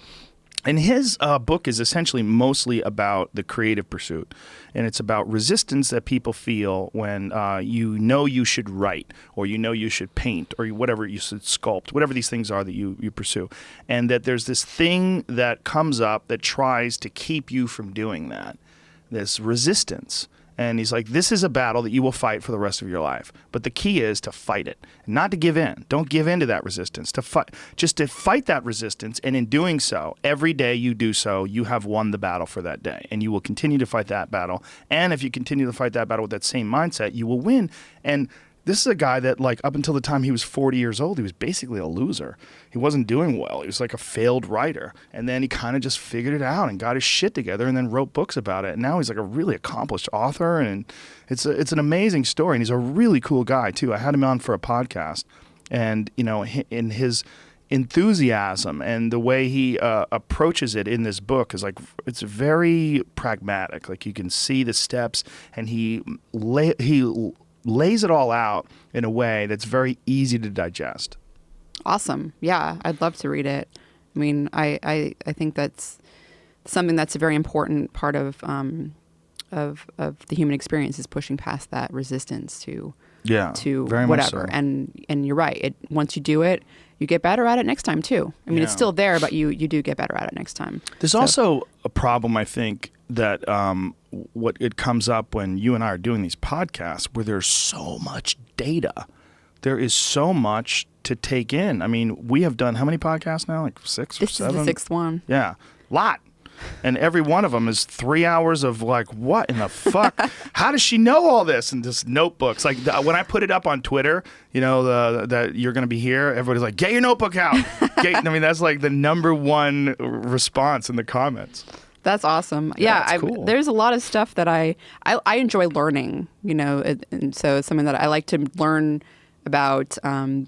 Speaker 1: And his book is essentially mostly about the creative pursuit. And it's about resistance that people feel when you should write or you should paint or whatever you should sculpt, whatever these things are that you pursue. And that there's this thing that comes up that tries to keep you from doing that, this resistance. And he's like, this is a battle that you will fight for the rest of your life. But the key is to fight it, not to give in. Don't give in to that resistance. To fight that resistance. And in doing so, every day you do so, you have won the battle for that day. And you will continue to fight that battle. And if you continue to fight that battle with that same mindset, you will win. And this is a guy that, like, up until the time he was 40 years old, he was basically a loser. He wasn't doing well. He was like a failed writer. And then he kind of just figured it out and got his shit together and then wrote books about it. And now he's like a really accomplished author. And it's an amazing story. And he's a really cool guy, too. I had him on for a podcast. And, in his enthusiasm and the way he approaches it in this book is like, it's very pragmatic. Like, you can see the steps and he lays it all out in a way that's very easy to digest.
Speaker 2: Awesome. Yeah, I'd love to read it. I mean, I think that's something that's a very important part of the human experience is pushing past that resistance to whatever. So. And you're right. Once you do it, you get better at it next time too. I mean, it's still there, but you do get better at it next time.
Speaker 1: There's also a problem, I think, that what it comes up when you and I are doing these podcasts where there's so much data. There is so much to take in. I mean, we have done how many podcasts now? Like 6 or 7?
Speaker 2: This is the 6th one.
Speaker 1: Yeah. Lot. And every one of them is 3 hours of like, what in the fuck? How does she know all this? And just notebooks. Like when I put it up on Twitter, that you're going to be here, everybody's like, get your notebook out. I mean, that's like the number one response in the comments.
Speaker 2: That's awesome. Yeah,
Speaker 1: cool.
Speaker 2: There's a lot of stuff that I enjoy learning, and so it's something that I like to learn about,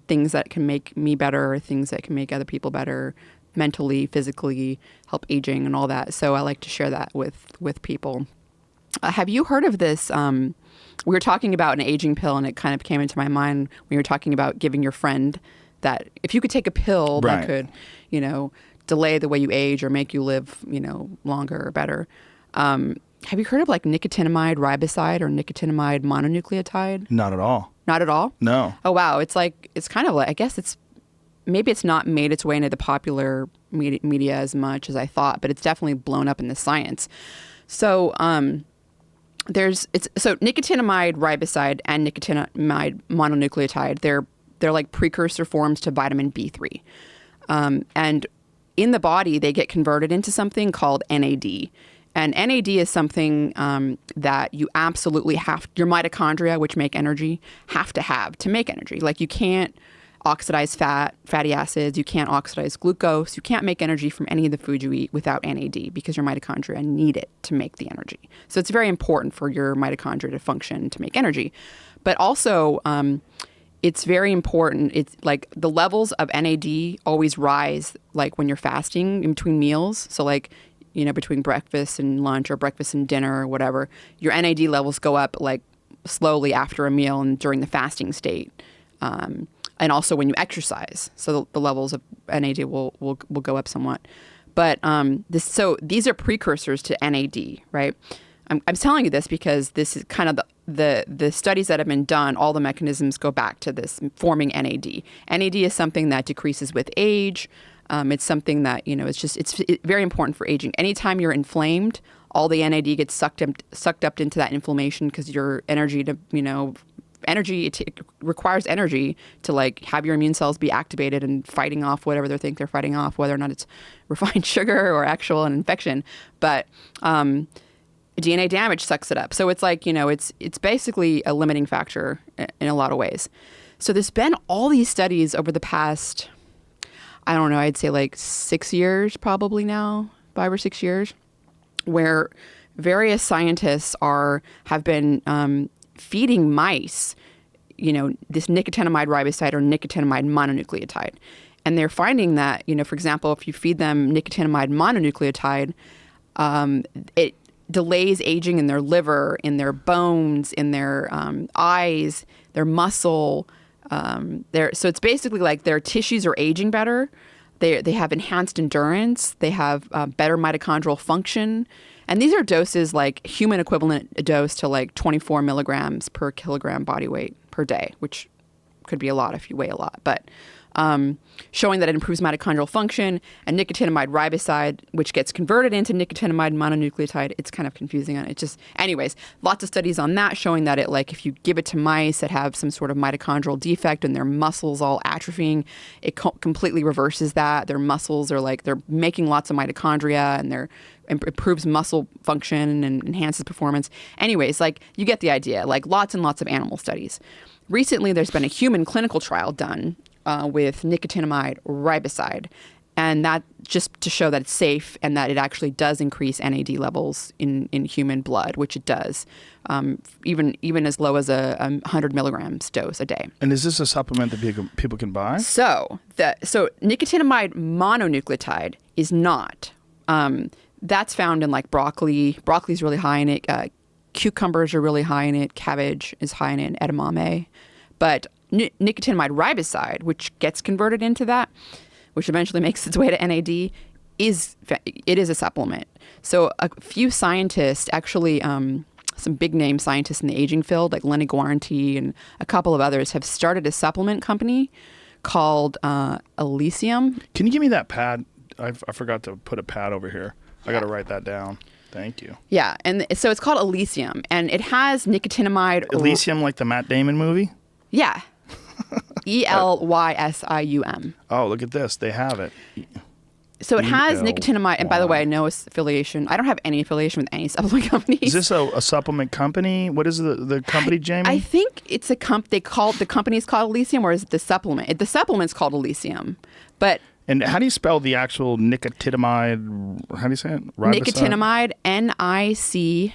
Speaker 2: things that can make me better, things that can make other people better, mentally, physically, help aging and all that. So I like to share that with people. Have you heard of this? We were talking about an aging pill, and it kind of came into my mind when you were talking about giving your friend that if you could take a pill that could, delay the way you age or make you live, longer or better. Have you heard of like nicotinamide riboside or nicotinamide mononucleotide?
Speaker 1: Not at all.
Speaker 2: Not at all?
Speaker 1: No.
Speaker 2: Oh, wow. It's kind of like, I guess maybe it's not made its way into the popular media as much as I thought, but it's definitely blown up in the science. So, so nicotinamide riboside and nicotinamide mononucleotide, they're like precursor forms to vitamin B3. And in the body, they get converted into something called NAD. And NAD is something that you absolutely your mitochondria, which make energy, have to make energy. Like you can't, oxidize fat, fatty acids. You can't oxidize glucose. You can't make energy from any of the food you eat without NAD because your mitochondria need it to make the energy. So it's very important for your mitochondria to function to make energy. But also, it's very important. It's like the levels of NAD always rise like when you're fasting in between meals. So like, between breakfast and lunch or breakfast and dinner or whatever, your NAD levels go up like slowly after a meal and during the fasting state. And also when you exercise. So the levels of NAD will go up somewhat. But so these are precursors to NAD, right? I'm telling you this because this is kind of the studies that have been done. All the mechanisms go back to this forming NAD. NAD is something that decreases with age. It's something that, it's very important for aging. Anytime you're inflamed, all the NAD gets sucked up into that inflammation because your energy to, it requires energy to like have your immune cells be activated and fighting off whatever they think they're fighting off, whether or not it's refined sugar or actual an infection. But DNA damage sucks it up. So it's like, it's basically a limiting factor in a lot of ways. So there's been all these studies over the past, I don't know, I'd say like 6 years probably now, 5 or 6 years, where various scientists have been feeding mice, this nicotinamide riboside or nicotinamide mononucleotide. And they're finding that, for example, if you feed them nicotinamide mononucleotide, it delays aging in their liver, in their bones, in their eyes, their muscle. So it's basically like their tissues are aging better. They have enhanced endurance. They have better mitochondrial function. And these are doses like human equivalent dose to like 24 milligrams per kilogram body weight per day, which could be a lot if you weigh a lot. But showing that it improves mitochondrial function, and nicotinamide riboside, which gets converted into nicotinamide mononucleotide. It's kind of confusing. It just, anyways, lots of studies on that showing that it, like, if you give it to mice that have some sort of mitochondrial defect and their muscles all atrophying, it completely reverses that. Their muscles are like, they're making lots of mitochondria, and they're improves muscle function and enhances performance. Anyways, like, you get the idea. Like, lots and lots of animal studies. Recently, there's been a human clinical trial done with nicotinamide riboside, and that just to show that it's safe and that it actually does increase NAD levels in human blood, which it does, even as low as a 100 milligrams dose a day.
Speaker 1: And is this a supplement that people can buy?
Speaker 2: So nicotinamide mononucleotide is not. That's found in like broccoli. Broccoli's really high in it. Cucumbers are really high in it. Cabbage is high in it. Edamame. But nicotinamide riboside, which gets converted into that, which eventually makes its way to NAD, is a supplement. So a few scientists, actually some big name scientists in the aging field, like Lenny Guarantee and a couple of others, have started a supplement company called Elysium.
Speaker 1: Can you give me that pad? I forgot to put a pad over here. I got to write that down. Thank you.
Speaker 2: Yeah, and so it's called Elysium, and it has nicotinamide.
Speaker 1: Elysium, like the Matt Damon movie?
Speaker 2: Yeah. Elysium.
Speaker 1: Oh, look at this. They have it.
Speaker 2: So it has nicotinamide, and by the way, no affiliation. I don't have any affiliation with any supplement companies.
Speaker 1: Is this a supplement company? What is the company, Jamie?
Speaker 2: I think it's a the company's called Elysium, or is it the supplement? The supplement's called Elysium, but.
Speaker 1: And how do you spell the actual nicotinamide? How do you say it? Riboside?
Speaker 2: Nicotinamide, N-I-C,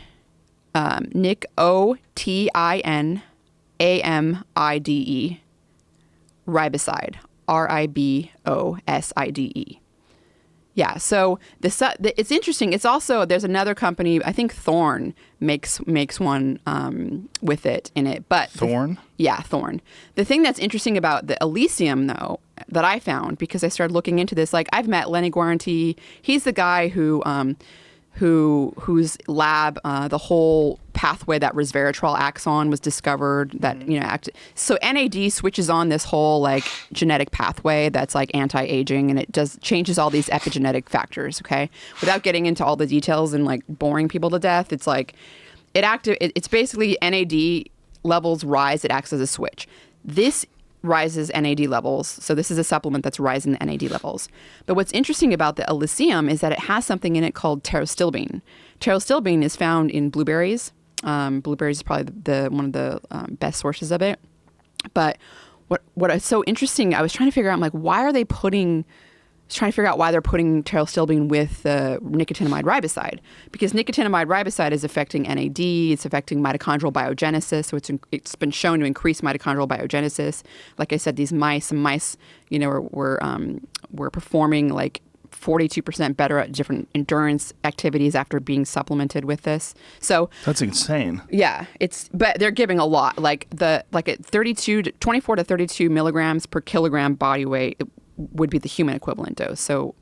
Speaker 2: O-T-I-N-A-M-I-D-E, riboside, R-I-B-O-S-I-D-E. Yeah, so it's interesting. It's also, there's another company, I think Thorne makes one with it in it. But
Speaker 1: Thorne?
Speaker 2: Yeah, Thorne. The thing that's interesting about the Elysium, though, that I found, because I started looking into this, like, I've met Lenny Guarantee. He's the guy whose lab, the whole pathway that resveratrol acts on was discovered. That so NAD switches on this whole like genetic pathway that's like anti-aging, and it changes all these epigenetic factors. Okay, without getting into all the details and like boring people to death, it's like it's basically NAD levels rise. It acts as a switch. This rises NAD levels. So this is a supplement that's rising the NAD levels. But what's interesting about the Elysium is that it has something in it called pterostilbene. Pterostilbene is found in blueberries. Blueberries is probably one of the best sources of it. But what is so interesting, I was trying to figure out, I'm like, why are they putting, trying to figure out why they're putting pterostilbene with nicotinamide riboside, because nicotinamide riboside is affecting NAD, it's affecting mitochondrial biogenesis, so it's been shown to increase mitochondrial biogenesis. Like I said, these mice, were performing like 42% better at different endurance activities after being supplemented with this. So
Speaker 1: that's insane.
Speaker 2: Yeah, but they're giving a lot, like at 24 to 32 milligrams per kilogram body weight would be the human equivalent dose. So,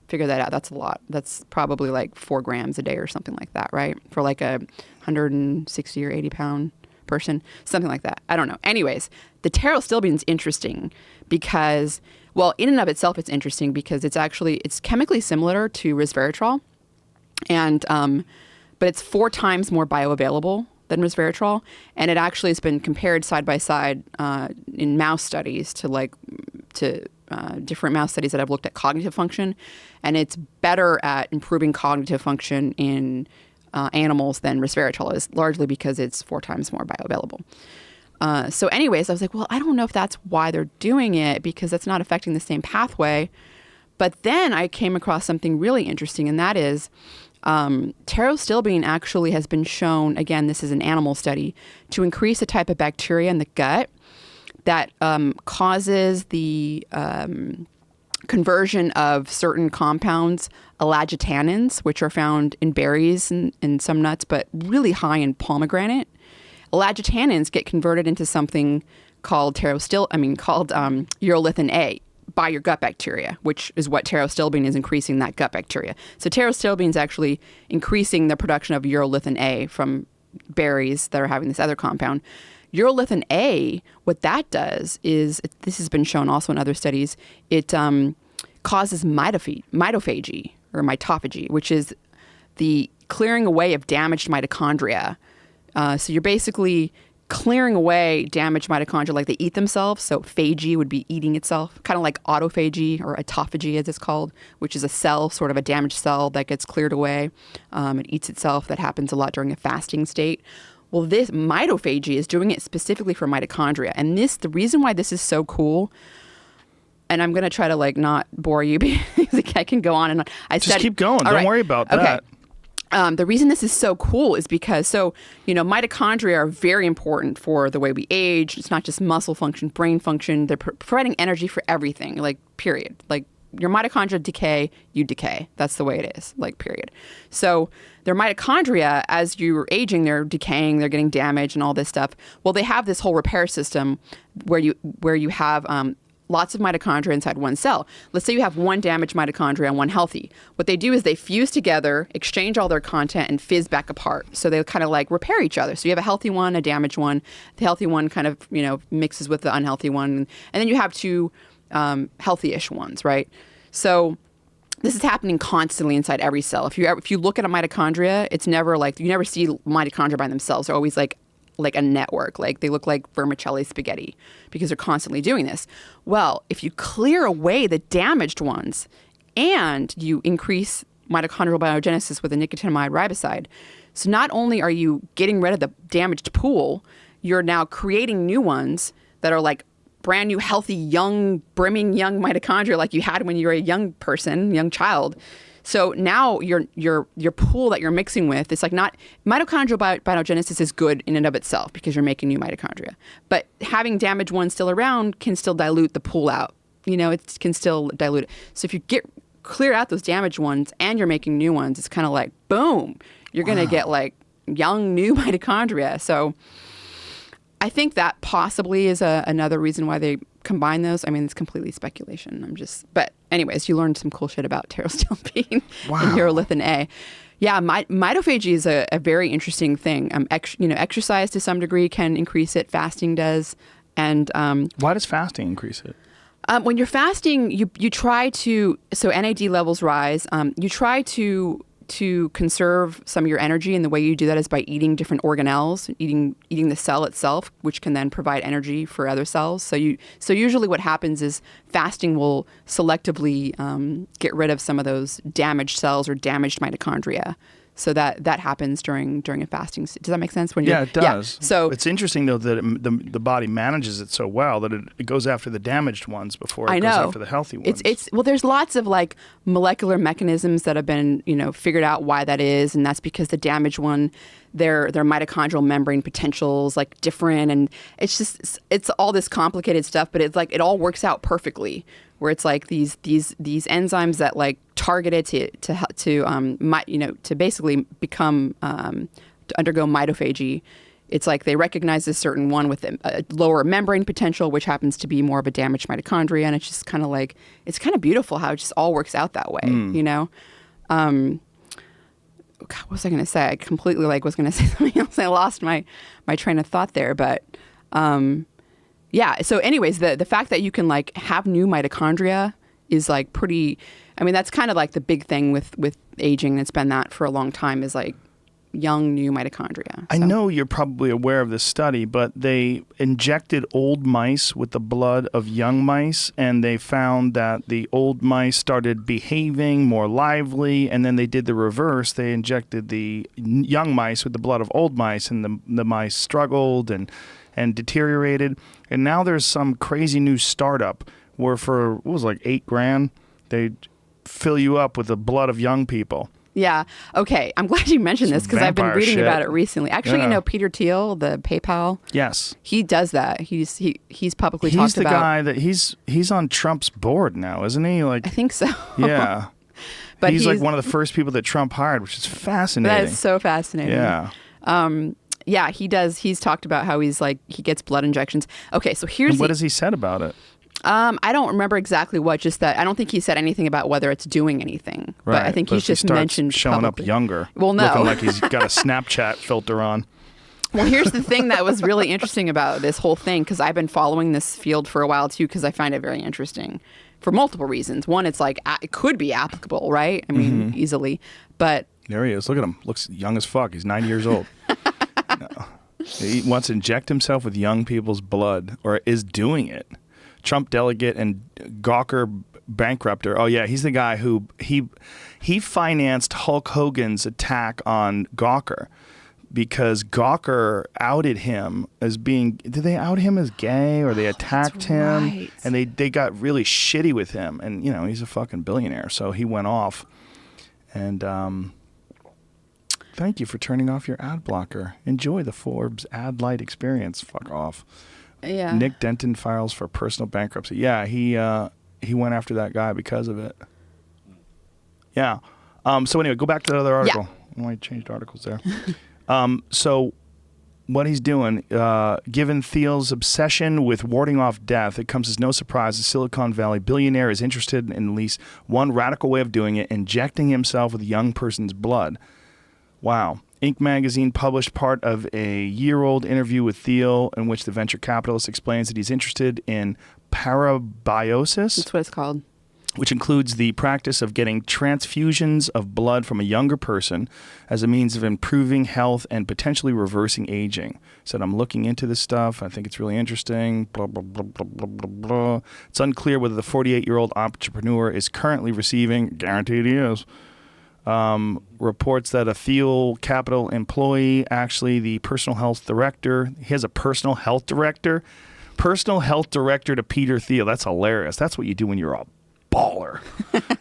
Speaker 2: figure that out. That's a lot. That's probably like 4 grams a day or something like that, right? For like a 160 or 80 pound person, something like that. I don't know. Anyways, the pterostilbene is interesting because, well, in and of itself, it's interesting because it's chemically similar to resveratrol, and but it's 4 times more bioavailable than resveratrol, and it actually has been compared side by side in mouse studies to different mouse studies that have looked at cognitive function, and it's better at improving cognitive function in animals than resveratrol is, largely because it's 4 times more bioavailable. So anyways, I was like, well, I don't know if that's why they're doing it, because that's not affecting the same pathway. But then I came across something really interesting, and that is pterostilbene actually has been shown, again, this is an animal study, to increase a type of bacteria in the gut that causes the conversion of certain compounds, elagitanins, which are found in berries and some nuts, but really high in pomegranate. Elagitanins get converted into something called urolithin A by your gut bacteria, which is what pterostilbene is, increasing that gut bacteria. So pterostilbene is actually increasing the production of urolithin A from berries that are having this other compound. Urolithin A, what that does is, this has been shown also in other studies, it causes mitophagy or mitophagy, which is the clearing away of damaged mitochondria. So you're basically clearing away damaged mitochondria like they eat themselves. So phagy would be eating itself, kind of like autophagy or autophagy as it's called, which is a cell, sort of a damaged cell that gets cleared away. It eats itself. That happens a lot during a fasting state. Well, this mitophagy is doing it specifically for mitochondria. And the reason why this is so cool, and I'm going to try to not bore you because I can go on and on.
Speaker 1: Just keep going. Don't worry about that.
Speaker 2: The reason this is so cool is because, mitochondria are very important for the way we age. It's not just muscle function, brain function. They're providing energy for everything, period. Your mitochondria decay, you decay. That's the way it is, period. So their mitochondria, as you're aging, they're decaying, they're getting damaged and all this stuff. Well, they have this whole repair system where you have lots of mitochondria inside one cell. Let's say you have one damaged mitochondria and one healthy. What they do is they fuse together, exchange all their content, and fizz back apart. So they kind of repair each other. So you have a healthy one, a damaged one. The healthy one kind of, mixes with the unhealthy one. And then you have 2 healthy-ish ones, right? So this is happening constantly inside every cell. If you look at a mitochondria, it's never you never see mitochondria by themselves. They're always like a network. They look like vermicelli spaghetti because they're constantly doing this. Well, if you clear away the damaged ones and you increase mitochondrial biogenesis with a nicotinamide riboside, so not only are you getting rid of the damaged pool, you're now creating new ones that are brand new, healthy, young, brimming young mitochondria like you had when you were a young child. So now your pool that you're mixing with, it's not mitochondrial biogenesis is good in and of itself because you're making new mitochondria. But having damaged ones still around can still dilute the pool out. It can still dilute it. So if you clear out those damaged ones and you're making new ones, it's kind of boom, you're going to get young new mitochondria. So I think that possibly is another reason why they combine those. I mean, it's completely speculation. But anyways, you learned some cool shit about pterostilbene and urolithin A. Yeah, mitophagy is a very interesting thing. Exercise to some degree can increase it. Fasting does. And
Speaker 1: why does fasting increase it?
Speaker 2: When you're fasting, you try to, so NAD levels rise. You try to conserve some of your energy, and the way you do that is by eating different organelles, eating the cell itself, which can then provide energy for other cells. So usually what happens is fasting will selectively get rid of some of those damaged cells or damaged mitochondria. So that happens during a fasting. Does that make sense? When
Speaker 1: it does.
Speaker 2: Yeah. So
Speaker 1: it's interesting though that the body manages it so well that it goes after the damaged ones before it goes after the healthy ones.
Speaker 2: Well, there's lots of like molecular mechanisms that have been figured out why that is, and that's because the damaged one, their mitochondrial membrane potentials like different, and it's all this complicated stuff, but it's like it all works out perfectly. Where it's like these enzymes that like target it to basically become to undergo mitophagy. It's like they recognize this certain one with a lower membrane potential, which happens to be more of a damaged mitochondria, and it's just kind of like it's kind of beautiful how it just all works out that way, God, what was I going to say? I completely was going to say something else. I lost my train of thought there, but. Yeah. So anyways, the fact that you can like have new mitochondria is like pretty, I mean, that's kind of like the big thing with aging. It's been that for a long time is like young new mitochondria.
Speaker 1: I know you're probably aware of this study, but they injected old mice with the blood of young mice, and they found that the old mice started behaving more lively, and then they did the reverse. They injected the young mice with the blood of old mice, and the mice struggled and deteriorated. And now there's some crazy new startup where for, what was it, like $8,000, they fill you up with the blood of young people.
Speaker 2: Yeah. Okay. I'm glad you mentioned this because I've been reading about it recently. Actually, Peter Thiel, the PayPal.
Speaker 1: Yes.
Speaker 2: He does that. He's publicly talked about.
Speaker 1: He's the guy that he's on Trump's board now, isn't he? Like
Speaker 2: I think so.
Speaker 1: Yeah. But he's like one of the first people that Trump hired, which is fascinating.
Speaker 2: That's so fascinating.
Speaker 1: Yeah.
Speaker 2: Yeah, he does. He's talked about how he gets blood injections. Okay, so here's
Speaker 1: what has he said about it?
Speaker 2: I don't remember exactly what. Just that I don't think he said anything about whether it's doing anything.
Speaker 1: Right.
Speaker 2: But I think he's just mentioned
Speaker 1: showing
Speaker 2: publicly.
Speaker 1: up younger.
Speaker 2: Well, no,
Speaker 1: looking like he's got a Snapchat filter on.
Speaker 2: Well, here's the thing that was really interesting about this whole thing, because I've been following this field for a while too, because I find it very interesting for multiple reasons. One, it's like it could be applicable, right? I mean, easily. But
Speaker 1: there he is. Look at him. Looks young as fuck. He's 90 years old. No. He wants to inject himself with young people's blood, or is doing it. Trump delegate and Gawker bankrupter. Oh yeah, he's the guy who he financed Hulk Hogan's attack on Gawker because Gawker outed him as being. Did they out him as gay, or they attacked him?
Speaker 2: Right.
Speaker 1: And they got really shitty with him. And he's a fucking billionaire, so he went off. And thank you for turning off your ad blocker. Enjoy the Forbes ad light experience. Fuck off.
Speaker 2: yeah,
Speaker 1: Nick Denton files for personal bankruptcy. Yeah, he went after that guy because of it. Yeah. So anyway, go back to the other article. Yeah. I changed articles there. So what he's doing, given Thiel's obsession with warding off death, it comes as no surprise the Silicon Valley billionaire is interested in at least one radical way of doing it, injecting himself with a young person's blood. Wow. Inc. magazine published part of a year-old interview with Thiel in which the venture capitalist explains that he's interested in parabiosis.
Speaker 2: that's what it's called.
Speaker 1: Which includes the practice of getting transfusions of blood from a younger person as a means of improving health and potentially reversing aging. Said, I'm looking into this stuff. I think it's really interesting. Blah, blah, blah, blah, blah, blah, blah. It's unclear whether the 48-year-old entrepreneur is currently receiving, guaranteed he is, reports that a Thiel Capital employee, actually the personal health director, he has a personal health director to Peter Thiel. That's hilarious. That's what you do when you're a baller.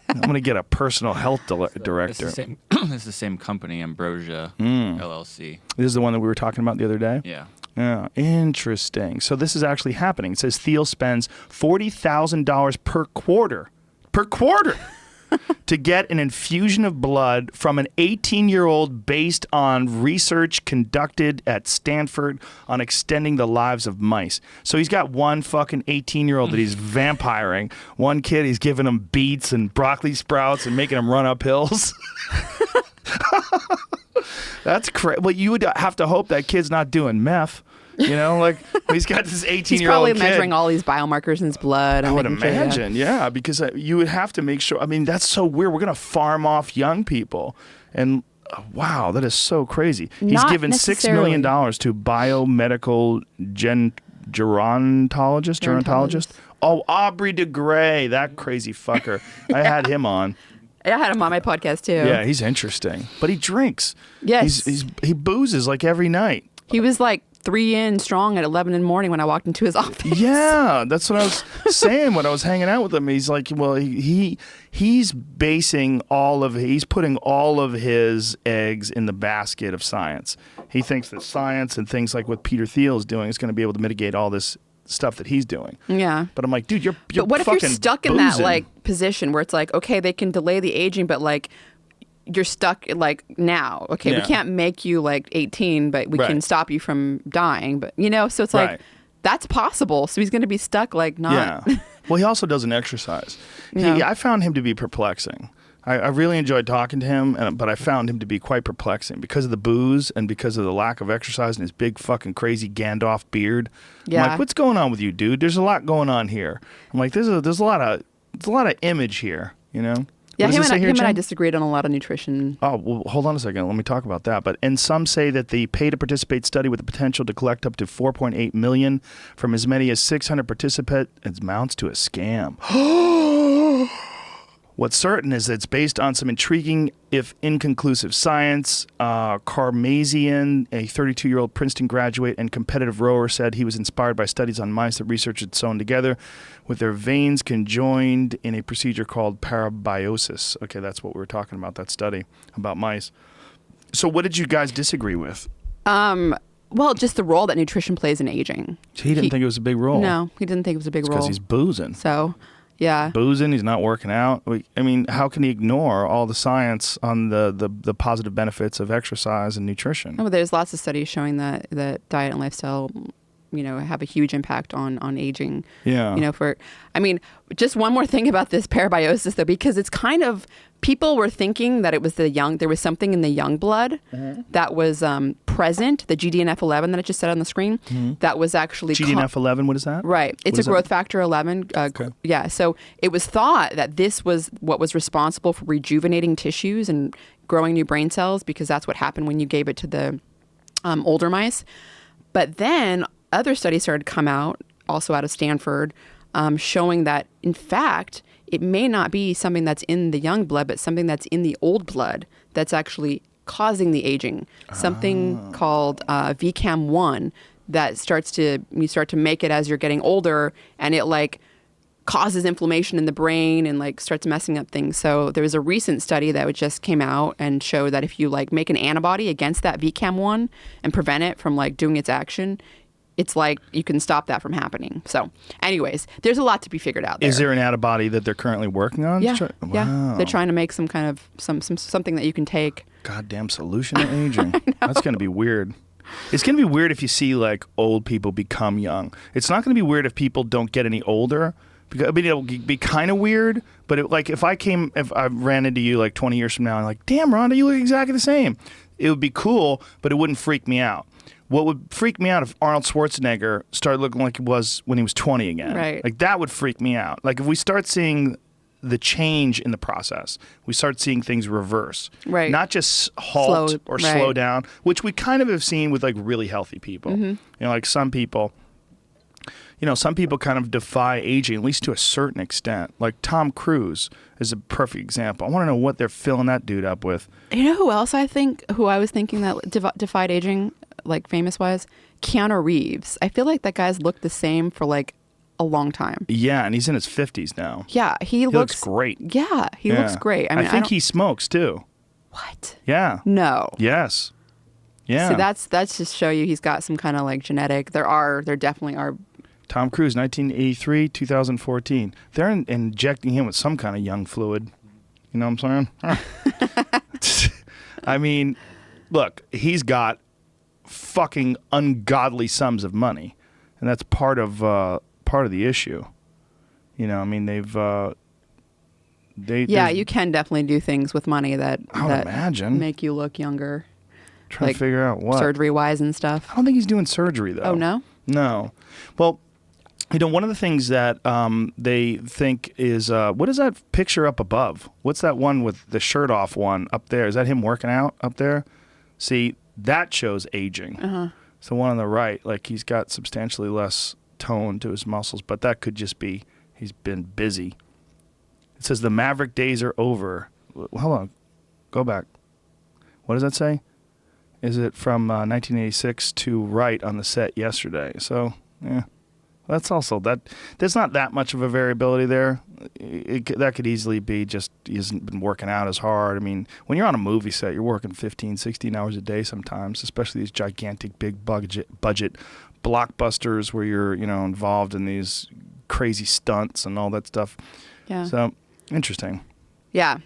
Speaker 1: I'm going to get a personal health director.
Speaker 3: It's the same company, Ambrosia LLC.
Speaker 1: This is the one that we were talking about the other day?
Speaker 3: Yeah.
Speaker 1: Yeah, interesting. So this is actually happening. It says Thiel spends $40,000 per quarter to get an infusion of blood from an 18-year-old based on research conducted at Stanford on extending the lives of mice. So he's got one fucking 18-year-old that he's vampiring. One kid, he's giving him beets and broccoli sprouts and making him run up hills. That's crazy. Well, you would have to hope that kid's not doing meth. Like he's got this 18-year-old kid.
Speaker 2: He's probably measuring all these biomarkers in his blood.
Speaker 1: I would imagine, yeah, because you would have to make sure. I mean, that's so weird. We're going to farm off young people. And wow, that is so crazy. He's given $6 million to biomedical gerontologist. Oh, Aubrey de Grey, that crazy fucker. I had him on.
Speaker 2: I had him on my podcast too.
Speaker 1: Yeah, he's interesting, but he drinks.
Speaker 2: Yes.
Speaker 1: He boozes like every night.
Speaker 2: He was like 3 in strong at 11 in the morning when I walked into his office.
Speaker 1: Yeah, that's what I was saying when I was hanging out with him. He's like, well, he's basing he's putting all of his eggs in the basket of science. He thinks that science and things like what Peter Thiel is doing is going to be able to mitigate all this stuff that he's doing.
Speaker 2: Yeah.
Speaker 1: But I'm like, dude, you're
Speaker 2: But what if you're stuck in that
Speaker 1: boozing.
Speaker 2: like position where it's like, okay, they can delay the aging, but like you're stuck like now. Okay, we
Speaker 1: Yeah.
Speaker 2: can't make you like 18, but we
Speaker 1: Right.
Speaker 2: can stop you from dying. But so it's
Speaker 1: Right.
Speaker 2: like that's possible. So he's going to be stuck like not.
Speaker 1: Yeah. Well, he also doesn't exercise.
Speaker 2: No.
Speaker 1: I found him to be perplexing. I really enjoyed talking to him, but I found him to be quite perplexing because of the booze and because of the lack of exercise and his big fucking crazy Gandalf beard.
Speaker 2: Yeah.
Speaker 1: I'm like, what's going on with you, dude? There's a lot going on here. I'm like, there's a lot of image here, you know?
Speaker 2: Yeah,
Speaker 1: What does
Speaker 2: him
Speaker 1: it say
Speaker 2: and
Speaker 1: here,
Speaker 2: I
Speaker 1: Jen?
Speaker 2: disagreed on a lot of nutrition.
Speaker 1: Oh, well, hold on a second. Let me talk about that. And some say that the pay-to-participate study with the potential to collect up to $4.8 million from as many as 600 participants amounts to a scam. What's certain is that it's based on some intriguing, if inconclusive, science. Karmazian, a 32-year-old Princeton graduate and competitive rower, said he was inspired by studies on mice that researchers had sewn together with their veins conjoined in a procedure called parabiosis. Okay, that's what we were talking about, that study about mice. So what did you guys disagree with?
Speaker 2: Well, just the role that nutrition plays in aging.
Speaker 1: He didn't think it was a big role.
Speaker 2: No, he didn't think it was a big role.
Speaker 1: Because he's boozing.
Speaker 2: So, yeah.
Speaker 1: Boozing, he's not working out. I mean, how can he ignore all the science on the positive benefits of exercise and nutrition?
Speaker 2: Oh, there's lots of studies showing that diet and lifestyle, have a huge impact on aging.
Speaker 1: Yeah.
Speaker 2: Just one more thing about this parabiosis though, because it's kind of, people were thinking that it was there was something in the young blood that was present, the GDNF11 that I just said on the screen, that was actually
Speaker 1: GDNF11, what is that?
Speaker 2: Right. It's
Speaker 1: What
Speaker 2: a
Speaker 1: is that?
Speaker 2: growth factor 11.
Speaker 1: Okay.
Speaker 2: Yeah. So it was thought that this was what was responsible for rejuvenating tissues and growing new brain cells, because that's what happened when you gave it to the older mice. But then other studies started to come out, also out of Stanford, showing that, in fact, it may not be something that's in the young blood, but something that's in the old blood that's actually causing the aging. Something called VCAM1 that you start to make it as you're getting older, and it like causes inflammation in the brain and like starts messing up things. So there was a recent study that just came out and showed that if you like make an antibody against that VCAM1 and prevent it from like doing its action, it's like you can stop that from happening. So anyways, there's a lot to be figured out there.
Speaker 1: Is there an antibody that they're currently working on?
Speaker 2: Yeah.
Speaker 1: Wow.
Speaker 2: Yeah. They're trying to make some kind of something that you can take.
Speaker 1: Goddamn solution to aging. That's going to be weird. It's going to be weird if you see like old people become young. It's not going to be weird if people don't get any older. Because, I mean, it'll be kind of weird, but if I ran into you like 20 years from now and like, damn, Rhonda, you look exactly the same. It would be cool, but it wouldn't freak me out. What would freak me out if Arnold Schwarzenegger started looking like he was when he was 20 again.
Speaker 2: Right.
Speaker 1: Like that would freak me out. Like if we start seeing the change in the process, we start seeing things reverse.
Speaker 2: Right.
Speaker 1: Not just halt or slow down, which we kind of have seen with like really healthy people. Like some people kind of defy aging, at least to a certain extent. Like Tom Cruise is a perfect example. I want to know what they're filling that dude up with.
Speaker 2: You know who else who I was thinking that defied aging, like famous-wise? Keanu Reeves. I feel like that guy's looked the same for like a long time.
Speaker 1: Yeah, and he's in his 50s now.
Speaker 2: Yeah, he
Speaker 1: looks great.
Speaker 2: Yeah, he looks great. I mean,
Speaker 1: I think he smokes too.
Speaker 2: What?
Speaker 1: Yeah.
Speaker 2: No.
Speaker 1: Yes. Yeah.
Speaker 2: So that's just show you he's got some kind of like genetic. There definitely are.
Speaker 1: Tom Cruise, 1983, 2014. They're injecting him with some kind of young fluid. You know what I'm saying? I mean, look, he's got fucking ungodly sums of money, and that's part of the issue. You know, I mean,
Speaker 2: you can definitely do things with money that
Speaker 1: imagine
Speaker 2: make you look younger.
Speaker 1: Trying to figure out what
Speaker 2: surgery-wise and stuff.
Speaker 1: I don't think he's doing surgery though.
Speaker 2: Oh no?
Speaker 1: No. Well, one of the things that they think is what is that picture up above? What's that one with the shirt off one up there? Is that him working out up there? See, that shows aging. It's the one on the right. Like he's got substantially less tone to his muscles, but that could just be he's been busy. It says the Maverick days are over. hold on, go back. What does that say? Is it from 1986 to right on the set yesterday? So, yeah. That's also that. There's not that much of a variability there. That could easily be just he hasn't been working out as hard. I mean, when you're on a movie set, you're working 15, 16 hours a day sometimes, especially these gigantic, big budget blockbusters where you're, involved in these crazy stunts and all that stuff.
Speaker 2: Yeah.
Speaker 1: So, interesting.
Speaker 2: Yeah.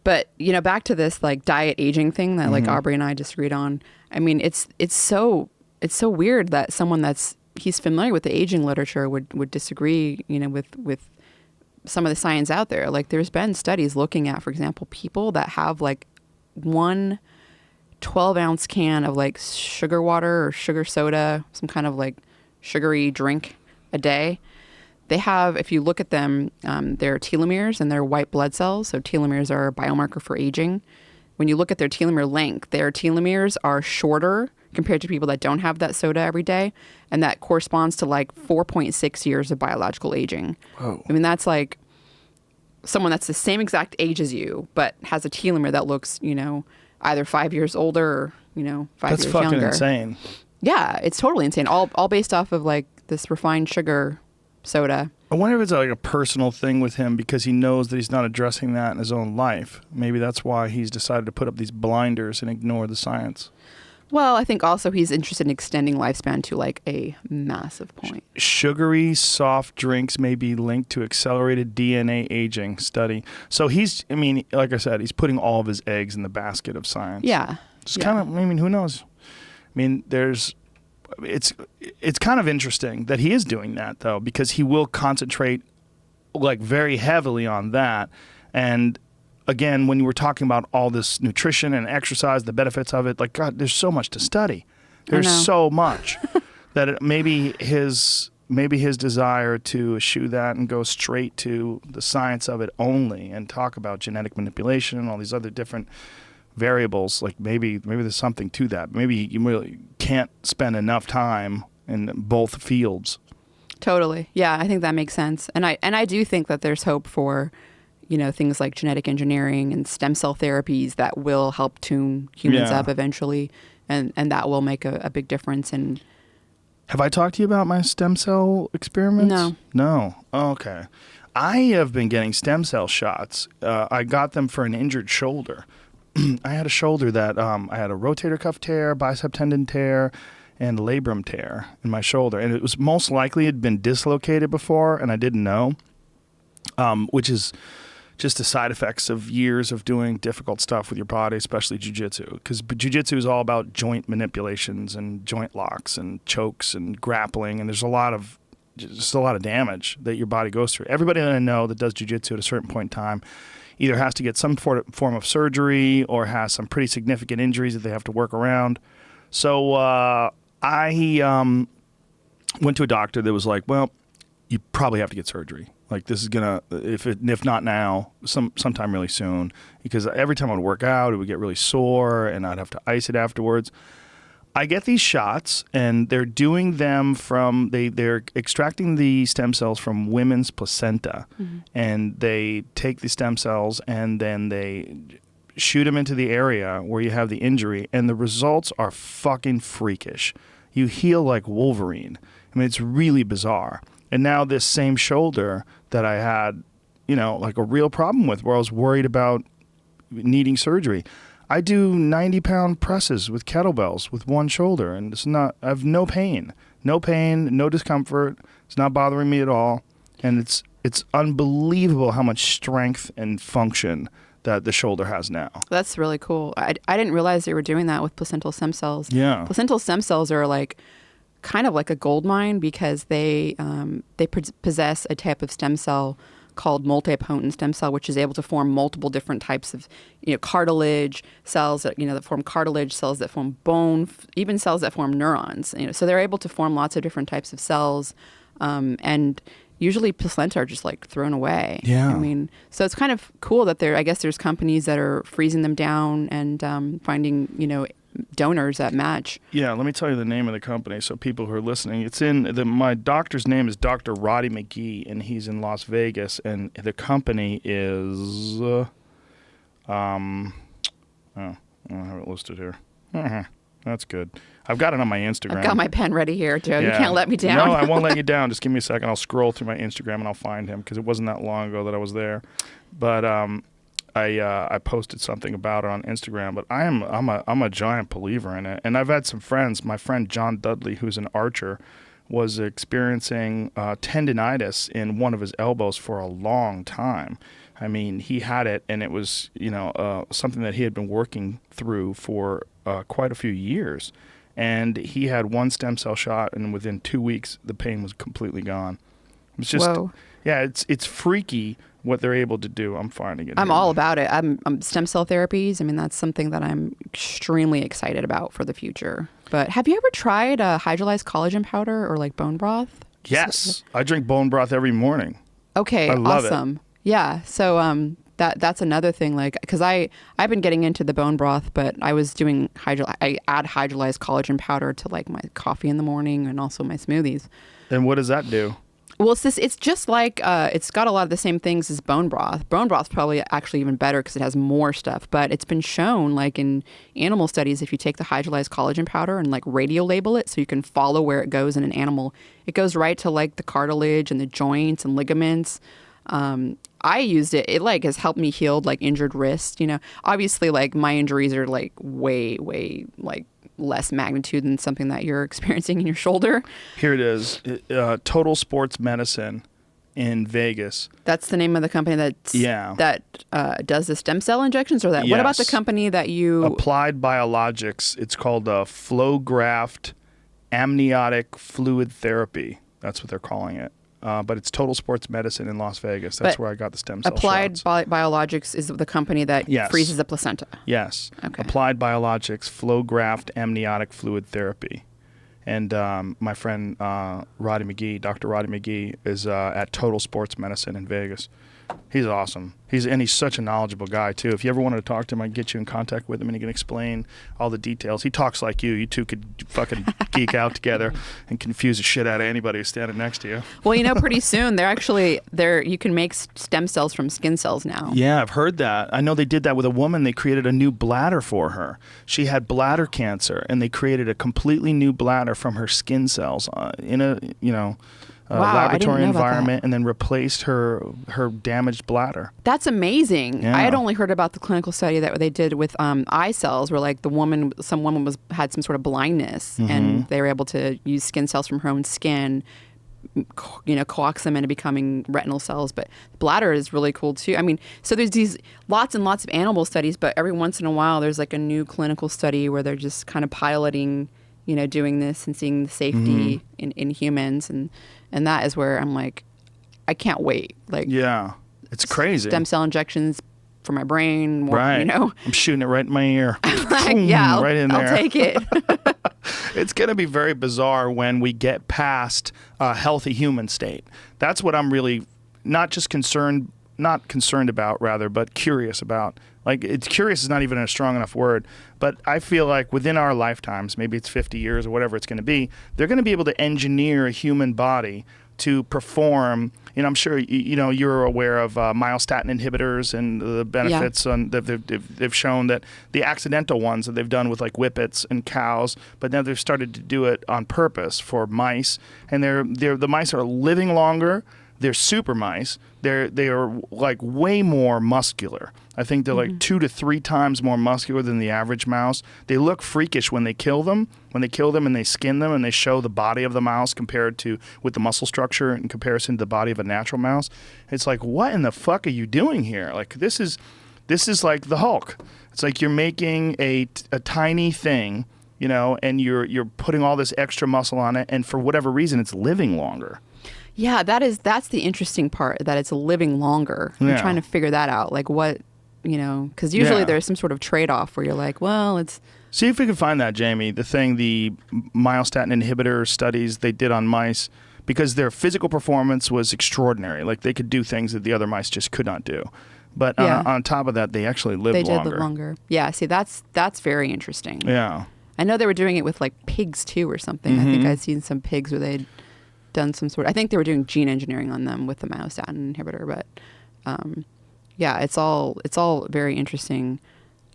Speaker 2: But, back to this like diet aging thing that like Aubrey and I disagreed on. I mean, it's so weird that someone he's familiar with the aging literature would disagree, with some of the science out there. Like there's been studies looking at, for example, people that have like one 12-ounce can of like sugar water or sugar soda, some kind of like sugary drink a day. They have, if you look at them, their telomeres and their white blood cells. So telomeres are a biomarker for aging. When you look at their telomere length, their telomeres are shorter compared to people that don't have that soda every day. And that corresponds to like 4.6 years of biological aging.
Speaker 1: Whoa.
Speaker 2: I mean, that's like someone that's the same exact age as you, but has a telomere that looks, either 5 years older or, 5 years younger.
Speaker 1: That's fucking insane.
Speaker 2: Yeah, it's totally insane. All based off of like this refined sugar soda.
Speaker 1: I wonder if it's like a personal thing with him because he knows that he's not addressing that in his own life. Maybe that's why he's decided to put up these blinders and ignore the science.
Speaker 2: Well, I think also he's interested in extending lifespan to like a massive point.
Speaker 1: Sugary soft drinks may be linked to accelerated DNA aging study. So like I said, he's putting all of his eggs in the basket of science.
Speaker 2: Yeah.
Speaker 1: It's kind of, who knows? I mean, it's kind of interesting that he is doing that though, because he will concentrate like very heavily on that. And again, when you were talking about all this nutrition and exercise, the benefits of it, like, God, there's so much to study. There's so much that maybe his desire to eschew that and go straight to the science of it only and talk about genetic manipulation and all these other different variables, like maybe there's something to that. Maybe you really can't spend enough time in both fields. Totally.
Speaker 2: Yeah, I think that makes sense. And I do think that there's hope for things like genetic engineering and stem cell therapies that will help tune humans up eventually, and that will make a big difference. And
Speaker 1: have I talked to you about my stem cell experiments? No. Oh, okay. I have been getting stem cell shots. I got them for an injured shoulder. I had a shoulder that I had a rotator cuff tear, bicep tendon tear, and labrum tear in my shoulder, and it was most likely had been dislocated before, and I didn't know, which is just the side effects of years of doing difficult stuff with your body, especially jiu-jitsu. Because jiu-jitsu is all about joint manipulations and joint locks and chokes and grappling, and there's a lot of damage that your body goes through. Everybody that I know that does jiu-jitsu at a certain point in time either has to get some form of surgery or has some pretty significant injuries that they have to work around. So I went to a doctor that was like, well, you probably have to get surgery. Like this is gonna, if not now, sometime really soon. Because every time I would work out, it would get really sore, and I'd have to ice it afterwards. I get these shots, and they're doing them from they're extracting the stem cells from women's placenta, and they take the stem cells and then they shoot them into the area where you have the injury, and the results are fucking freakish. You heal like Wolverine. I mean, it's really bizarre. And now this same shoulder that I had, like a real problem with, where I was worried about needing surgery. I do 90-pound presses with kettlebells with one shoulder, and I have no pain, no discomfort. It's not bothering me at all, and it's unbelievable how much strength and function that the shoulder has now.
Speaker 2: That's really cool. I didn't realize they were doing that with placental stem cells.
Speaker 1: Yeah,
Speaker 2: placental stem cells are like kind of like a gold mine because they possess a type of stem cell called multipotent stem cell, which is able to form multiple different types of, cartilage cells that, that form cartilage, cells that form bone, even cells that form neurons. So they're able to form lots of different types of cells, and usually placenta are just like thrown away.
Speaker 1: Yeah.
Speaker 2: I mean, so it's kind of cool that I guess there's companies that are freezing them down and finding, donors that match.
Speaker 1: Yeah, let me tell you the name of the company so people who are listening. It's my doctor's name is Dr. Roddy McGee, and he's in Las Vegas, and the company is Oh, I don't have it listed here. That's good. I've got it on my Instagram.
Speaker 2: I've got my pen ready here, Joe. You
Speaker 1: Yeah.
Speaker 2: can't let me down.
Speaker 1: No, I won't let you down. Just give me a second. I'll scroll through my Instagram and I'll find him because it wasn't that long ago that I was there. But I posted something about it on Instagram. But I'm a giant believer in it. And I've had some friends. My friend John Dudley, who's an archer, was experiencing tendinitis in one of his elbows for a long time. I mean, he had it, and it was something that he had been working through for quite a few years. And he had one stem cell shot, and within 2 weeks, the pain was completely gone. It's just,
Speaker 2: Whoa.
Speaker 1: yeah, it's freaky what they're able to do. I'm finding it.
Speaker 2: I'm all about it. I'm stem cell therapies. I mean, that's something that I'm extremely excited about for the future. But have you ever tried hydrolyzed collagen powder or like bone broth?
Speaker 1: Yes, I drink bone broth every morning.
Speaker 2: Okay,
Speaker 1: I love
Speaker 2: awesome. Yeah. So that's another thing, like, because I've been getting into the bone broth, but I was doing I add hydrolyzed collagen powder to like my coffee in the morning and also my smoothies.
Speaker 1: And what does that do?
Speaker 2: Well, it's just like it's got a lot of the same things as bone broth. Bone broth's probably actually even better because it has more stuff. But it's been shown, like in animal studies, if you take the hydrolyzed collagen powder and like radio label it, so you can follow where it goes in an animal, it goes right to like the cartilage and the joints and ligaments. I used it. It like has helped me heal like injured wrists. You know, obviously like my injuries are like way like less magnitude than something that you're experiencing in your shoulder.
Speaker 1: Here it is. Total Sports Medicine in Vegas.
Speaker 2: That's the name of the company that does the stem cell injections, or that.
Speaker 1: Yes.
Speaker 2: What about the company that you
Speaker 1: Applied Biologics. It's called Flow Graft Amniotic Fluid Therapy. That's what they're calling it. But it's Total Sports Medicine in Las Vegas. That's where I got the stem cell
Speaker 2: Applied
Speaker 1: shots.
Speaker 2: Biologics is the company that freezes the placenta.
Speaker 1: Yes.
Speaker 2: Okay.
Speaker 1: Applied Biologics Flow Graft Amniotic Fluid Therapy. And my friend Roddy McGee, Dr. Roddy McGee, is at Total Sports Medicine in Vegas. He's awesome. He's such a knowledgeable guy too. If you ever wanted to talk to him, I'd get you in contact with him, and he can explain all the details. He talks like you. You two could fucking geek out together and confuse the shit out of anybody who's standing next to you.
Speaker 2: Well, you know, pretty soon you can make stem cells from skin cells now.
Speaker 1: Yeah, I've heard that. I know they did that with a woman. They created a new bladder for her. She had bladder cancer, and they created a completely new bladder from her skin cells in a laboratory environment, and then replaced her damaged bladder.
Speaker 2: That's amazing.
Speaker 1: Yeah.
Speaker 2: I had only heard about the clinical study that they did with eye cells, where like some woman had some sort of blindness, and they were able to use skin cells from her own skin, coax them into becoming retinal cells. But bladder is really cool too. I mean, so there's these lots and lots of animal studies, but every once in a while there's like a new clinical study where they're just kind of piloting, doing this and seeing the safety in humans, and that is where I'm like, I can't wait. Like,
Speaker 1: yeah, it's crazy.
Speaker 2: Stem cell injections for my brain. More,
Speaker 1: right. I'm shooting it right in my ear.
Speaker 2: Like, yeah,
Speaker 1: right in there.
Speaker 2: I'll take it.
Speaker 1: It's going to be very bizarre when we get past a healthy human state. That's what I'm really not concerned about, rather, but curious about. Like, curious is not even a strong enough word, but I feel like within our lifetimes, maybe it's 50 years or whatever it's going to be, they're going to be able to engineer a human body to perform. I'm sure you're aware of myostatin inhibitors and the benefits. They've shown that the accidental ones that they've done with like whippets and cows, but now they've started to do it on purpose for mice, and the mice are living longer. They're super mice. They are like way more muscular. I think they're like 2 to 3 times more muscular than the average mouse. They look freakish when they kill them. When they kill them and they skin them and they show the body of the mouse with the muscle structure in comparison to the body of a natural mouse. It's like, what in the fuck are you doing here? Like, this is like the Hulk. It's like you're making a tiny thing, and you're putting all this extra muscle on it, and for whatever reason, it's living longer.
Speaker 2: Yeah, that's the interesting part, that it's living longer.
Speaker 1: Yeah.
Speaker 2: I'm trying to figure that out. Like what, because usually there's some sort of trade-off where you're like, well, it's...
Speaker 1: See if we can find that, Jamie, the myostatin inhibitor studies they did on mice, because their physical performance was extraordinary. Like, they could do things that the other mice just could not do. But on top of that, they actually lived longer.
Speaker 2: They did live longer. Yeah, see, that's very interesting.
Speaker 1: Yeah.
Speaker 2: I know they were doing it with like pigs too or something. I think I'd seen some pigs where they'd done some sort. I think they were doing gene engineering on them with the myostatin inhibitor, but yeah, it's all very interesting.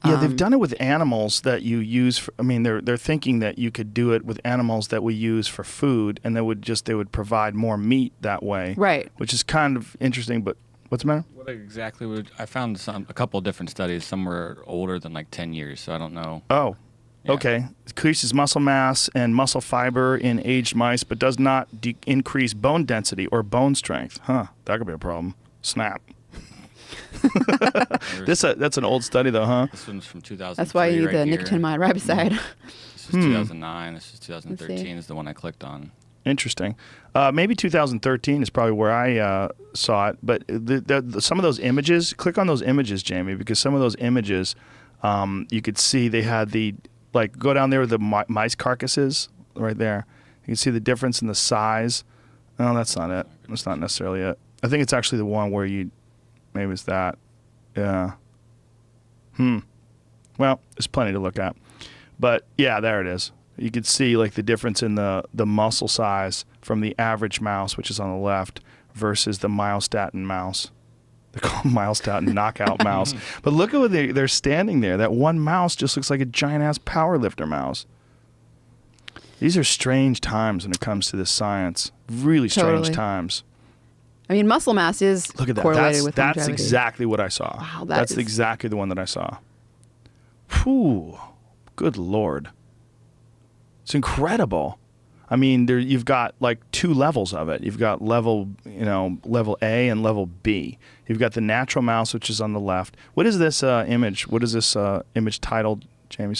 Speaker 1: Yeah, they've done it with animals that you use. They're thinking that you could do it with animals that we use for food, and they would provide more meat that way.
Speaker 2: Right.
Speaker 1: Which is kind of interesting. But what's the matter?
Speaker 3: What exactly would I found a couple of different studies. Some were older than like 10 years, so I don't know.
Speaker 1: Oh,
Speaker 3: Yeah.
Speaker 1: okay. Increases muscle mass and muscle fiber in aged mice, but does not increase bone density or bone strength. Huh? That could be a problem. Snap. That's an old study though, huh?
Speaker 3: This one's from 2003.
Speaker 2: That's why you need
Speaker 3: right
Speaker 2: the
Speaker 3: here.
Speaker 2: nicotinamide riboside.
Speaker 3: This is 2009. This is 2013 is the one I clicked on.
Speaker 1: Interesting. Maybe 2013 is probably where I saw it. But some of those images, click on those images, Jamie, because some of those images, you could see they had go down there with the mice carcasses right there. You can see the difference in the size. No, that's not it. That's not necessarily it. I think it's actually the one where maybe it's that. Yeah. Well, there's plenty to look at. But yeah, there it is. You could see like the difference in the muscle size from the average mouse, which is on the left, versus the myostatin mouse. They call them myostatin knockout mouse. But look at what they're standing there. That one mouse just looks like a giant-ass powerlifter mouse. These are strange times when it comes to this science. Really strange
Speaker 2: Totally.
Speaker 1: times.
Speaker 2: I mean, muscle mass is
Speaker 1: Look at that.
Speaker 2: correlated with
Speaker 1: That's
Speaker 2: longevity.
Speaker 1: exactly what I saw.
Speaker 2: Wow,
Speaker 1: that's exactly the one that I saw. Whew. Good Lord. It's incredible. I mean, you've got like two levels of it. You've got level A and level B. You've got the natural mouse, which is on the left. What is this image? What is this image titled, Jamie?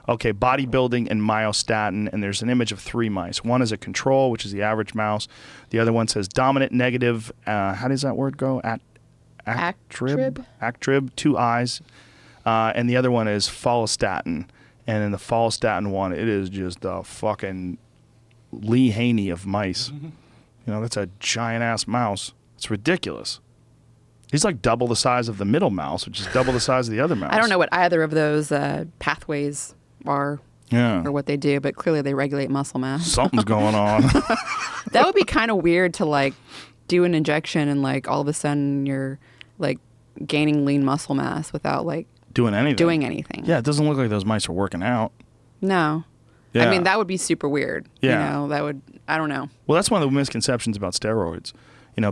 Speaker 1: Okay, bodybuilding and myostatin, and there's an image of 3 mice. One is a control, which is the average mouse. The other one says dominant, negative. How does that word go? Actrib. Actrib, 2 eyes. And the other one is follistatin. And in the follistatin one, it is just a fucking Lee Haney of mice. Mm-hmm. That's a giant-ass mouse. It's ridiculous. He's like double the size of the middle mouse, which is double the size of the other mouse.
Speaker 2: I don't know what either of those pathways are or what they do, but clearly they regulate muscle mass.
Speaker 1: Something's going on.
Speaker 2: That would be kind of weird to like do an injection and like all of a sudden you're like gaining lean muscle mass without like
Speaker 1: doing anything. Yeah, it doesn't look like those mice are working out.
Speaker 2: No.
Speaker 1: Yeah.
Speaker 2: I mean, that would be super weird.
Speaker 1: Yeah.
Speaker 2: I don't know.
Speaker 1: Well, that's one of the misconceptions about steroids.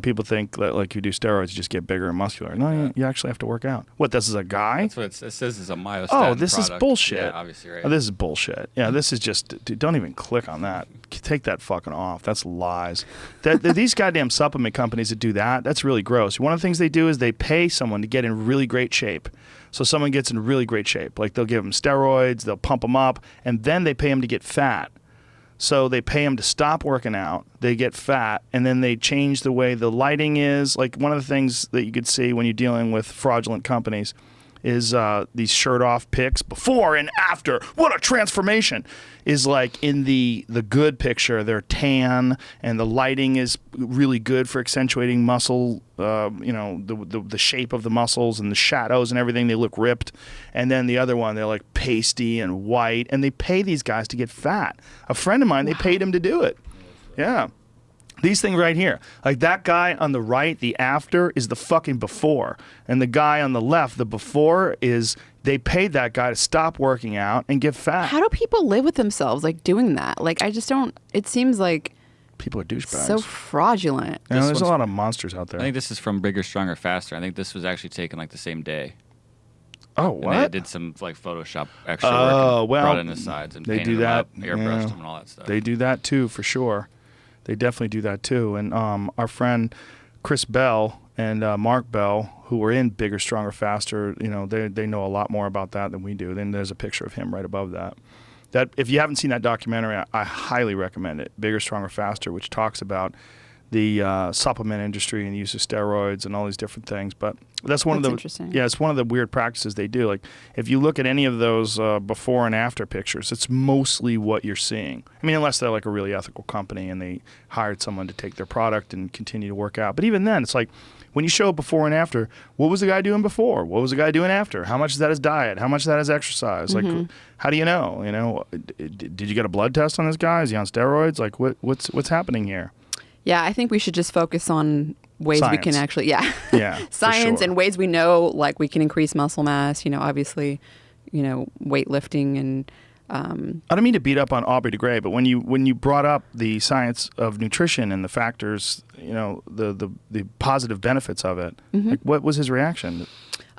Speaker 1: People think that like you do steroids, you just get bigger and muscular. No, you actually have to work out. What, this is a guy?
Speaker 3: That's what it says is a myostatin
Speaker 1: Oh, this
Speaker 3: product.
Speaker 1: is bullshit.
Speaker 3: Yeah, obviously, right.
Speaker 1: Oh, this is bullshit. Yeah, this is just, dude, don't even click on that. Take that fucking off. That's lies. These goddamn supplement companies that do that, that's really gross. One of the things they do is they pay someone to get in really great shape. So someone gets in really great shape. Like they'll give them steroids, they'll pump them up, and then they pay them to get fat. So they pay them to stop working out, they get fat, and then they change the way the lighting is. Like one of the things that you could see when you're dealing with fraudulent companies is these shirt-off pics before and after. What a transformation! Is like in the good picture, they're tan, and the lighting is really good for accentuating muscle, the shape of the muscles and the shadows and everything. They look ripped. And then the other one, they're like pasty and white, and they pay these guys to get fat. A friend of mine, they paid him to do it. Yeah. These things right here. Like that guy on the right, the after, is the fucking before. And the guy on the left, the before, is they paid that guy to stop working out and get fat.
Speaker 2: How do people live with themselves like doing that? Like I just don't, it seems like
Speaker 1: people are douchebags.
Speaker 2: so fraudulent.
Speaker 1: There's a lot of monsters out there.
Speaker 3: I think this is from Bigger, Stronger, Faster. I think this was actually taken like the same day.
Speaker 1: Oh, what?
Speaker 3: And they did some like Photoshop extra work and brought in the sides and
Speaker 1: they
Speaker 3: painted
Speaker 1: do
Speaker 3: them
Speaker 1: that.
Speaker 3: up, airbrushed them and all that stuff.
Speaker 1: They do that too, for sure. They definitely do that too. And our friend Chris Bell and Mark Bell, who were in Bigger, Stronger, Faster, they know a lot more about that than we do. Then there's a picture of him right above that. That if you haven't seen that documentary, I highly recommend it. Bigger, Stronger, Faster, which talks about the supplement industry and the use of steroids and all these different things. But that's one of the
Speaker 2: interesting.
Speaker 1: Yeah, it's one of the weird practices they do. Like if you look at any of those before and after pictures, it's mostly what you're seeing. I mean, unless they're like a really ethical company and they hired someone to take their product and continue to work out. But even then, it's like when you show before and after, what was the guy doing before? What was the guy doing after? How much is that his diet? How much is that his exercise?
Speaker 2: Mm-hmm.
Speaker 1: Like, how do you know? Did you get a blood test on this guy? Is he on steroids? Like, what's happening here?
Speaker 2: Yeah, I think we should just focus on ways we can
Speaker 1: Science.
Speaker 2: actually, yeah,
Speaker 1: Yeah,
Speaker 2: science
Speaker 1: for sure.
Speaker 2: and ways we know, like we can increase muscle mass. Obviously, weightlifting and.
Speaker 1: I don't mean to beat up on Aubrey de Grey, but when you brought up the science of nutrition and the factors, the positive benefits of it, like what was his reaction?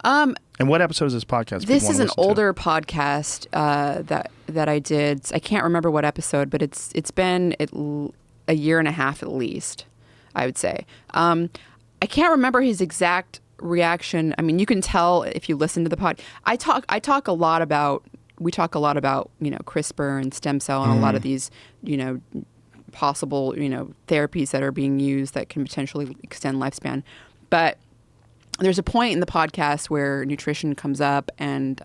Speaker 1: And what episode is this podcast?
Speaker 2: This
Speaker 1: people
Speaker 2: is
Speaker 1: wanna
Speaker 2: an
Speaker 1: listen to?
Speaker 2: older podcast that I did. I can't remember what episode, but it's been a year and a half at least, I would say. I can't remember his exact reaction. I mean, you can tell if you listen to the pod. We talk a lot about CRISPR and stem cell and a lot of these possible therapies that are being used that can potentially extend lifespan. But there's a point in the podcast where nutrition comes up, and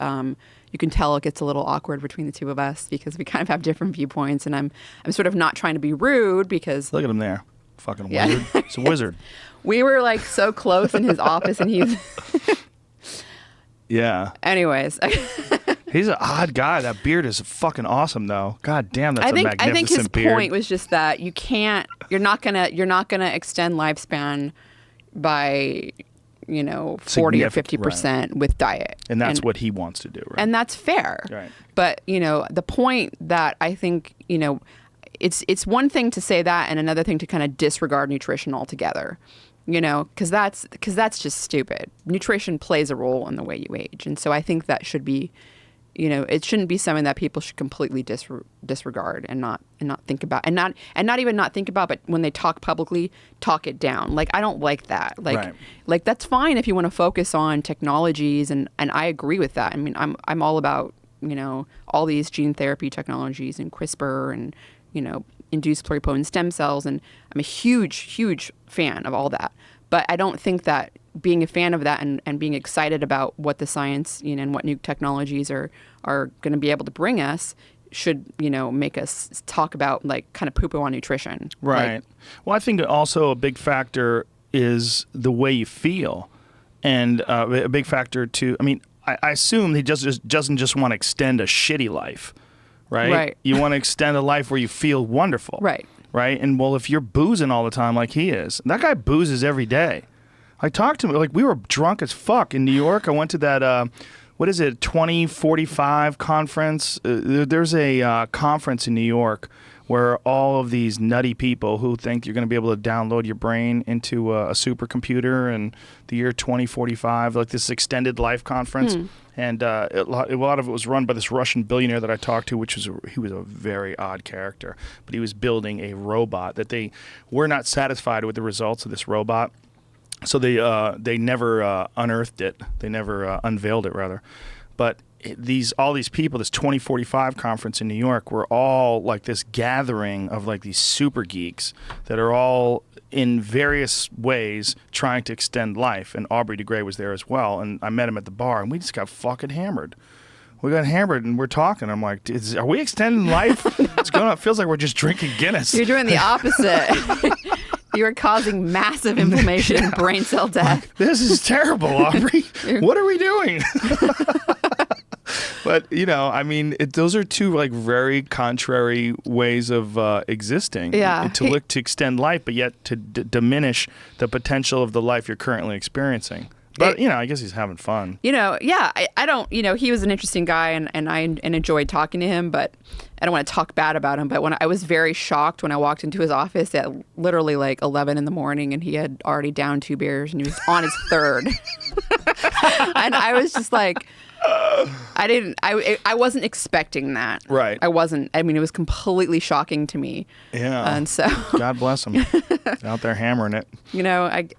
Speaker 2: you can tell it gets a little awkward between the two of us because we kind of have different viewpoints. And I'm sort of not trying to be rude because
Speaker 1: Look at him there, fucking
Speaker 2: Yeah.
Speaker 1: wizard. He's a wizard.
Speaker 2: we were like so close in his office, and he's
Speaker 1: Yeah,
Speaker 2: anyways.
Speaker 1: he's an odd guy. That beard is fucking awesome, though. God damn, that's
Speaker 2: I
Speaker 1: a
Speaker 2: think
Speaker 1: magnificent
Speaker 2: his
Speaker 1: beard.
Speaker 2: point was just that you're not gonna extend lifespan by 40 or
Speaker 1: Significant,
Speaker 2: 50% with diet,
Speaker 1: and that's what he wants to do, right?
Speaker 2: and that's fair.
Speaker 1: Right.
Speaker 2: But the point that I think it's one thing to say that, and another thing to kind of disregard nutrition altogether. Because that's just stupid. Nutrition plays a role in the way you age, and so I think that should be, it shouldn't be something that people should completely disregard and not think about, and not even not think about, but when they talk publicly, talk it down. Like I don't like that.
Speaker 1: Right.
Speaker 2: Like that's fine if you want to focus on technologies, and I agree with that. I mean, I'm all about all these gene therapy technologies and CRISPR and induced pluripotent stem cells, and I'm a huge fan of all that. But I don't think that being a fan of that and being excited about what the science and what new technologies are going to be able to bring us should make us talk about like kind of poo-poo on nutrition.
Speaker 1: Right.
Speaker 2: Like,
Speaker 1: Well, I think also a big factor is the way you feel, and a big factor too. I mean, I assume he doesn't just want to extend a shitty life, right?
Speaker 2: Right.
Speaker 1: You want to extend a life where you feel wonderful,
Speaker 2: Right.
Speaker 1: Right. And well, if you're boozing all the time like he is, that guy boozes every day. I talked to him like we were drunk as fuck in New York. I went to that. What is it? 2045 conference. There's a conference in New York where all of these nutty people who think you're going to be able to download your brain into a supercomputer in the year 2045, like this extended life conference. And a lot of it was run by this Russian billionaire that I talked to, he was a very odd character. But he was building a robot that they were not satisfied with the results of this robot. So they never unearthed it. They never unveiled it, rather. But all these people, this 2045 conference in New York, were all like this gathering of like these super geeks that are all in various ways trying to extend life. And Aubrey de Grey was there as well. And I met him at the bar, and we just got fucking hammered. We got hammered, and we're talking. I'm like, are we extending life? What's going on? It feels like we're just drinking Guinness.
Speaker 2: you're doing the opposite. You are causing massive inflammation and brain cell death.
Speaker 1: This is terrible, Aubrey. What are we doing? But I mean, those are two like very contrary ways of existing.
Speaker 2: Yeah.
Speaker 1: To look to extend life, but yet to diminish the potential of the life you're currently experiencing. But I guess he's having fun.
Speaker 2: Yeah, I don't. He was an interesting guy, and I enjoyed talking to him. But I don't want to talk bad about him. But when I was very shocked when I walked into his office at literally like 11 in the morning, and he had already downed 2 beers, and he was on his third. And I was just like, I wasn't expecting that.
Speaker 1: Right.
Speaker 2: I wasn't. I mean, it was completely shocking to me.
Speaker 1: Yeah.
Speaker 2: And so,
Speaker 1: God bless him. Out there hammering it.
Speaker 2: who knows?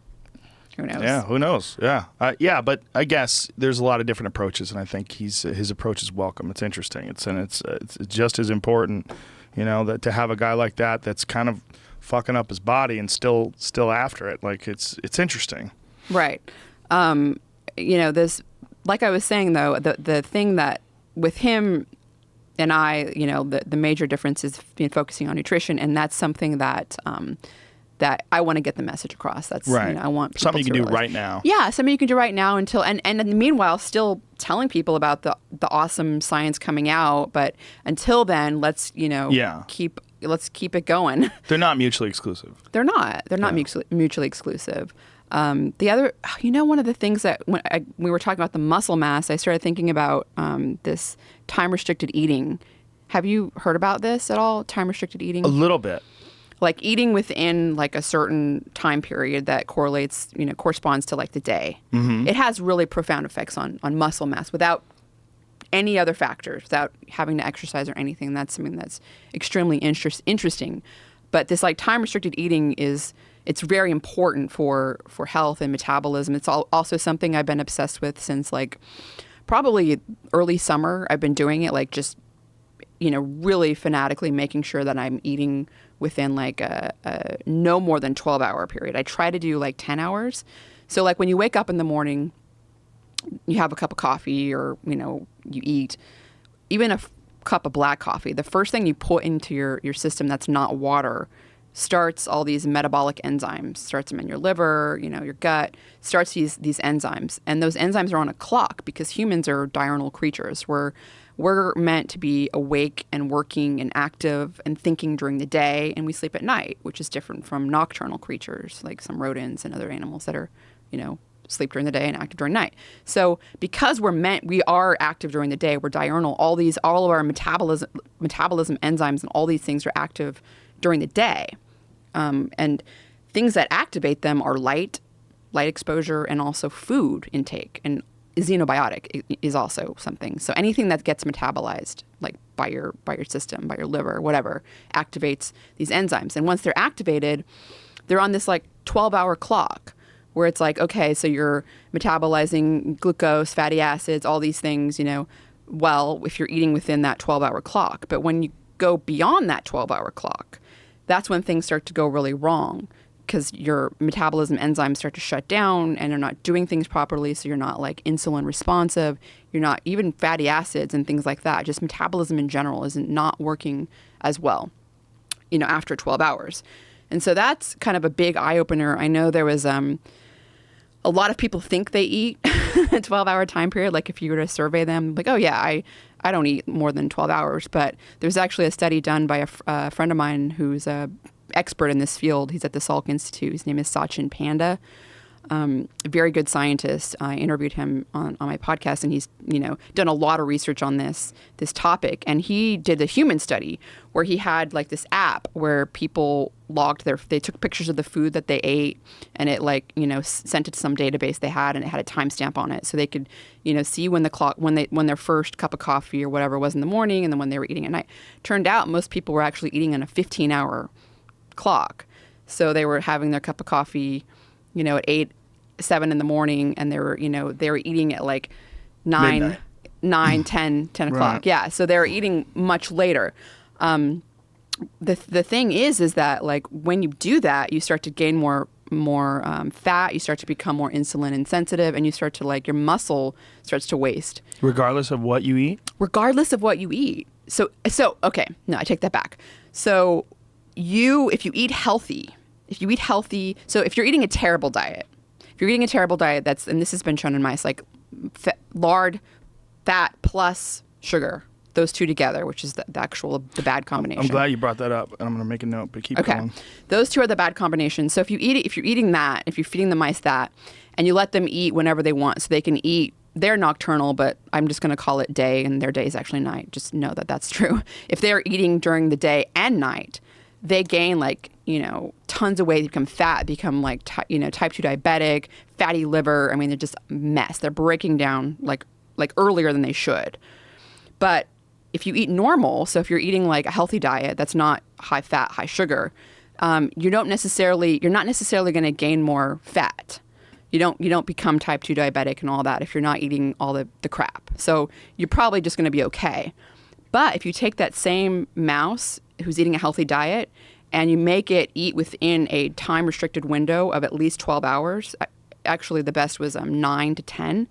Speaker 1: Yeah, who knows? Yeah. Yeah, but I guess there's a lot of different approaches, and I think his approach is welcome. It's interesting. It's just as important, that to have a guy like that that's kind of fucking up his body and still after it. Like it's interesting.
Speaker 2: Right. This, like I was saying though, the thing that with him and I, the major difference is focusing on nutrition, and that's something that that I want to get the message across. That's
Speaker 1: right.
Speaker 2: I want people
Speaker 1: something you
Speaker 2: to
Speaker 1: can do
Speaker 2: realize.
Speaker 1: right now.
Speaker 2: Yeah, something you can do right now until and meanwhile still telling people about the awesome science coming out. But until then, let's keep let's keep it going.
Speaker 1: They're not mutually exclusive.
Speaker 2: They're not mutually exclusive. The other, one of the things that when we were talking about the muscle mass, I started thinking about this time-restricted eating. Have you heard about this at all? Time-restricted eating?
Speaker 1: A little bit.
Speaker 2: Like eating within like a certain time period that corresponds to like the day. Mm-hmm. It has really profound effects on muscle mass without any other factors, without having to exercise or anything. That's something that's extremely interesting. But this like time-restricted eating it's very important for health and metabolism. It's also something I've been obsessed with since like probably early summer. I've been doing it like just, really fanatically making sure that I'm eating within like a no more than 12-hour period. I try to do like 10 hours. So like when you wake up in the morning, you have a cup of coffee or, you eat even a cup of black coffee. The first thing you put into your system that's not water starts all these metabolic enzymes, starts them in your liver, your gut, starts these enzymes. And those enzymes are on a clock because humans are diurnal creatures. We're meant to be awake and working and active and thinking during the day, and we sleep at night, which is different from nocturnal creatures like some rodents and other animals that are, sleep during the day and active during night. So because we are active during the day, we're diurnal, all of our metabolism enzymes and all these things are active during the day. And things that activate them are light exposure, and also food intake. And xenobiotic is also something. So anything that gets metabolized, like by your system, by your liver, whatever, activates these enzymes. And once they're activated, they're on this like 12-hour clock where it's like, okay, so you're metabolizing glucose, fatty acids, all these things, well, if you're eating within that 12-hour clock. But when you go beyond that 12-hour clock, that's when things start to go really wrong, because your metabolism enzymes start to shut down and you're not doing things properly. So you're not like insulin responsive. You're not even fatty acids and things like that. Just metabolism in general isn't not working as well, after 12 hours. And so that's kind of a big eye opener. I know there was a lot of people think they eat a 12-hour time period. Like if you were to survey them, like, oh yeah, I don't eat more than 12 hours. But there's actually a study done by a friend of mine who's a expert in this field. He's at the Salk Institute. His name is Sachin Panda. A very good scientist. I interviewed him on my podcast, and he's done a lot of research on this topic. And he did the human study where he had like this app where people logged they took pictures of the food that they ate, and it sent it to some database they had, and it had a timestamp on it, so they could see when their first cup of coffee or whatever was in the morning, and then when they were eating at night. Turned out most people were actually eating on a 15-hour clock, so they were having their cup of coffee at 7 in the morning, and they were eating at like 9, 10 o'clock. Right. Yeah. So they were eating much later. The thing is that like when you do that, you start to gain more fat, you start to become more insulin insensitive, and you start to like your muscle starts to waste. Regardless of what you eat? Regardless of what you eat. So okay, no, I take that back. So if you eat healthy, so if you're eating a terrible diet, and this has been shown in mice, like lard, fat plus sugar, those two together, which is the bad combination. I'm glad you brought that up, and I'm going to make a note, but keep going. Those two are the bad combination. So if you're feeding the mice that, and you let them eat whenever they want, so they can eat, they're nocturnal, but I'm just going to call it day, and their day is actually night. Just know that that's true. If they're eating during the day and night, they gain tons of weight, become fat, become like type 2 diabetic, fatty liver. I mean, they're just a mess. They're breaking down like earlier than they should. But if you eat normal, so if you're eating like a healthy diet that's not high fat, high sugar, you're not necessarily going to gain more fat. You don't become type 2 diabetic and all that if you're not eating all the crap. So you're probably just going to be okay. But if you take that same mouse who's eating a healthy diet and you make it eat within a time-restricted window of at least 12 hours, actually the best was 9 to 10,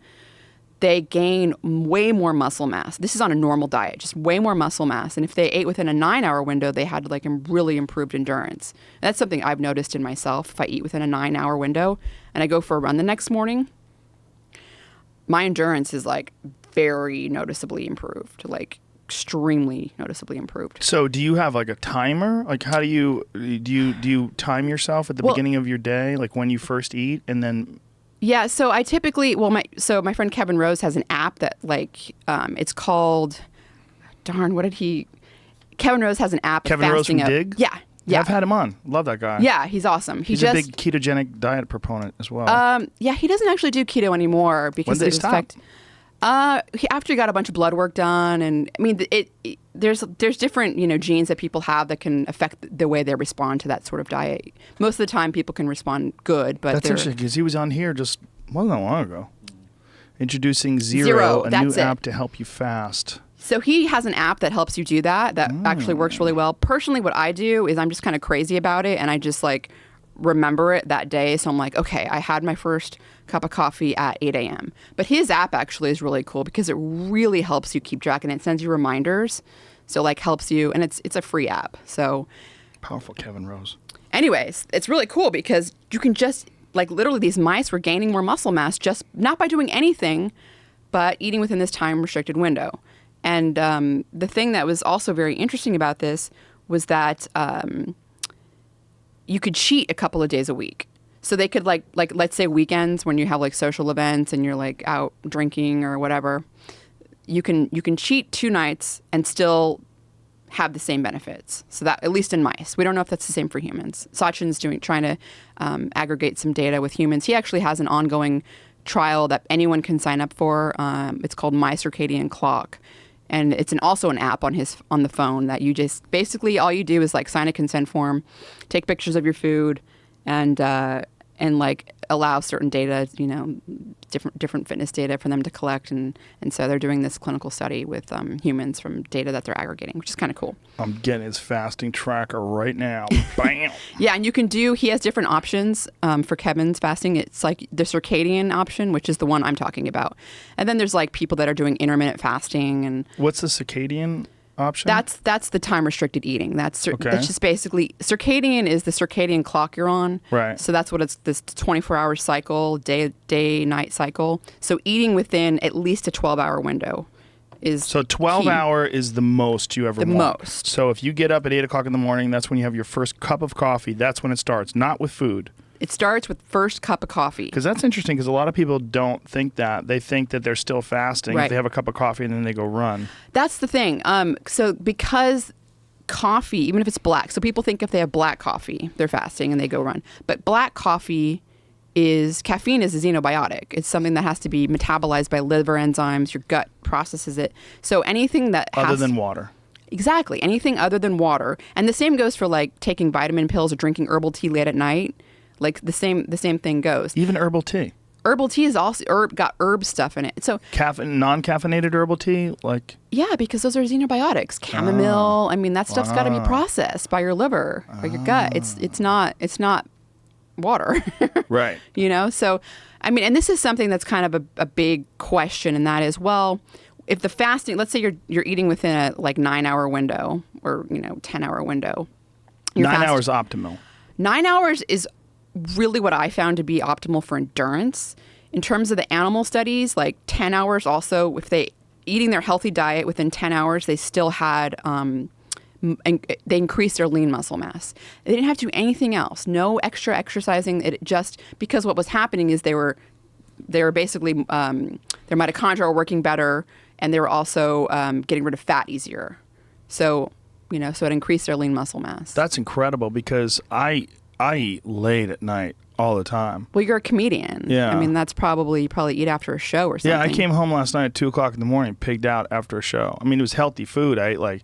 Speaker 2: they gain way more muscle mass. This is on a normal diet, just way more muscle mass. And if they ate within a 9-hour window, they had like really improved endurance. And that's something I've noticed in myself. If I eat within a 9-hour window and I go for a run the next morning, my endurance is like very noticeably improved. Like extremely noticeably improved.
Speaker 1: So do you have like a timer? Like how do you time yourself at the beginning of your day, like when you first eat, and then?
Speaker 2: Yeah, so I typically, my friend Kevin Rose has an app that it's called, Kevin Rose has an app.
Speaker 1: Kevin Rose from Dig?
Speaker 2: Yeah. Yeah.
Speaker 1: I've had him on. Love that guy.
Speaker 2: Yeah, he's awesome.
Speaker 1: He's a big ketogenic diet proponent as well.
Speaker 2: Yeah, he doesn't actually do keto anymore because
Speaker 1: when did he stop?
Speaker 2: After he got a bunch of blood work done, and I mean, there's different genes that people have that can affect the way they respond to that sort of diet. Most of the time, people can respond good, but
Speaker 1: that's interesting because he was on here just wasn't that long ago, introducing Zero, a new app to help you fast.
Speaker 2: So he has an app that helps you do that actually works really well. Personally, what I do is I'm just kind of crazy about it, and I just remember it that day. So I'm like, okay, I had my first cup of coffee at 8 a.m. But his app actually is really cool because it really helps you keep track, and it sends you reminders. So helps you, and it's a free app. So
Speaker 1: powerful, Kevin Rose.
Speaker 2: Anyways, it's really cool because you can just literally these mice were gaining more muscle mass just not by doing anything, but eating within this time restricted window. And the thing that was also very interesting about this was that you could cheat a couple of days a week. So they could let's say weekends when you have social events and you're out drinking or whatever, you can cheat 2 nights and still have the same benefits. So that, at least in mice, we don't know if that's the same for humans. Sachin's trying to aggregate some data with humans. He actually has an ongoing trial that anyone can sign up for. It's called My Circadian Clock. And it's also an app on the phone that you just basically all you do is sign a consent form, take pictures of your food, and allow certain data, different fitness data for them to collect, and so they're doing this clinical study with humans from data that they're aggregating, which is kind of cool.
Speaker 1: I'm getting his fasting tracker right now. Bam.
Speaker 2: Yeah, and he has different options for Kevin's fasting. It's the circadian option, which is the one I'm talking about, and then there's people that are doing intermittent fasting. And
Speaker 1: what's the circadian option?
Speaker 2: That's the time restricted eating. That's just basically circadian is the circadian clock you're on.
Speaker 1: Right.
Speaker 2: So that's what it's this 24-hour cycle, day night cycle. So eating within at least a 12-hour window is
Speaker 1: so 12-hour is the most you ever want.
Speaker 2: The most.
Speaker 1: So if you get up at 8 o'clock in the morning, that's when you have your first cup of coffee. That's when it starts, not with food.
Speaker 2: It starts with first cup of coffee.
Speaker 1: Because that's interesting because a lot of people don't think that. They think that they're still fasting if they have a cup of coffee and then they go run.
Speaker 2: That's the thing. So because coffee, even if it's black, so people think if they have black coffee, they're fasting and they go run. But black coffee caffeine is a xenobiotic. It's something that has to be metabolized by liver enzymes. Your gut processes it. So anything that
Speaker 1: other than water.
Speaker 2: Exactly. Anything other than water. And the same goes for taking vitamin pills or drinking herbal tea late at night. The same thing goes.
Speaker 1: Even herbal tea.
Speaker 2: Herbal tea is also got herb stuff in it. So
Speaker 1: non-caffeinated herbal tea,
Speaker 2: yeah, because those are xenobiotics. Chamomile. I mean, that stuff's got to be processed by your liver, by your gut. It's not water.
Speaker 1: Right.
Speaker 2: So I mean, and this is something that's kind of a big question, and that is, well, if the fasting, let's say you're eating within a 9-hour window or 10-hour window.
Speaker 1: 9 hours optimal.
Speaker 2: 9 hours is really what I found to be optimal for endurance. In terms of the animal studies, 10 hours also, if they eating their healthy diet within 10 hours, they still had, they increased their lean muscle mass. They didn't have to do anything else. No extra exercising. It just, because what was happening is they were basically, their mitochondria were working better, and they were also getting rid of fat easier. So, so it increased their lean muscle mass.
Speaker 1: That's incredible because I eat late at night all the time.
Speaker 2: Well, you're a comedian.
Speaker 1: Yeah.
Speaker 2: I mean, you probably eat after a show or something.
Speaker 1: Yeah, I came home last night at 2 o'clock in the morning, pigged out after a show. I mean, it was healthy food. I ate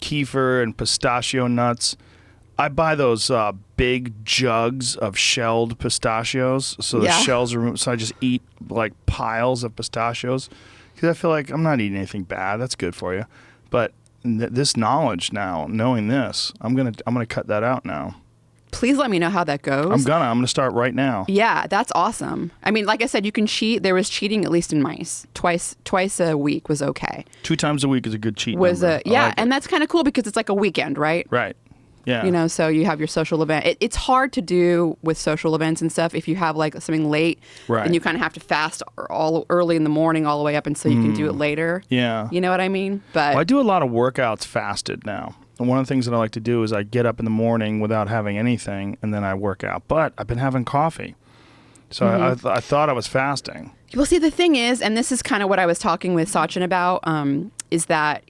Speaker 1: kefir and pistachio nuts. I buy those big jugs of shelled pistachios. So the shells are removed. So I just eat piles of pistachios because I feel like I'm not eating anything bad. That's good for you. But this knowledge now, knowing this, I'm gonna cut that out now.
Speaker 2: Please let me know how that goes.
Speaker 1: I'm gonna start right now.
Speaker 2: Yeah, that's awesome. I mean, like I said, you can cheat. There was cheating, at least in mice. Twice a week was okay.
Speaker 1: 2 times a week is a good cheat number.
Speaker 2: And that's kind of cool because it's like a weekend, right?
Speaker 1: Right. Yeah.
Speaker 2: You know, so you have your social event. It's hard to do with social events and stuff if you have like something late.
Speaker 1: Right.
Speaker 2: And you kind of have to fast all early in the morning all the way up until you can do it later.
Speaker 1: Yeah.
Speaker 2: You know what I mean? But
Speaker 1: Well, I do a lot of workouts fasted now. And one of the things that I like to do is I get up in the morning without having anything, and then I work out. But I've been having coffee. So I thought I was fasting.
Speaker 2: well, see, the thing is, and this is kind of what I was talking with Sachin about, is that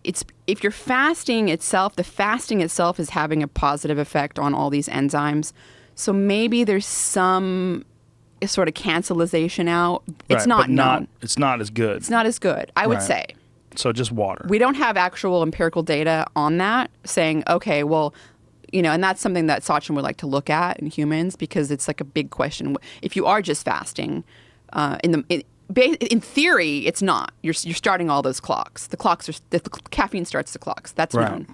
Speaker 2: if you're fasting itself, the fasting itself is having a positive effect on all these enzymes. So maybe there's some sort of cancelization out. It's
Speaker 1: Right,
Speaker 2: not
Speaker 1: but
Speaker 2: known.
Speaker 1: It's not as good.
Speaker 2: It's not as good, I would
Speaker 1: Right.
Speaker 2: say.
Speaker 1: So just water.
Speaker 2: We don't have actual empirical data on that saying, okay, well, you know, and that's something that Sachin would like to look at in humans because it's like a big question. If you are just fasting, in theory, it's not. You're starting all those clocks. The caffeine starts the clocks. That's
Speaker 1: Right.
Speaker 2: known.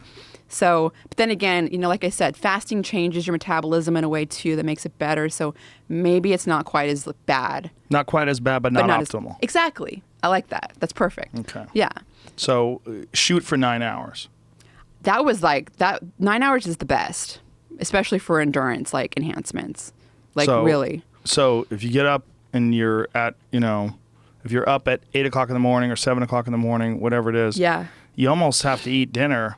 Speaker 2: So, but then again, you know, like I said, fasting changes your metabolism in a way too that makes it better. So maybe it's not quite as bad.
Speaker 1: Not quite as bad, but not optimal.
Speaker 2: Exactly. I like that. That's perfect.
Speaker 1: Okay.
Speaker 2: Yeah.
Speaker 1: So shoot for 9 hours.
Speaker 2: That was like that. 9 hours is the best, especially for endurance, like enhancements. Like
Speaker 1: So-
Speaker 2: really.
Speaker 1: So if you get up and you're at, if you're up at 8 o'clock in the morning or 7 o'clock in the morning, whatever it is,
Speaker 2: Yeah.
Speaker 1: you almost have to eat dinner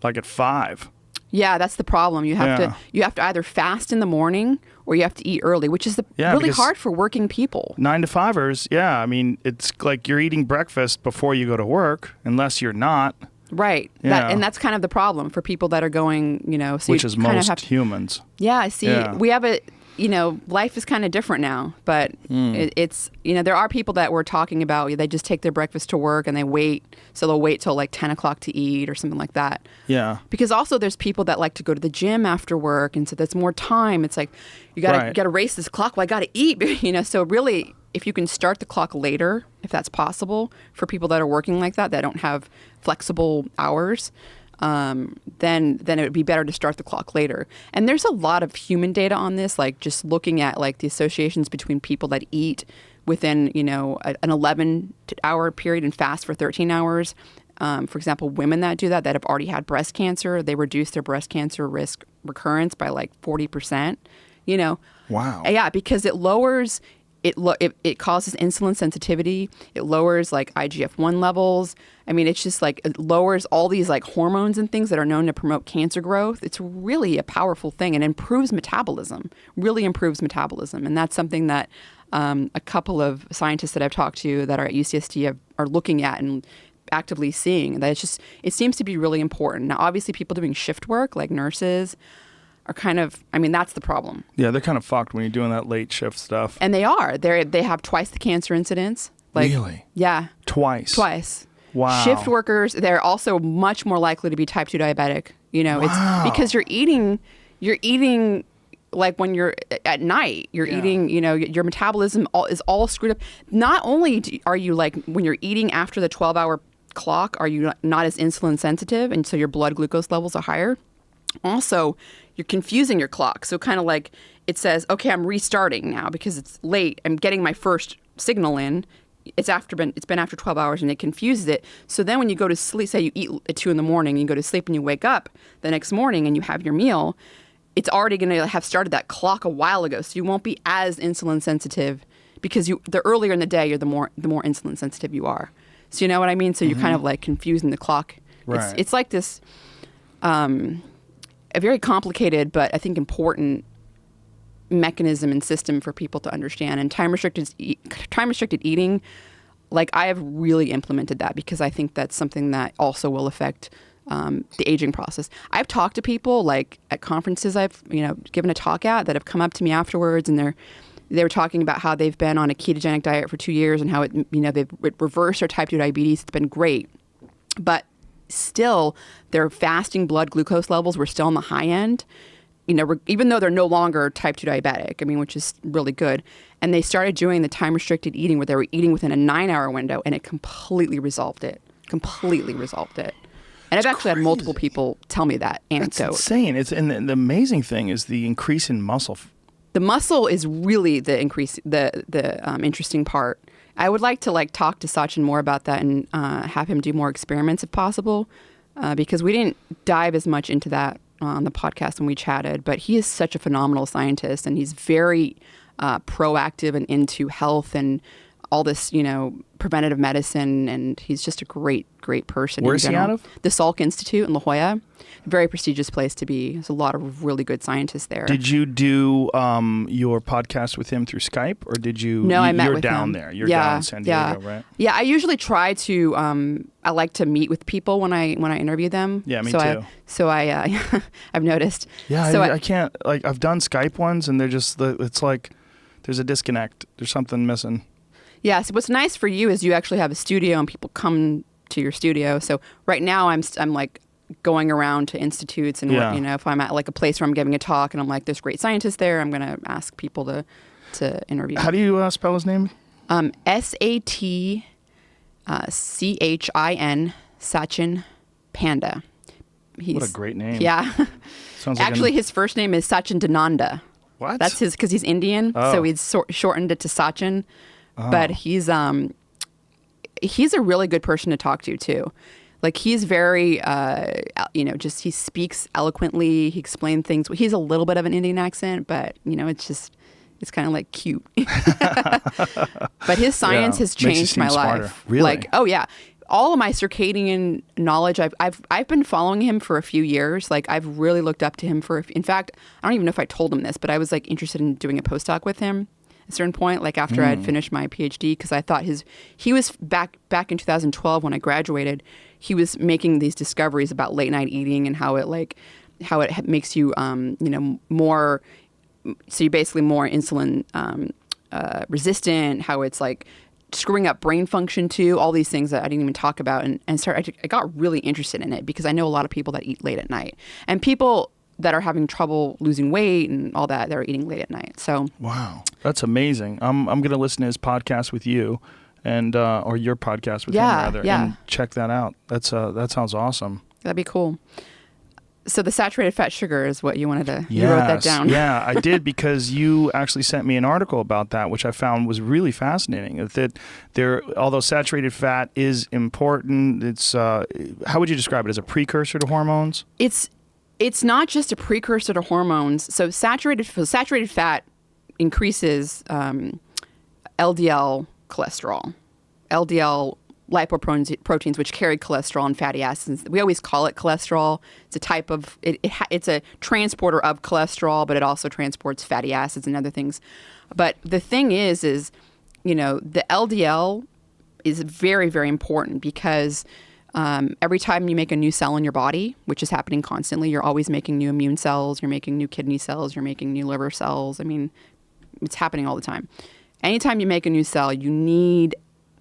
Speaker 1: like at 5.
Speaker 2: Yeah, that's the problem. You have
Speaker 1: Yeah.
Speaker 2: to either fast in the morning or you have to eat early, which is
Speaker 1: Yeah,
Speaker 2: really
Speaker 1: because-
Speaker 2: hard for working people.
Speaker 1: 9 to 5ers, yeah. I mean, it's like you're eating breakfast before you go to work, unless you're not,
Speaker 2: Right.
Speaker 1: Yeah.
Speaker 2: And that's kind of the problem for people that are going, so
Speaker 1: which
Speaker 2: you
Speaker 1: is
Speaker 2: kind of
Speaker 1: most
Speaker 2: have,
Speaker 1: humans.
Speaker 2: Yeah, see,
Speaker 1: Yeah.
Speaker 2: we have life is kind of different now, but it's, there are people that we're talking about, they just take their breakfast to work and they wait. So they'll wait till like 10 o'clock to eat or something like that.
Speaker 1: Yeah.
Speaker 2: Because also there's people that like to go to the gym after work. And so that's more time. It's like, you
Speaker 1: Right.
Speaker 2: gotta race this clock. Well, I gotta eat, so really, if you can start the clock later, if that's possible for people that are working like that don't have flexible hours, then it would be better to start the clock later. And there's a lot of human data on this, like just looking at like the associations between people that eat within, an 11-hour period and fast for 13 hours. For example, women that do that have already had breast cancer, they reduce their breast cancer risk recurrence by like 40%,
Speaker 1: Wow.
Speaker 2: Yeah, because it lowers it causes insulin sensitivity. It lowers like IGF-1 levels. I mean, it's just like it lowers all these like hormones and things that are known to promote cancer growth. It's really a powerful thing and improves metabolism, really improves metabolism. And that's something that a couple of scientists that I've talked to that are at UCSD are looking at and actively seeing. That it seems to be really important. Now, obviously, people doing shift work like nurses are kind of, that's the problem.
Speaker 1: Yeah, they're kind of fucked when you're doing that late shift stuff.
Speaker 2: And they are. They have twice the cancer incidence. Like,
Speaker 1: Really?
Speaker 2: Yeah.
Speaker 1: Twice. Wow.
Speaker 2: Shift workers, they're also much more likely to be type 2 diabetic.
Speaker 1: Wow.
Speaker 2: It's because you're eating like when you're at night, you're eating, your metabolism is all screwed up. Not only are you like, when you're eating after the 12-hour clock, are you not as insulin sensitive? And so your blood glucose levels are higher. Also, you're confusing your clock. So kind of like it says, okay, I'm restarting now because it's late. I'm getting my first signal in. It's been after 12 hours and it confuses it. So then when you go to sleep, say you eat at 2 a.m, and you go to sleep and you wake up the next morning and you have your meal, it's already going to have started that clock a while ago. So you won't be as insulin sensitive because the earlier in the day, you're the more insulin sensitive you are. So you know what I mean? So you're kind of like confusing the clock.
Speaker 1: Right.
Speaker 2: It's like this, a very complicated, but I think important mechanism and system for people to understand. And time restricted eating, like I have really implemented that because I think that's something that also will affect the aging process. I've talked to people like at conferences I've given a talk at that have come up to me afterwards, and they were talking about how they've been on a ketogenic diet for 2 years and how they've reversed their type 2 diabetes. It's been great, but still their fasting blood glucose levels were still on the high end, even though they're no longer type 2 diabetic, which is really good. And they started doing the time restricted eating where they were eating within a 9-hour window, and it completely resolved it. And I've actually had multiple people tell me that anecdote.
Speaker 1: It's insane. And the amazing thing is the increase in muscle.
Speaker 2: The muscle is really the increase, the interesting part. I would like to talk to Sachin more about that and have him do more experiments if possible, because we didn't dive as much into that on the podcast when we chatted, but he is such a phenomenal scientist, and he's very proactive and into health and all this, preventative medicine, and he's just a great person.
Speaker 1: Where's he out of?
Speaker 2: The Salk Institute in La Jolla. Very prestigious place to be. There's a lot of really good scientists there.
Speaker 1: Did you do your podcast with him through Skype, or did you?
Speaker 2: No, I met
Speaker 1: You're
Speaker 2: with
Speaker 1: down
Speaker 2: him.
Speaker 1: there. You're down in San Diego, right?
Speaker 2: Yeah, I usually try to. I like to meet with people when I interview them.
Speaker 1: Yeah, me
Speaker 2: too. I've noticed.
Speaker 1: Yeah,
Speaker 2: so
Speaker 1: I can't. Like, I've done Skype ones, and they're just. It's like there's a disconnect. There's something missing.
Speaker 2: Yeah. So what's nice for you is you actually have a studio, and people come to your studio. So right now I'm like going around to institutes, and if I'm at like a place where I'm giving a talk and I'm like, there's great scientists there, I'm gonna ask people to interview.
Speaker 1: How do you spell his name?
Speaker 2: SATCHIN, Sachin Panda.
Speaker 1: What a great name.
Speaker 2: Yeah.
Speaker 1: Sounds like
Speaker 2: actually his first name is Sachin Dananda.
Speaker 1: What?
Speaker 2: That's his, because he's Indian, so he's shortened it to Sachin. But he's a really good person to talk to too. Like, he's very, he speaks eloquently. He explains things. He's a little bit of an Indian accent, but it's kind of like cute. But his science has changed my
Speaker 1: smarter.
Speaker 2: life.
Speaker 1: Really?
Speaker 2: Like, oh yeah. All of my circadian knowledge, I've been following him for a few years. Like, I've really looked up to him in fact, I don't even know if I told him this, but I was like interested in doing a postdoc with him at a certain point, like after I had finished my PhD, because I thought he was back in 2012 when I graduated, he was making these discoveries about late night eating and how it makes you, more, so you're basically more insulin resistant, how it's like screwing up brain function too, all these things that I didn't even talk about. And I got really interested in it because I know a lot of people that eat late at night, and people that are having trouble losing weight and all that, they're eating late at night. So
Speaker 1: wow, that's amazing. I'm going to listen to his podcast with you, and or your podcast with him rather, and check that out. That sounds awesome.
Speaker 2: That'd be cool. So the saturated fat sugar is what you wanted to. Yes, you wrote that down.
Speaker 1: Yeah, I did, because you actually sent me an article about that, which I found was really fascinating. That although saturated fat is important, it's how would you describe it, as a precursor to hormones?
Speaker 2: It's not just a precursor to hormones. So saturated fat increases LDL cholesterol, LDL lipoproteins, which carry cholesterol and fatty acids. We always call it cholesterol. It's a type of it's a transporter of cholesterol, but it also transports fatty acids and other things. But the thing is the LDL is very, very important, because every time you make a new cell in your body, which is happening constantly, you're always making new immune cells, you're making new kidney cells, you're making new liver cells. I mean, it's happening all the time. Anytime you make a new cell, you need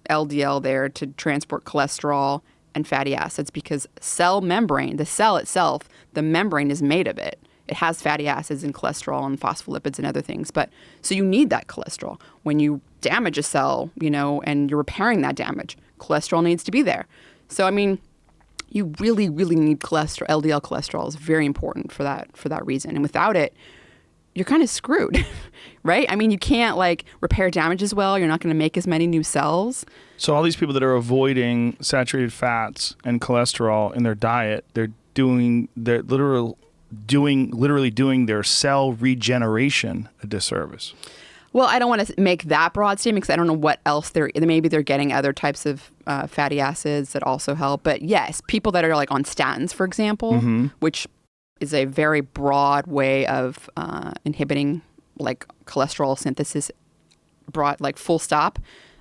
Speaker 2: LDL there to transport cholesterol and fatty acids, because the cell itself, the membrane is made of it. It has fatty acids and cholesterol and phospholipids and other things. But so you need that cholesterol. When you damage a cell, and you're repairing that damage, cholesterol needs to be there. So, I mean, you really, really need cholesterol. LDL cholesterol is very important for that reason. And without it, you're kind of screwed, right? I mean, you can't repair damage as well. You're not going to make as many new cells.
Speaker 1: So all these people that are avoiding saturated fats and cholesterol in their diet, they're literally doing their cell regeneration a disservice.
Speaker 2: Well, I don't want to make that broad statement, because I don't know what else maybe they're getting other types of fatty acids that also help. But yes, people that are on statins, for example, which is a very broad way of inhibiting cholesterol synthesis, full stop.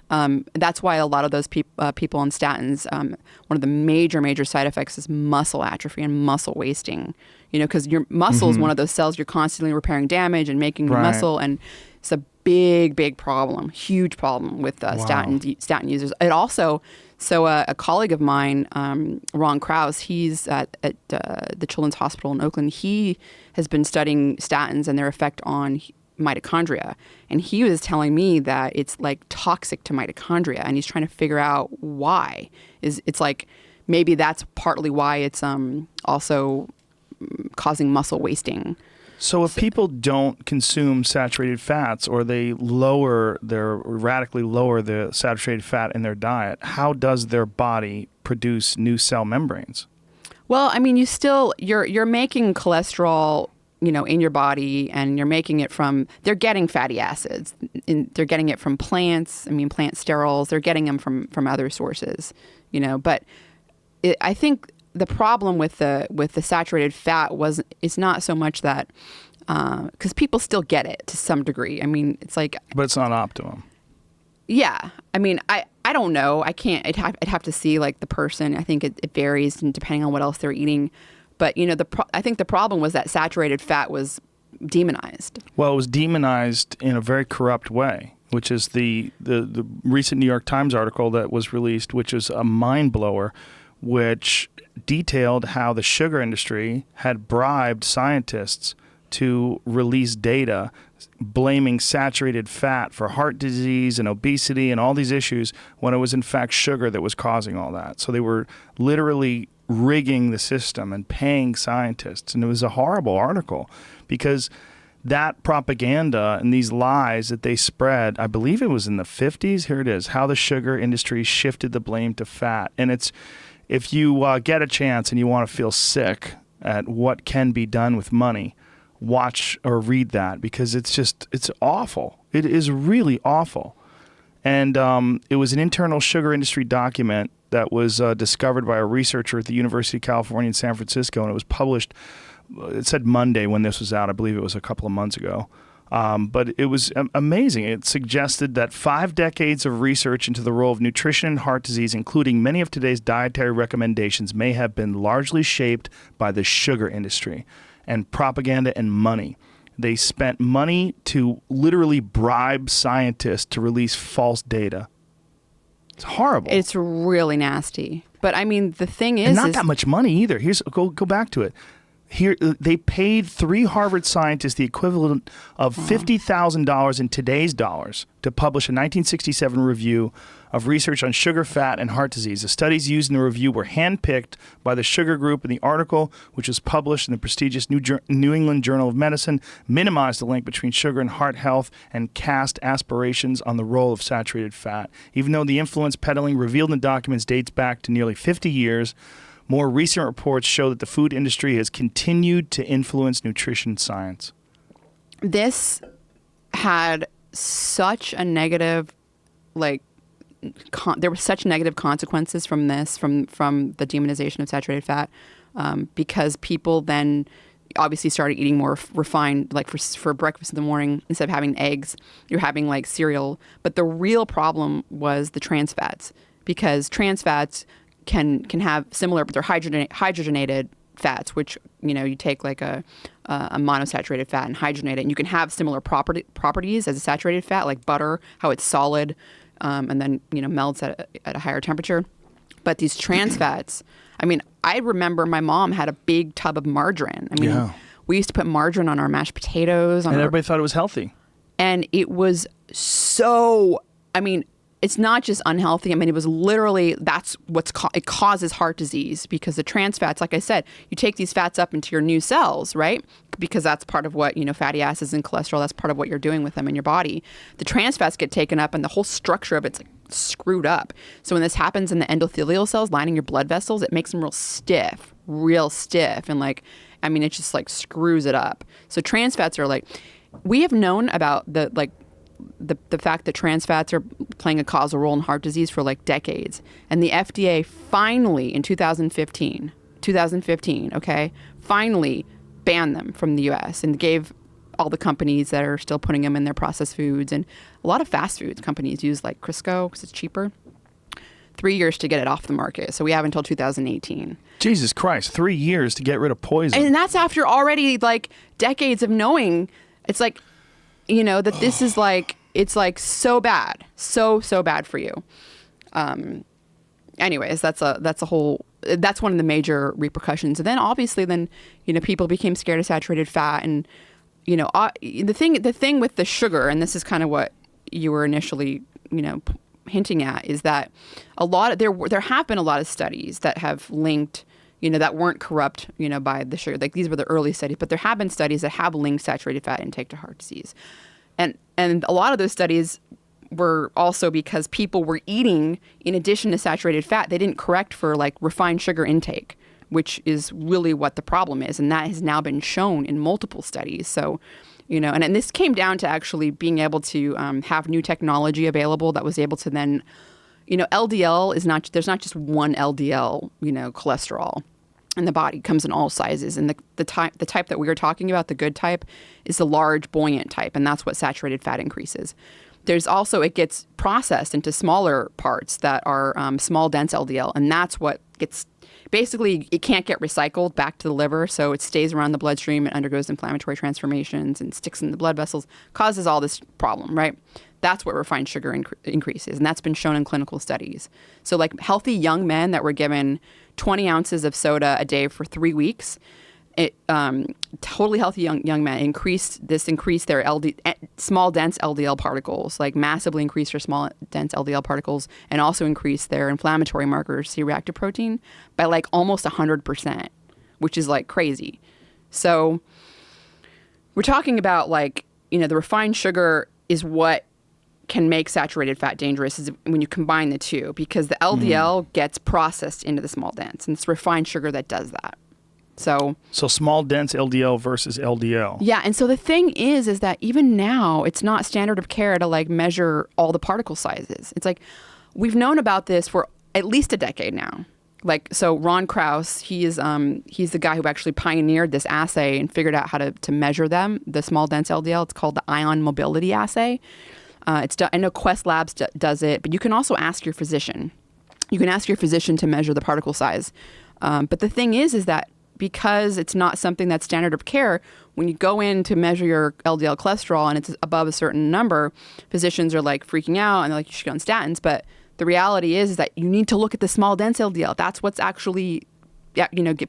Speaker 2: That's why a lot of those people on statins, one of the major side effects is muscle atrophy and muscle wasting. Because your muscle is one of those cells you're constantly repairing damage and making new muscle, and it's a big problem, huge problem with statin users. It also, a colleague of mine, Ron Krause, he's at the Children's Hospital in Oakland. He has been studying statins and their effect on mitochondria, and he was telling me that it's toxic to mitochondria, and he's trying to figure out why. It's maybe that's partly why it's also causing muscle wasting.
Speaker 1: So if people don't consume saturated fats, or they radically lower the saturated fat in their diet, how does their body produce new cell membranes?
Speaker 2: Well, I mean, you're making cholesterol, in your body, and you're making it they're getting fatty acids. They're getting it from plants. I mean, plant sterols. They're getting them from other sources, But I think the problem with the saturated fat it's not so much that because people still get it to some degree. I mean, it's like,
Speaker 1: but it's not optimum.
Speaker 2: Yeah, I mean, I don't know. I can't. I'd have to see like the person. I think it varies and depending on what else they're eating. But I think the problem was that saturated fat was demonized.
Speaker 1: Well, it was demonized in a very corrupt way, which is the recent New York Times article that was released, which is a mind blower, which detailed how the sugar industry had bribed scientists to release data blaming saturated fat for heart disease and obesity and all these issues when it was in fact sugar that was causing all that. So they were literally rigging the system and paying scientists. And it was a horrible article because that propaganda and these lies that they spread, I believe it was in the 50s, here it is, how the sugar industry shifted the blame to fat. And it's, if you get a chance and you want to feel sick at what can be done with money, watch or read that because it's awful. It is really awful. And it was an internal sugar industry document that was discovered by a researcher at the University of California in San Francisco, and it was published, it said Monday when this was out. I believe it was a couple of months ago. But it was amazing. It suggested that 5 decades of research into the role of nutrition and heart disease, including many of today's dietary recommendations, may have been largely shaped by the sugar industry and propaganda and money. They spent money to literally bribe scientists to release false data. It's horrible.
Speaker 2: It's really nasty. But I mean, the thing is,
Speaker 1: and not that much money either. Here's go back to it. Here they paid 3 Harvard scientists the equivalent of $50,000 in today's dollars to publish a 1967 review of research on sugar, fat, and heart disease. The studies used in the review were handpicked by the Sugar Group, and the article, which was published in the prestigious New England Journal of Medicine, minimized the link between sugar and heart health and cast aspirations on the role of saturated fat. Even though the influence peddling revealed in the documents dates back to nearly 50 years, more recent reports show that the food industry has continued to influence nutrition science.
Speaker 2: This had such a negative, there were such negative consequences from this, from the demonization of saturated fat, because people then obviously started eating more refined, like for breakfast in the morning, instead of having eggs, you're having like cereal. But the real problem was the trans fats, because trans fats can have similar, but they're hydrogenated fats, which, you take like a monosaturated fat and hydrogenate it, and you can have similar properties as a saturated fat, like butter, how it's solid, and then, melts at a higher temperature. But these trans fats, I mean, I remember my mom had a big tub of margarine. I mean, we used to put margarine on our mashed potatoes.
Speaker 1: And everybody thought it was healthy.
Speaker 2: And it was so, I mean, it's not just unhealthy. I mean, it was literally, that's it causes heart disease, because the trans fats, like I said, you take these fats up into your new cells, right? Because that's part of what, fatty acids and cholesterol, that's part of what you're doing with them in your body. The trans fats get taken up and the whole structure of it's like screwed up. So when this happens in the endothelial cells lining your blood vessels, it makes them real stiff. And it just like screws it up. So trans fats are we have known about the fact that trans fats are playing a causal role in heart disease for decades. And the FDA finally in 2015, finally banned them from the US and gave all the companies that are still putting them in their processed foods, and a lot of fast foods companies use like Crisco because it's cheaper, 3 years to get it off the market. So we have until 2018.
Speaker 1: Jesus Christ, 3 years to get rid of poison.
Speaker 2: And that's after already decades of knowing. It's that this is it's so bad, so bad for you. Anyways, that's one of the major repercussions. And then obviously people became scared of saturated fat, and the thing with the sugar, and this is kind of what you were initially hinting at, is that there have been a lot of studies that have linked, that weren't corrupt, by the sugar. These were the early studies, but there have been studies that have linked saturated fat intake to heart disease. And a lot of those studies were also because people were eating, in addition to saturated fat, they didn't correct for refined sugar intake, which is really what the problem is. And that has now been shown in multiple studies. So, and this came down to actually being able to have new technology available that was able to then, LDL there's not just one LDL, cholesterol in the body. It comes in all sizes. And the type that we were talking about, the good type, is the large, buoyant type. And that's what saturated fat increases. There's also, it gets processed into smaller parts that are small, dense LDL. And that's what gets, basically, it can't get recycled back to the liver. So it stays around the bloodstream and undergoes inflammatory transformations and sticks in the blood vessels, causes all this problem, right? That's what refined sugar increases. And that's been shown in clinical studies. So like healthy young men that were given 20 ounces of soda a day for 3 weeks, totally healthy young men increased their small dense LDL particles, like massively increased their small dense LDL particles, and also increased their inflammatory markers, C-reactive protein, by like almost 100%, which is like crazy. So we're talking about like, the refined sugar is what can make saturated fat dangerous is when you combine the two, because the LDL gets processed into the small dense, and it's refined sugar that does that. So
Speaker 1: small dense LDL versus LDL.
Speaker 2: Yeah, and so the thing is that even now it's not standard of care to like measure all the particle sizes. It's like we've known about this for at least a decade now. Like, so Ron Krauss, he's the guy who actually pioneered this assay and figured out how to measure them, the small dense LDL. It's called the ion mobility assay. I know Quest Labs does it, but you can also ask your physician. You can ask your physician to measure the particle size. But the thing is that because it's not something that's standard of care, when you go in to measure your LDL cholesterol and it's above a certain number, physicians are like freaking out and they're like, you should go on statins. But the reality is that you need to look at the small dense LDL. That's what's actually,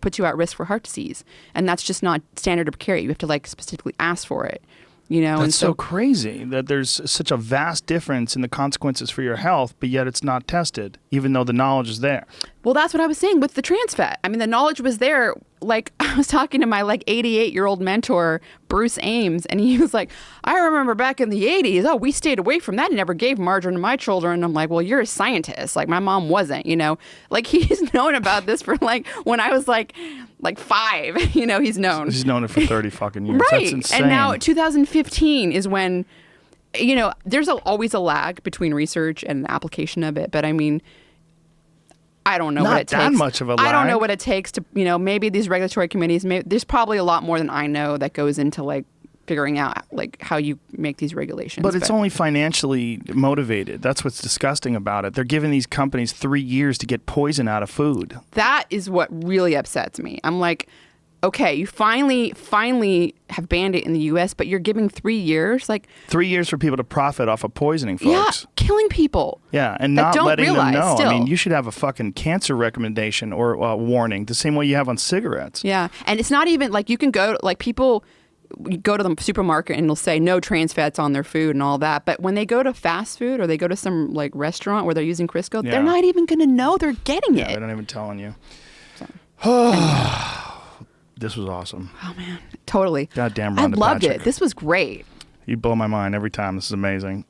Speaker 2: puts you at risk for heart disease. And that's just not standard of care. You have to like specifically ask for it.
Speaker 1: That's
Speaker 2: and
Speaker 1: so crazy that there's such a vast difference in the consequences for your health, but yet it's not tested, even though the knowledge is there.
Speaker 2: Well, that's what I was saying with the trans fat. I mean, the knowledge was there. Like, I was talking to my 88-year-old mentor, Bruce Ames, and he was like, I remember back in the 80s, we stayed away from that and never gave margarine to my children. And I'm like, well, you're a scientist. Like, my mom wasn't, Like, he's known about this for when I was like 5, he's known.
Speaker 1: He's known it for 30 fucking years.
Speaker 2: Right.
Speaker 1: That's insane.
Speaker 2: And now 2015 is when, there's always a lag between research and the application of it. But I mean, I don't know what it takes.
Speaker 1: Not that much of a lag.
Speaker 2: I don't know what it takes to, maybe these regulatory committees, there's probably a lot more than I know that goes into like figuring out like how you make these regulations.
Speaker 1: But it's only financially motivated. That's what's disgusting about it. They're giving these companies 3 years to get poison out of food.
Speaker 2: That is what really upsets me. I'm like, okay, you finally have banned it in the U.S., but you're giving 3 years? Like
Speaker 1: 3 years for people to profit off of poisoning folks.
Speaker 2: Yeah, killing people.
Speaker 1: Yeah, and not
Speaker 2: don't
Speaker 1: letting them know.
Speaker 2: Still.
Speaker 1: I mean, you should have a fucking cancer recommendation or warning, the same way you have on cigarettes.
Speaker 2: Yeah, and it's not even like you can go, like people go to the supermarket and they'll say no trans fats on their food and all that. But when they go to fast food or they go to some like restaurant where they're using Crisco, they're not even going to know they're getting it.
Speaker 1: They're not even telling you.
Speaker 2: So,
Speaker 1: anyway. This was awesome.
Speaker 2: Oh, man. Totally.
Speaker 1: Goddamn Rhonda
Speaker 2: I loved
Speaker 1: Patrick.
Speaker 2: it. This was great.
Speaker 1: You blow my mind every time. This is amazing.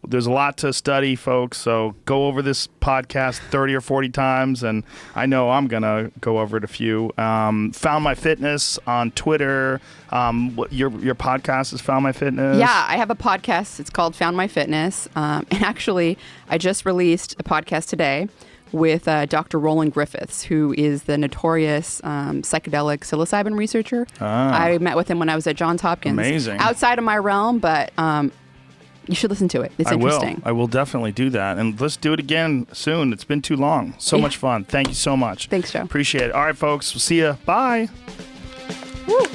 Speaker 1: There's a lot to study, folks, so go over this podcast 30 or 40 times, and I know I'm going to go over it a few. Found My Fitness on Twitter. Your podcast is Found My Fitness?
Speaker 2: Yeah, I have a podcast. It's called Found My Fitness. And actually, I just released a podcast today with Dr. Roland Griffiths, who is the notorious psychedelic psilocybin researcher. I met with him when I was at Johns Hopkins.
Speaker 1: Amazing.
Speaker 2: Outside of my realm, but you should listen to it. It's interesting.
Speaker 1: I will definitely do that. And let's do it again soon. It's been too long. So much fun. Thank you so much.
Speaker 2: Thanks, Joe.
Speaker 1: Appreciate it. All right, folks. We'll see you. Bye.
Speaker 2: Woo.